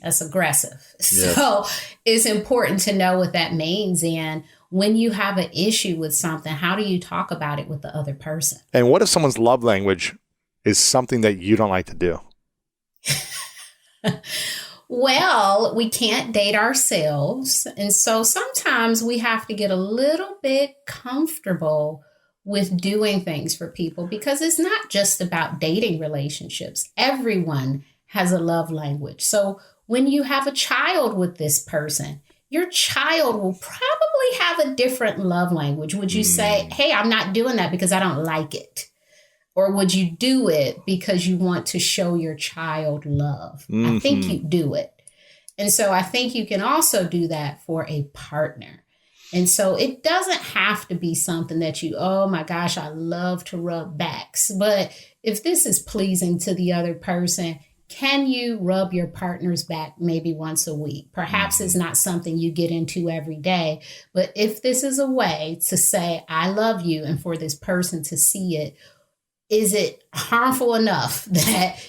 That's aggressive.
Yes.
So it's important to know what that means. And when you have an issue with something, how do you talk about it with the other person?
And what if someone's love language is something that you don't like to do?
Well, we can't date ourselves. And so sometimes we have to get a little bit comfortable with doing things for people, because it's not just about dating relationships. Everyone has a love language. So when you have a child with this person, your child will probably have a different love language. Would you say, hey, I'm not doing that because I don't like it? Or would you do it because you want to show your child love? I think you do it. And so I think you can also do that for a partner. And so it doesn't have to be something that you, oh my gosh, I love to rub backs. But if this is pleasing to the other person, can you rub your partner's back maybe once a week? Perhaps it's not something you get into every day. But if this is a way to say, I love you, and for this person to see it, is it harmful enough that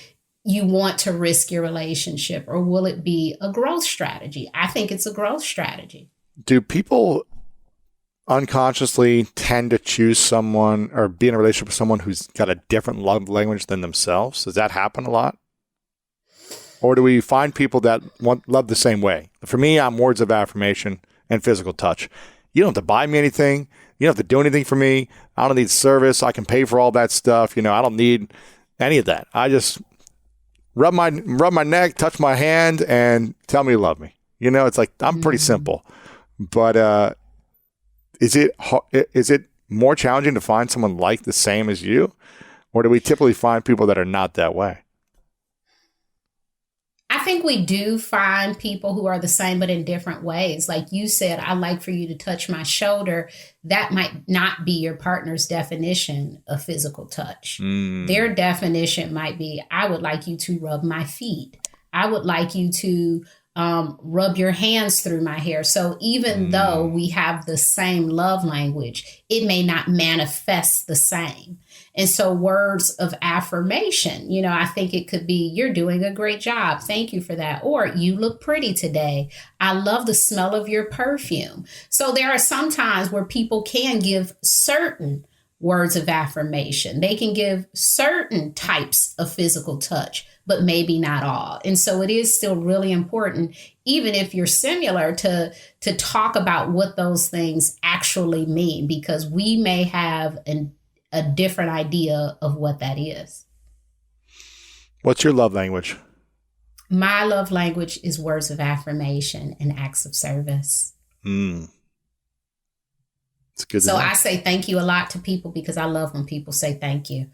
you want to risk your relationship, or will it be a growth strategy? I think it's a growth strategy.
Do people unconsciously tend to choose someone or be in a relationship with someone who's got a different love language than themselves? Does that happen a lot? Or do we find people that love the same way? For me, I'm words of affirmation and physical touch. You don't have to buy me anything. You don't have to do anything for me. I don't need service. I can pay for all that stuff. I don't need any of that. I just rub my neck, touch my hand, and tell me you love me. It's like, I'm pretty simple. But is it more challenging to find someone like the same as you? Or do we typically find people that are not that way?
I think we do find people who are the same, but in different ways. Like you said, I like for you to touch my shoulder. That might not be your partner's definition of physical touch. Their definition might be, I would like you to rub my feet. I would like you to rub your hands through my hair. So even though we have the same love language, it may not manifest the same. And so words of affirmation, I think it could be, you're doing a great job. Thank you for that. Or you look pretty today. I love the smell of your perfume. So there are some times where people can give certain words of affirmation. They can give certain types of physical touch, but maybe not all. And so it is still really important, even if you're similar, to talk about what those things actually mean, because we may have a different idea of what that is.
What's your love language?
My love language is words of affirmation and acts of service.
It's good.
So I say thank you a lot to people because I love when people say thank you.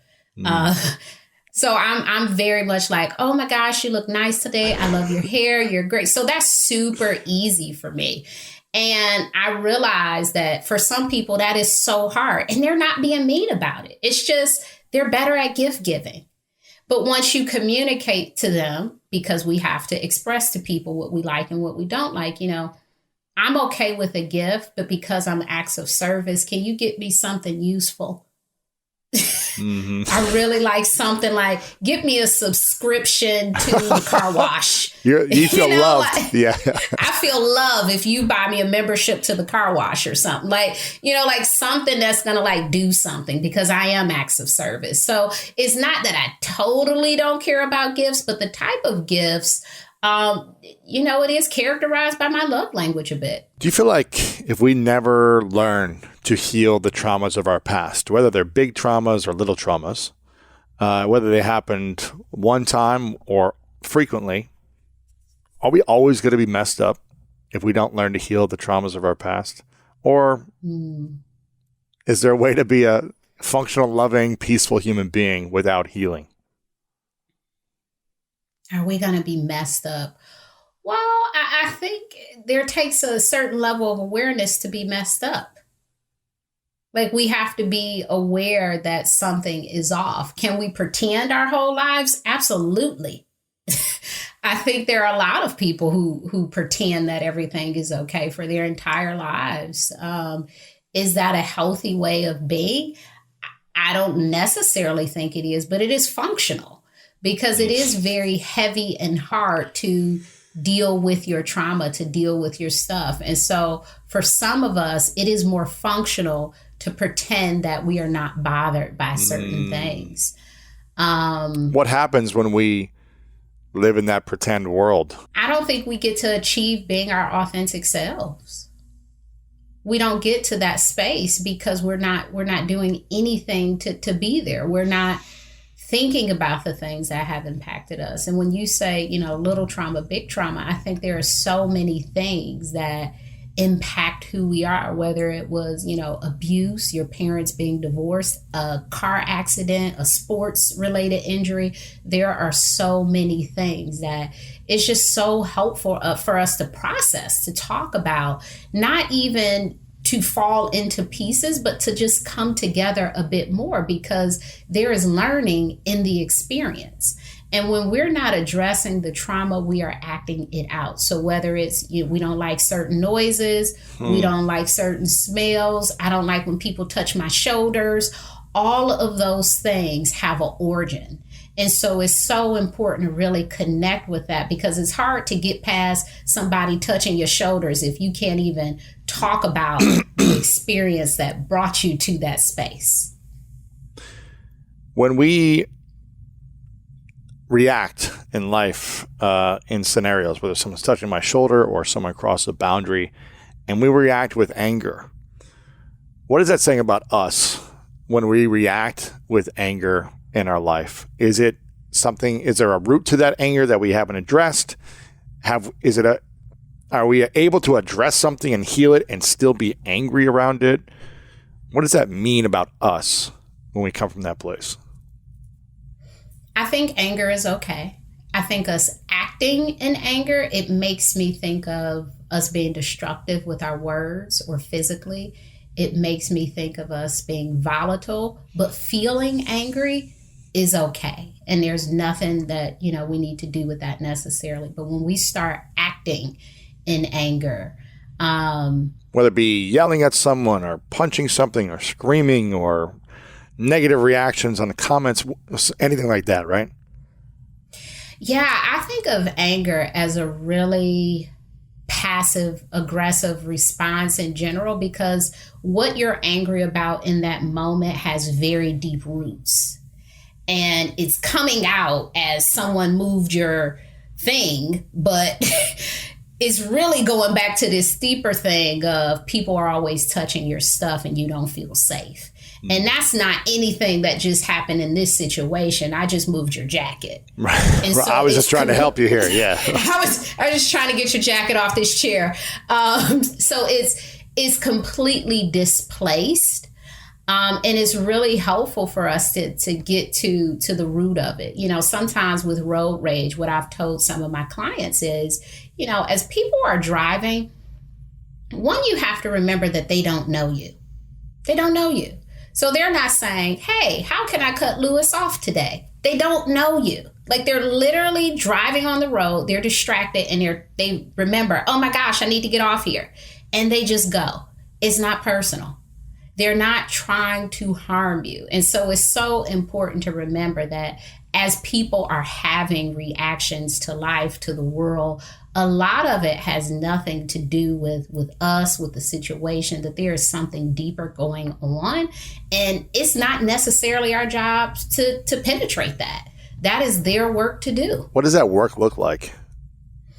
So I'm very much like, oh my gosh, you look nice today. I love your hair. You're great. So that's super easy for me. And I realize that for some people that is so hard, and they're not being mean about it. It's just they're better at gift giving. But once you communicate to them, because we have to express to people what we like and what we don't like, I'm okay with a gift, but because I'm acts of service, can you get me something useful? I really like something like, give me a subscription to the car wash.
You feel loved. Yeah.
I feel love if you buy me a membership to the car wash or something like something that's going to do something, because I am acts of service. So it's not that I totally don't care about gifts, but the type of gifts, it is characterized by my love language a bit.
Do you feel like if we never learn to heal the traumas of our past, whether they're big traumas or little traumas, whether they happened one time or frequently, are we always going to be messed up if we don't learn to heal the traumas of our past? Or is there a way to be a functional, loving, peaceful human being without healing?
Are we going to be messed up? Well, I think there takes a certain level of awareness to be messed up. Like, we have to be aware that something is off. Can we pretend our whole lives? Absolutely. I think there are a lot of people who pretend that everything is okay for their entire lives. Is that a healthy way of being? I don't necessarily think it is, but it is functional. because it is very heavy and hard to deal with your trauma, to deal with your stuff. And so for some of us, it is more functional to pretend that we are not bothered by certain things.
What happens when we live in that pretend world?
I don't think we get to achieve being our authentic selves. We don't get to that space because we're not doing anything to be there. We're not thinking about the things that have impacted us. And when you say, little trauma, big trauma, I think there are so many things that impact who we are, whether it was, abuse, your parents being divorced, a car accident, a sports related injury. There are so many things that it's just so helpful for us to process, to talk about, not even to fall into pieces, but to just come together a bit more, because there is learning in the experience. And when we're not addressing the trauma, we are acting it out. So whether it's, we don't like certain noises, we don't like certain smells, I don't like when people touch my shoulders, all of those things have an origin. And so it's so important to really connect with that, because it's hard to get past somebody touching your shoulders if you can't even talk about the experience that brought you to that space.
When we react in life, in scenarios, whether someone's touching my shoulder or someone crossed a boundary, and we react with anger, what is that saying about us when we react with anger in our life? Is there a root to that anger that we haven't addressed? Are we able to address something and heal it and still be angry around it? What does that mean about us when we come from that place?
I think anger is okay. I think us acting in anger, it makes me think of us being destructive with our words or physically. It makes me think of us being volatile, but feeling angry is okay. And there's nothing that, we need to do with that necessarily. But when we start acting in anger,
whether it be yelling at someone or punching something or screaming or negative reactions on the comments, anything like that, right?
Yeah, I think of anger as a really passive aggressive response in general, because what you're angry about in that moment has very deep roots. And it's coming out as someone moved your thing, but it's really going back to this deeper thing of people are always touching your stuff and you don't feel safe. And that's not anything that just happened in this situation. I just moved your jacket.
Right. So I was just trying to help you here. Yeah.
I was just trying to get your jacket off this chair. So it's completely displaced. And it's really helpful for us to get to the root of it. Sometimes with road rage, what I've told some of my clients is, as people are driving, one, you have to remember that they don't know you. They don't know you. So they're not saying, hey, how can I cut Lewis off today? They don't know you. Like, they're literally driving on the road. They're distracted and they remember, oh my gosh, I need to get off here. And they just go. It's not personal. They're not trying to harm you. And so it's so important to remember that as people are having reactions to life, to the world, a lot of it has nothing to do with us, with the situation, that there is something deeper going on. And it's not necessarily our job to penetrate that. That is their work to do.
What does that work look like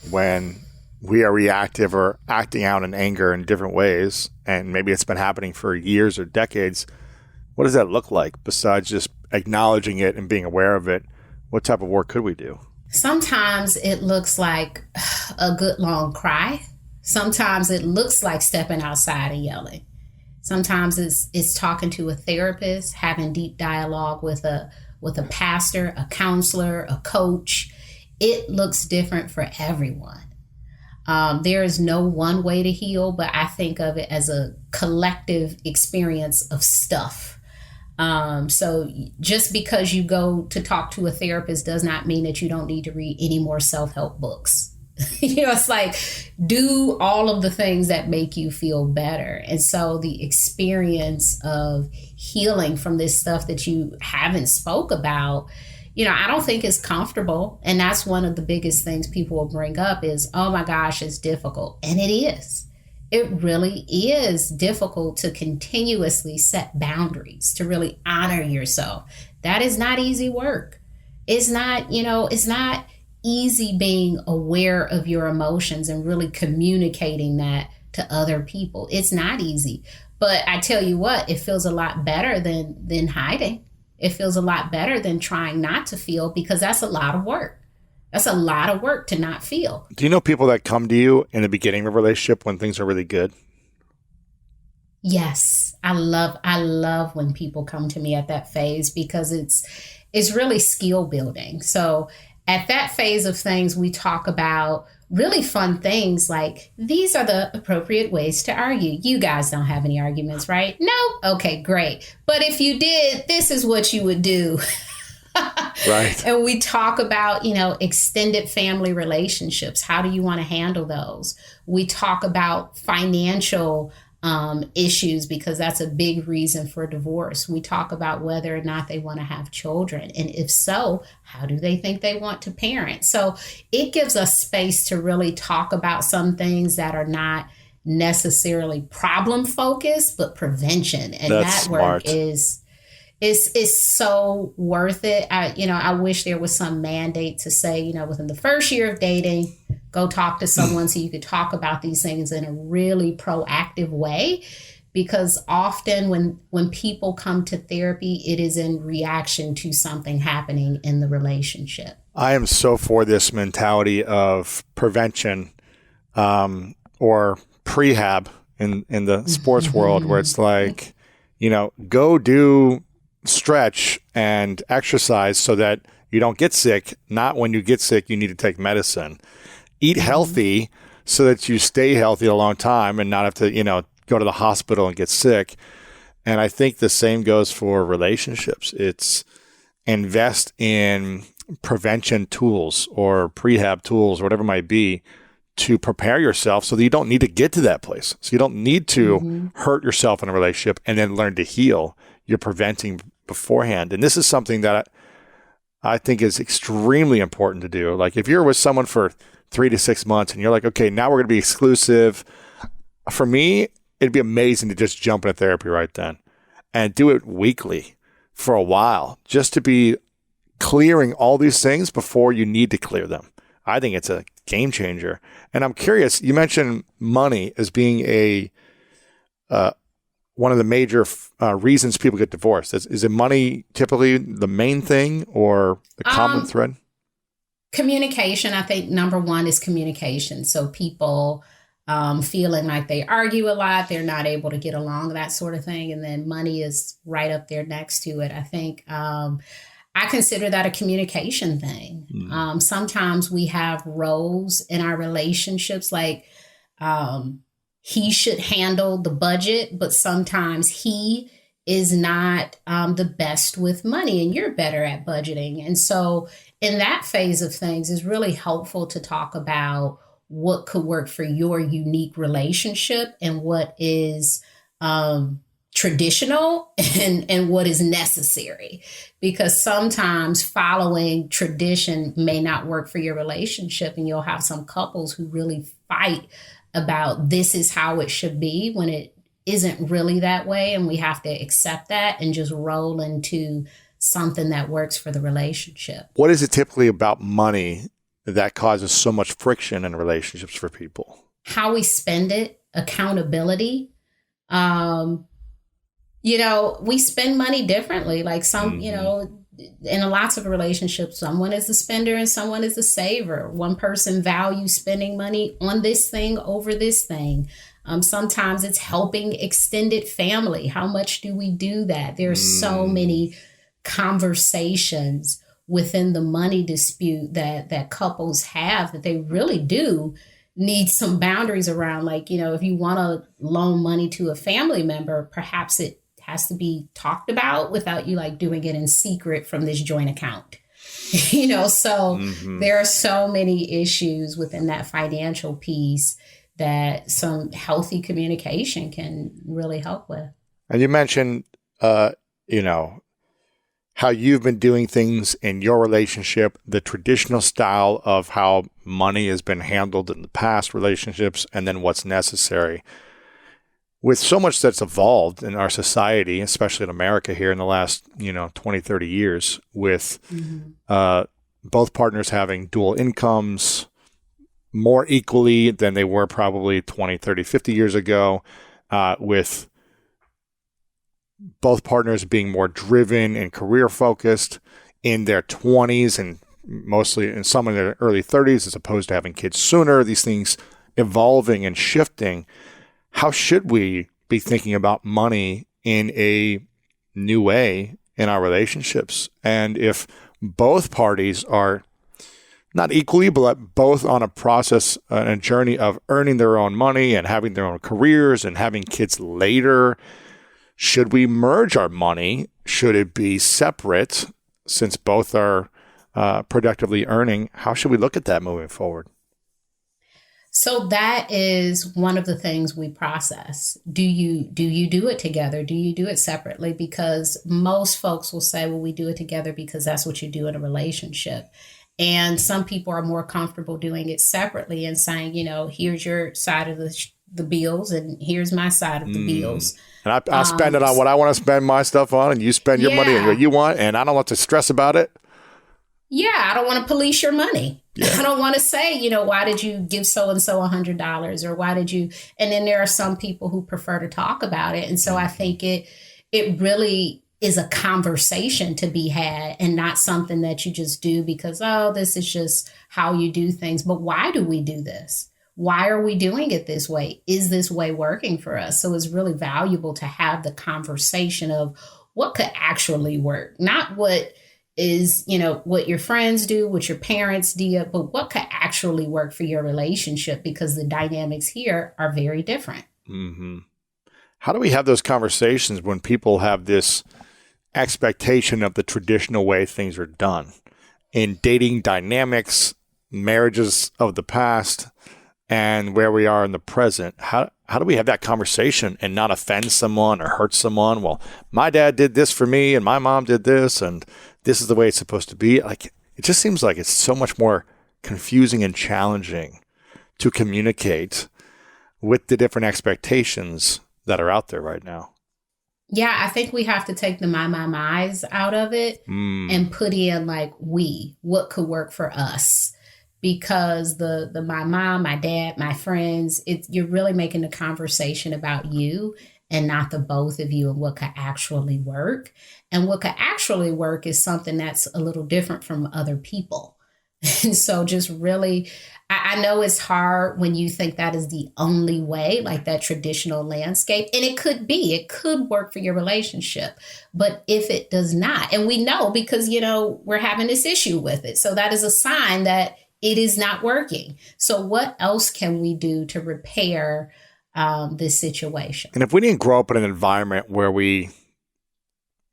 when we are reactive or acting out in anger in different ways? And maybe it's been happening for years or decades. What does that look like besides just acknowledging it and being aware of it? What type of work could we do?
Sometimes it looks like a good long cry. Sometimes it looks like stepping outside and yelling. Sometimes it's talking to a therapist, having deep dialogue with a pastor, a counselor, a coach. It looks different for everyone. There is no one way to heal, but I think of it as a collective experience of stuff. So just because you go to talk to a therapist does not mean that you don't need to read any more self-help books. It's like, do all of the things that make you feel better. And so the experience of healing from this stuff that you haven't spoke about, I don't think it's comfortable. And that's one of the biggest things people will bring up is, oh my gosh, it's difficult. And it is. It really is difficult to continuously set boundaries, to really honor yourself. That is not easy work. It's not, it's not easy being aware of your emotions and really communicating that to other people. It's not easy. But I tell you what, it feels a lot better than hiding. It feels a lot better than trying not to feel, because that's a lot of work. That's a lot of work to not feel.
Do you know people that come to you in the beginning of a relationship when things are really good?
Yes. I love when people come to me at that phase, because it's really skill building. So at that phase of things, we talk about really fun things like, these are the appropriate ways to argue. You guys don't have any arguments, right? No? Okay, great. But if you did, this is what you would do.
Right.
And we talk about, extended family relationships. How do you want to handle those? We talk about financial issues, because that's a big reason for divorce. We talk about whether or not they want to have children. And if so, how do they think they want to parent? So it gives us space to really talk about some things that are not necessarily problem focused, but prevention. And
That's
that work is so worth it. I wish there was some mandate to say, within the first year of dating, go talk to someone so you could talk about these things in a really proactive way. Because often when people come to therapy, it is in reaction to something happening in the relationship. I
am so for this mentality of prevention or prehab in the sports world, where it's like, go do stretch and exercise so that you don't get sick. Not when you get sick, you need to take medicine. Eat healthy so that you stay healthy a long time and not have to, go to the hospital and get sick. And I think the same goes for relationships. It's invest in prevention tools or prehab tools, whatever it might be, to prepare yourself so that you don't need to get to that place. So you don't need to hurt yourself in a relationship and then learn to heal. You're preventing beforehand. And this is something that I think is extremely important to do. Like if you're with someone for 3 to 6 months and you're like, okay, now we're going to be exclusive. For me, it'd be amazing to just jump into therapy right then and do it weekly for a while, just to be clearing all these things before you need to clear them. I think it's a game changer. And I'm curious, you mentioned money as being one of the major reasons people get divorced. Is it money typically the main thing or the common thread?
Communication. I think number one is communication. So people feeling like they argue a lot, they're not able to get along, that sort of thing. And then money is right up there next to it. I think I consider that a communication thing. Sometimes we have roles in our relationships, like he should handle the budget, but sometimes he is not the best with money and you're better at budgeting. And so in that phase of things, it's really helpful to talk about what could work for your unique relationship and what is traditional and what is necessary. Because sometimes following tradition may not work for your relationship, and you'll have some couples who really fight about this is how it should be when it isn't really that way. And we have to accept that and just roll into something that works for the relationship.
What is it typically about money that causes so much friction in relationships for people?
How we spend it, accountability. We spend money differently. Like some, in lots of relationships, someone is the spender and someone is the saver. One person values spending money on this thing over this thing. Sometimes it's helping extended family. How much do we do that? There's so many conversations within the money dispute that couples have that they really do need some boundaries around. Like, if you want to loan money to a family member, perhaps it has to be talked about without you doing it in secret from this joint account. So there are so many issues within that financial piece that some healthy communication can really help with.
And you mentioned, how you've been doing things in your relationship, the traditional style of how money has been handled in the past relationships, and then what's necessary. With so much that's evolved in our society, especially in America here in the last, 20, 30 years, with both partners having dual incomes more equally than they were probably 20, 30, 50 years ago, with both partners being more driven and career focused in their 20s and mostly in some in their early 30s as opposed to having kids sooner, these things evolving and shifting. How should we be thinking about money in a new way in our relationships? And if both parties are not equally, but both on a process and a journey of earning their own money and having their own careers and having kids later, should we merge our money? Should it be separate since both are productively earning? How should we look at that moving forward?
So that is one of the things we process. Do you do it together? Do you do it separately? Because most folks will say, well, we do it together because that's what you do in a relationship. And some people are more comfortable doing it separately and saying, here's your side of the bills and here's my side of the bills.
And I spend it on what I want to spend my stuff on, and you spend your money on what you want, and I don't want to stress about it.
Yeah, I don't want to police your money. Yeah. I don't want to say, why did you give so-and-so $100 or why did you? And then there are some people who prefer to talk about it. And so I think it really is a conversation to be had and not something that you just do because, this is just how you do things. But why do we do this? Why are we doing it this way? Is this way working for us? So it's really valuable to have the conversation of what could actually work, not what is, what your friends do, what your parents do, but what could actually work for your relationship because the dynamics here are very different.
Mm-hmm. How do we have those conversations when people have this expectation of the traditional way things are done in dating dynamics, marriages of the past, and where we are in the present? How do we have that conversation and not offend someone or hurt someone? Well, my dad did this for me and my mom did this and this is the way it's supposed to be. Like, it just seems like it's so much more confusing and challenging to communicate with the different expectations that are out there right now.
Yeah, I think we have to take the my's out of it and put in like what could work for us. Because the my mom, my dad, my friends, you're really making the conversation about you and not the both of you and what could actually work. And what could actually work is something that's a little different from other people. And so just really, I know it's hard when you think that is the only way, like that traditional landscape. And it could work for your relationship. But if it does not, and we know because, we're having this issue with it. So that is a sign that it is not working. So what else can we do to repair this situation?
And if we didn't grow up in an environment where we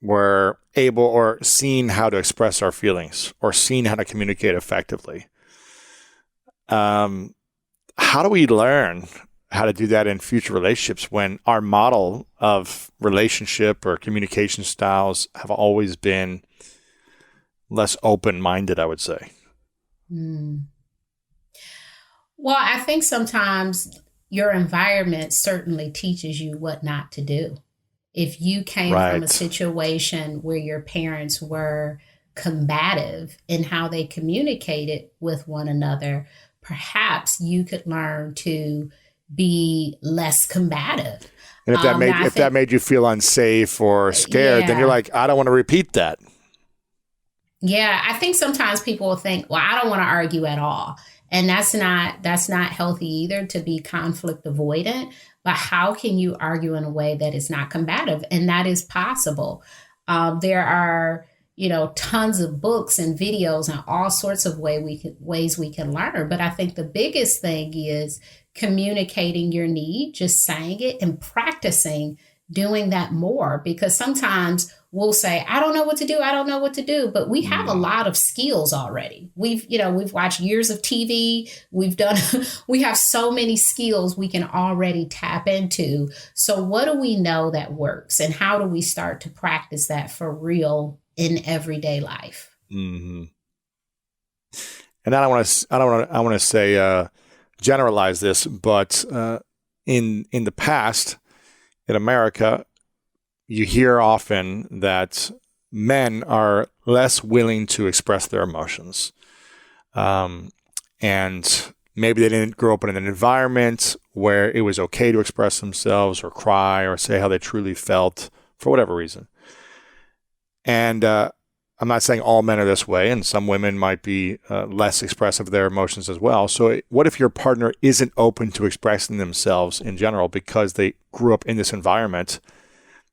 were able or seen how to express our feelings or seen how to communicate effectively, how do we learn how to do that in future relationships when our model of relationship or communication styles have always been less open-minded, I would say?
Well, I think sometimes your environment certainly teaches you what not to do. If you came from a situation where your parents were combative in how they communicated with one another, perhaps you could learn to be less combative.
And if that made you feel unsafe or scared, then you're like, I don't want to repeat that.
Yeah, I think sometimes people will think, well, I don't want to argue at all. And that's not healthy either, to be conflict avoidant. But how can you argue in a way that is not combative? And that is possible. There are, tons of books and videos and all sorts of ways we can learn. But I think the biggest thing is communicating your need, just saying it and practicing doing that more, because sometimes we'll say, I don't know what to do. I don't know what to do. But we have a lot of skills already. We've watched years of TV. We have so many skills we can already tap into. So what do we know that works? And how do we start to practice that for real in everyday life.
Mm-hmm. And I want to say generalize this, but in the past in America, you hear often that men are less willing to express their emotions, and maybe they didn't grow up in an environment where it was okay to express themselves or cry or say how they truly felt for whatever reason. And I'm not saying all men are this way, and some women might be less expressive of their emotions as well. So what if your partner isn't open to expressing themselves in general because they grew up in this environment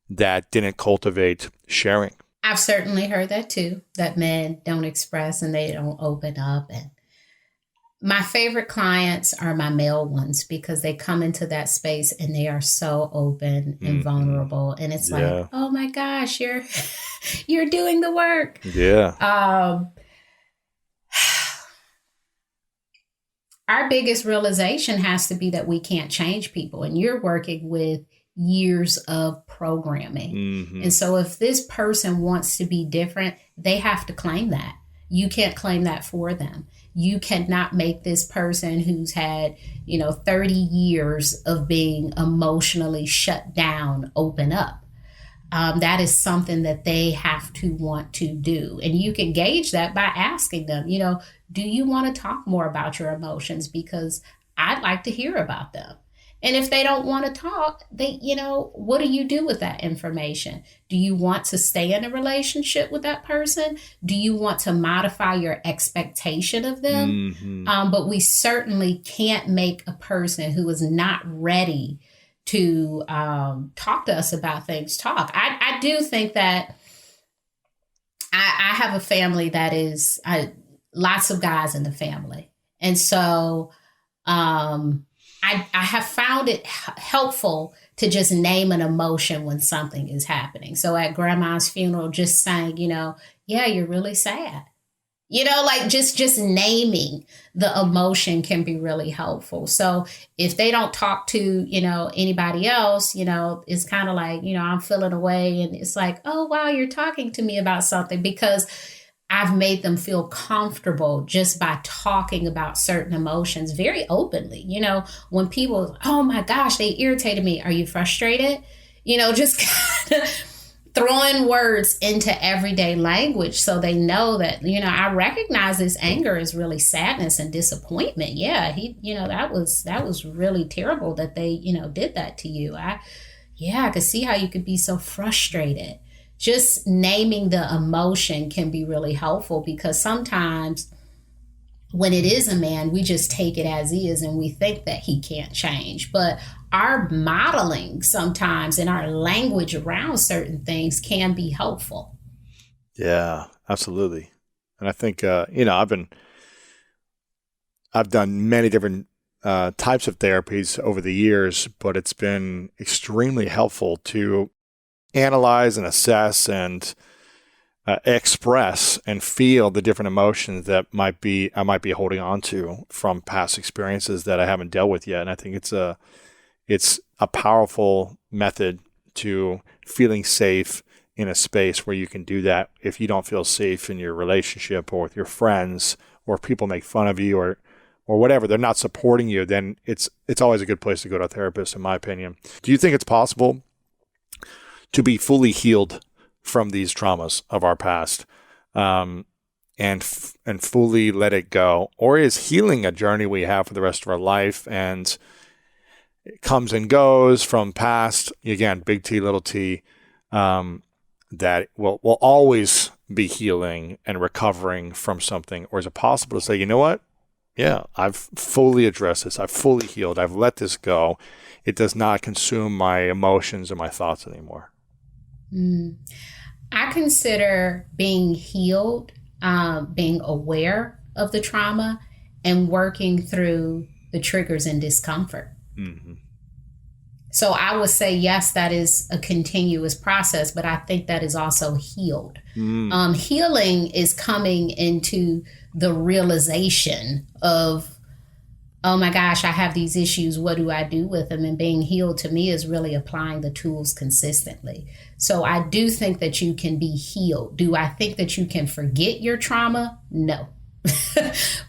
that didn't cultivate sharing?
I've certainly heard that too, that men don't express and they don't open up. And my favorite clients are my male ones because they come into that space and they are so open and vulnerable. And it's like, oh my gosh, you're doing the work.
Yeah.
Our biggest realization has to be that we can't change people. And you're working with years of programming.
Mm-hmm.
And so if this person wants to be different, they have to claim that. You can't claim that for them. You cannot make this person who's had, 30 years of being emotionally shut down open up. That is something that they have to want to do. And you can gauge that by asking them, do you want to talk more about your emotions? Because I'd like to hear about them. And if they don't want to talk, what do you do with that information? Do you want to stay in a relationship with that person? Do you want to modify your expectation of them?
Mm-hmm.
But we certainly can't make a person who is not ready to talk to us about things talk. I do think that I have a family that is lots of guys in the family. And so I have found it helpful to just name an emotion when something is happening. So at grandma's funeral, just saying, yeah, you're really sad. Just naming the emotion can be really helpful. So if they don't talk to, anybody else, it's kind of like, I'm feeling away. And it's like, oh, wow, you're talking to me about something, because I've made them feel comfortable just by talking about certain emotions very openly. When people, oh my gosh, they irritated me. Are you frustrated? Just kind of throwing words into everyday language so they know that, I recognize this anger is really sadness and disappointment. Yeah, that was really terrible that they, did that to you. I could see how you could be so frustrated. Just naming the emotion can be really helpful, because sometimes when it is a man, we just take it as is and we think that he can't change. But our modeling sometimes and our language around certain things can be helpful.
Yeah, absolutely. And I think, I've done many different types of therapies over the years, but it's been extremely helpful to analyze and assess and express and feel the different emotions that I might be holding on to from past experiences that I haven't dealt with yet. And I think it's a powerful method to feeling safe in a space where you can do that. If you don't feel safe in your relationship or with your friends, or if people make fun of you or whatever, they're not supporting you, then it's always a good place to go to a therapist, in my opinion. Do you think it's possible to be fully healed from these traumas of our past, and fully let it go? Or is healing a journey we have for the rest of our life, and it comes and goes from past, again, big T, little t, that will always be healing and recovering from something? Or is it possible to say, you know what? Yeah, I've fully addressed this. I've fully healed. I've let this go. It does not consume my emotions or my thoughts anymore.
I consider being healed, being aware of the trauma and working through the triggers and discomfort.
Mm-hmm.
So I would say, yes, that is a continuous process, but I think that is also healed. Healing is coming into the realization of oh my gosh, I have these issues. What do I do with them? And being healed to me is really applying the tools consistently. So I do think that you can be healed. Do I think that you can forget your trauma? No.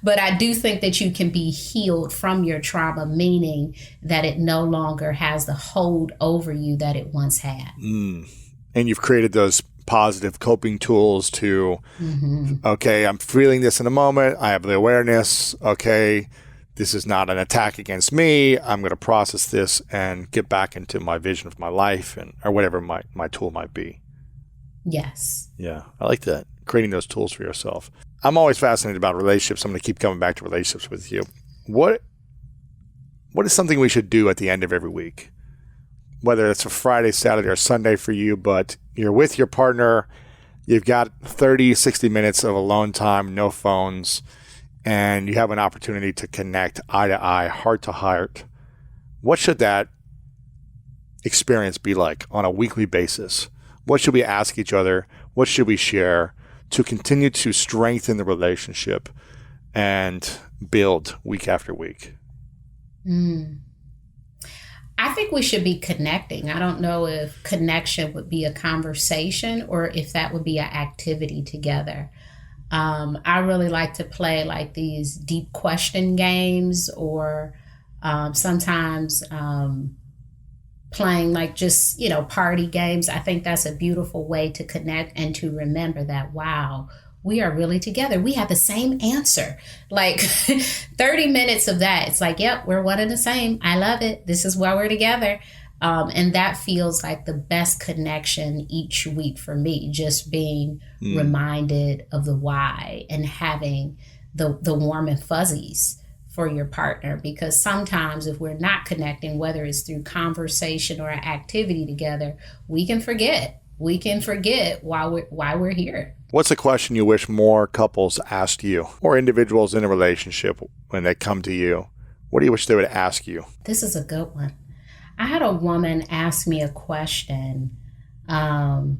But I do think that you can be healed from your trauma, meaning that it no longer has the hold over you that it once had.
And you've created those positive coping tools to, okay, I'm feeling this in a moment. I have the awareness. Okay, this is not an attack against me. I'm going to process this and get back into my vision of my life or whatever my tool might be.
Yes.
Yeah, I like that. Creating those tools for yourself. I'm always fascinated about relationships. I'm going to keep coming back to relationships with you. What is something we should do at the end of every week? Whether it's a Friday, Saturday, or Sunday for you, but you're with your partner, you've got 30, 60 minutes of alone time, no phones, and you have an opportunity to connect eye to eye, heart to heart. What should that experience be like on a weekly basis? What should we ask each other? What should we share to continue to strengthen the relationship and build week after week?
I think we should be connecting. I don't know if connection would be a conversation or if that would be an activity together. I really like to play like these deep question games or sometimes playing like just, party games. I think that's a beautiful way to connect and to remember that, wow, we are really together. We have the same answer. Like 30 minutes of that. It's like, yep, we're one and the same. I love it. This is why we're together. And that feels like the best connection each week for me, just being reminded of the why and having the warm and fuzzies for your partner. Because sometimes if we're not connecting, whether it's through conversation or activity together, we can forget. We can forget why we're here.
What's a question you wish more couples asked you or individuals in a relationship when they come to you? What do you wish they would ask you?
This is a good one. I had a woman ask me a question. How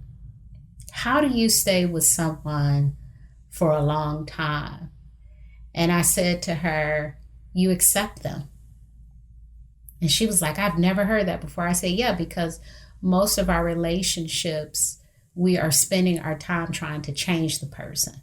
do you stay with someone for a long time? And I said to her, you accept them. And she was like, I've never heard that before. I said, yeah, because most of our relationships, we are spending our time trying to change the person.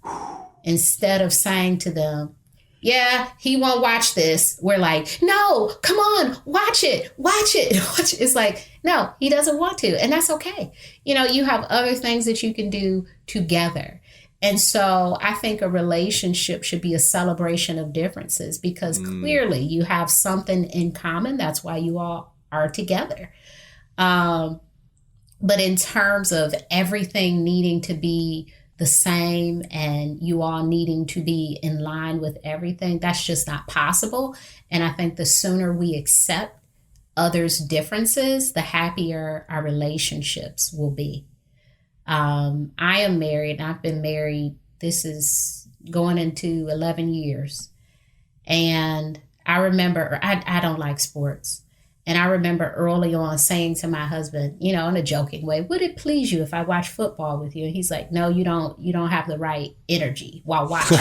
Instead of saying to them, yeah, he won't watch this. We're like, no, come on, watch it. It's like, no, he doesn't want to. And that's okay. You have other things that you can do together. And so I think a relationship should be a celebration of differences because clearly you have something in common. That's why you all are together. But in terms of everything needing to be the same and you all needing to be in line with everything, that's just not possible. And I think the sooner we accept others' differences, the happier our relationships will be. I am married, and I've been married, this is going into 11 years. And I remember, I don't like sports. And I remember early on saying to my husband, in a joking way, would it please you if I watch football with you? And he's like, no, you don't have the right energy while watching.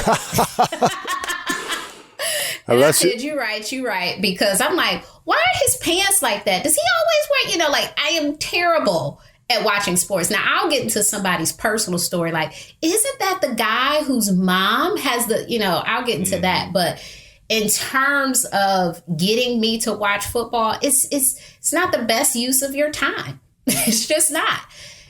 And I said, you're right. Because I'm like, why are his pants like that? Does he always wear, I am terrible at watching sports. Now I'll get into somebody's personal story. Like, isn't that the guy whose mom has I'll get into that. But in terms of getting me to watch football, it's not the best use of your time. It's just not.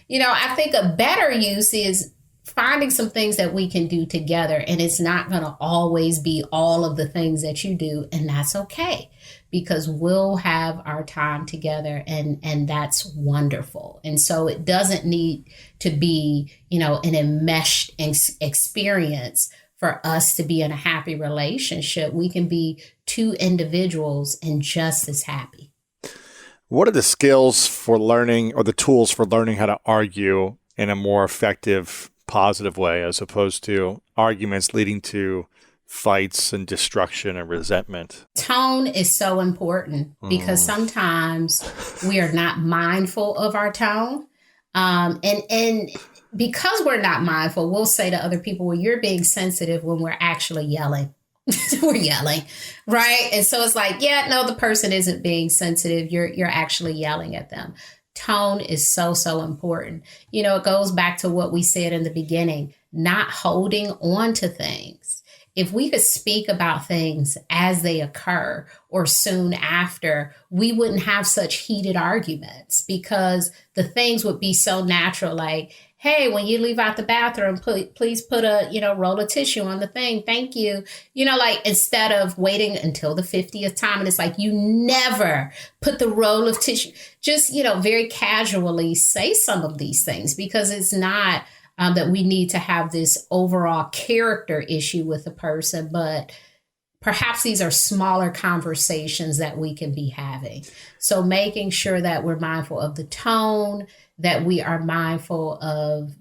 I think a better use is finding some things that we can do together. And it's not going to always be all of the things that you do. And that's okay, because we'll have our time together and that's wonderful. And so it doesn't need to be, an enmeshed experience for us to be in a happy relationship. We can be two individuals and just as happy.
What are the skills for learning or the tools for learning how to argue in a more effective, positive way, as opposed to arguments leading to fights and destruction and resentment?
Tone is so important because sometimes we are not mindful of our tone. And because we're not mindful, we'll say to other people, well, you're being sensitive when we're actually yelling. we're yelling, right? And so it's like, yeah, no, the person isn't being sensitive. You're actually yelling at them. Tone is so, so important. You know, it goes back to what we said in the beginning, not holding on to things. If we could speak about things as they occur or soon after, we wouldn't have such heated arguments because the things would be so natural. Like, hey, when you leave out the bathroom, please put a, roll of tissue on the thing. Thank you. Like instead of waiting until the 50th time. And it's like, you never put the roll of tissue, just, very casually say some of these things because it's not that we need to have this overall character issue with a person, but perhaps these are smaller conversations that we can be having. So making sure that we're mindful of the tone, that we are mindful of,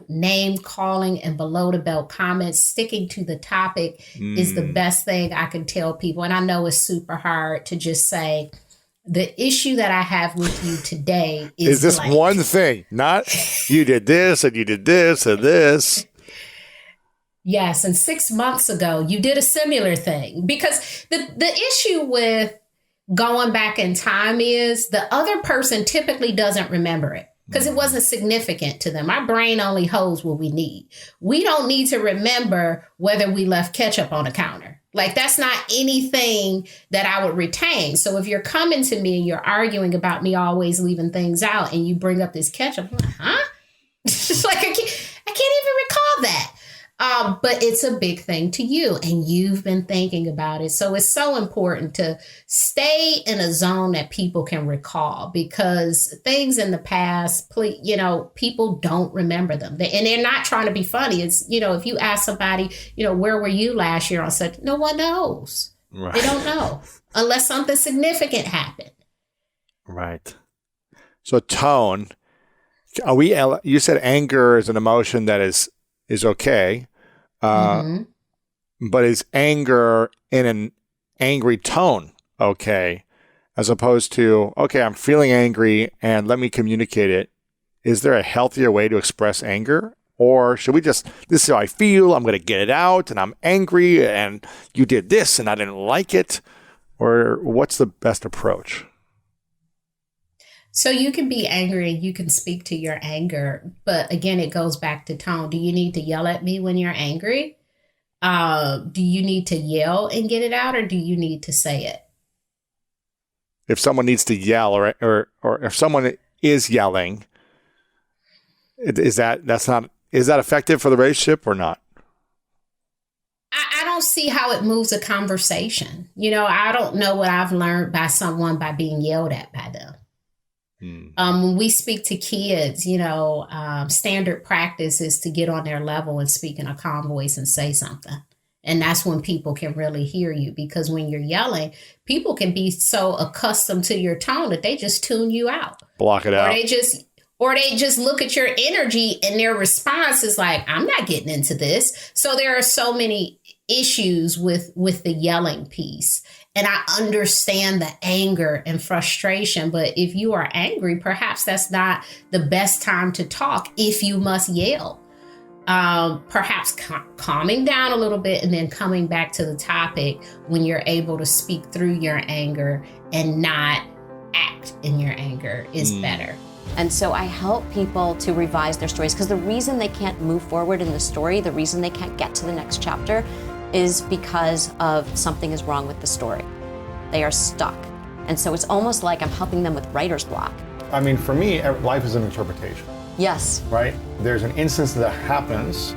name calling and below the belt comments, sticking to the topic is the best thing I can tell people. And I know it's super hard to just say, the issue that I have with you today is
this
blank.
one thing, not you did this and you did this and this.
Yes. And 6 months ago, you did a similar thing because the issue with going back in time is the other person typically doesn't remember it because it wasn't significant to them. Our brain only holds what we need. We don't need to remember whether we left ketchup on the counter. Like that's not anything that I would retain. So if you're coming to me and you're arguing about me always leaving things out and you bring up this ketchup, I'm like, huh? It's like I can't even recall that. But it's a big thing to you and you've been thinking about it. So it's so important to stay in a zone that people can recall because things in the past, people don't remember them. And they're not trying to be funny. It's, if you ask somebody, where were you last year on such, no one knows. Right. They don't know unless something significant happened.
Right. So tone, you said anger is an emotion that is okay. But is anger in an angry tone okay? As opposed to, okay, I'm feeling angry and let me communicate it. Is there a healthier way to express anger? Or should we just, this is how I feel, I'm going to get it out and I'm angry and you did this and I didn't like it? Or what's the best approach?
So you can be angry and you can speak to your anger. But again, it goes back to tone. Do you need to yell at me when you're angry? Do you need to yell and get it out or do you need to say it?
If someone needs to yell or if someone is yelling, is that effective for the relationship or not?
I don't see how it moves a conversation. I don't know what I've learned by someone by being yelled at by them. When we speak to kids, standard practice is to get on their level and speak in a calm voice and say something. And that's when people can really hear you because when you're yelling, people can be so accustomed to your tone that they just tune you out.
Block it out.
Or they just look at your energy and their response is like, I'm not getting into this. So there are so many issues with the yelling piece. And I understand the anger and frustration, but if you are angry, perhaps that's not the best time to talk if you must yell. Perhaps calming down a little bit and then coming back to the topic when you're able to speak through your anger and not act in your anger is better.
And so I help people to revise their stories because the reason they can't move forward in the story, the reason they can't get to the next chapter is because of something is wrong with the story. They are stuck. And so it's almost like I'm helping them with writer's block.
I mean, for me, life is an interpretation.
Yes.
Right? There's an instance that happens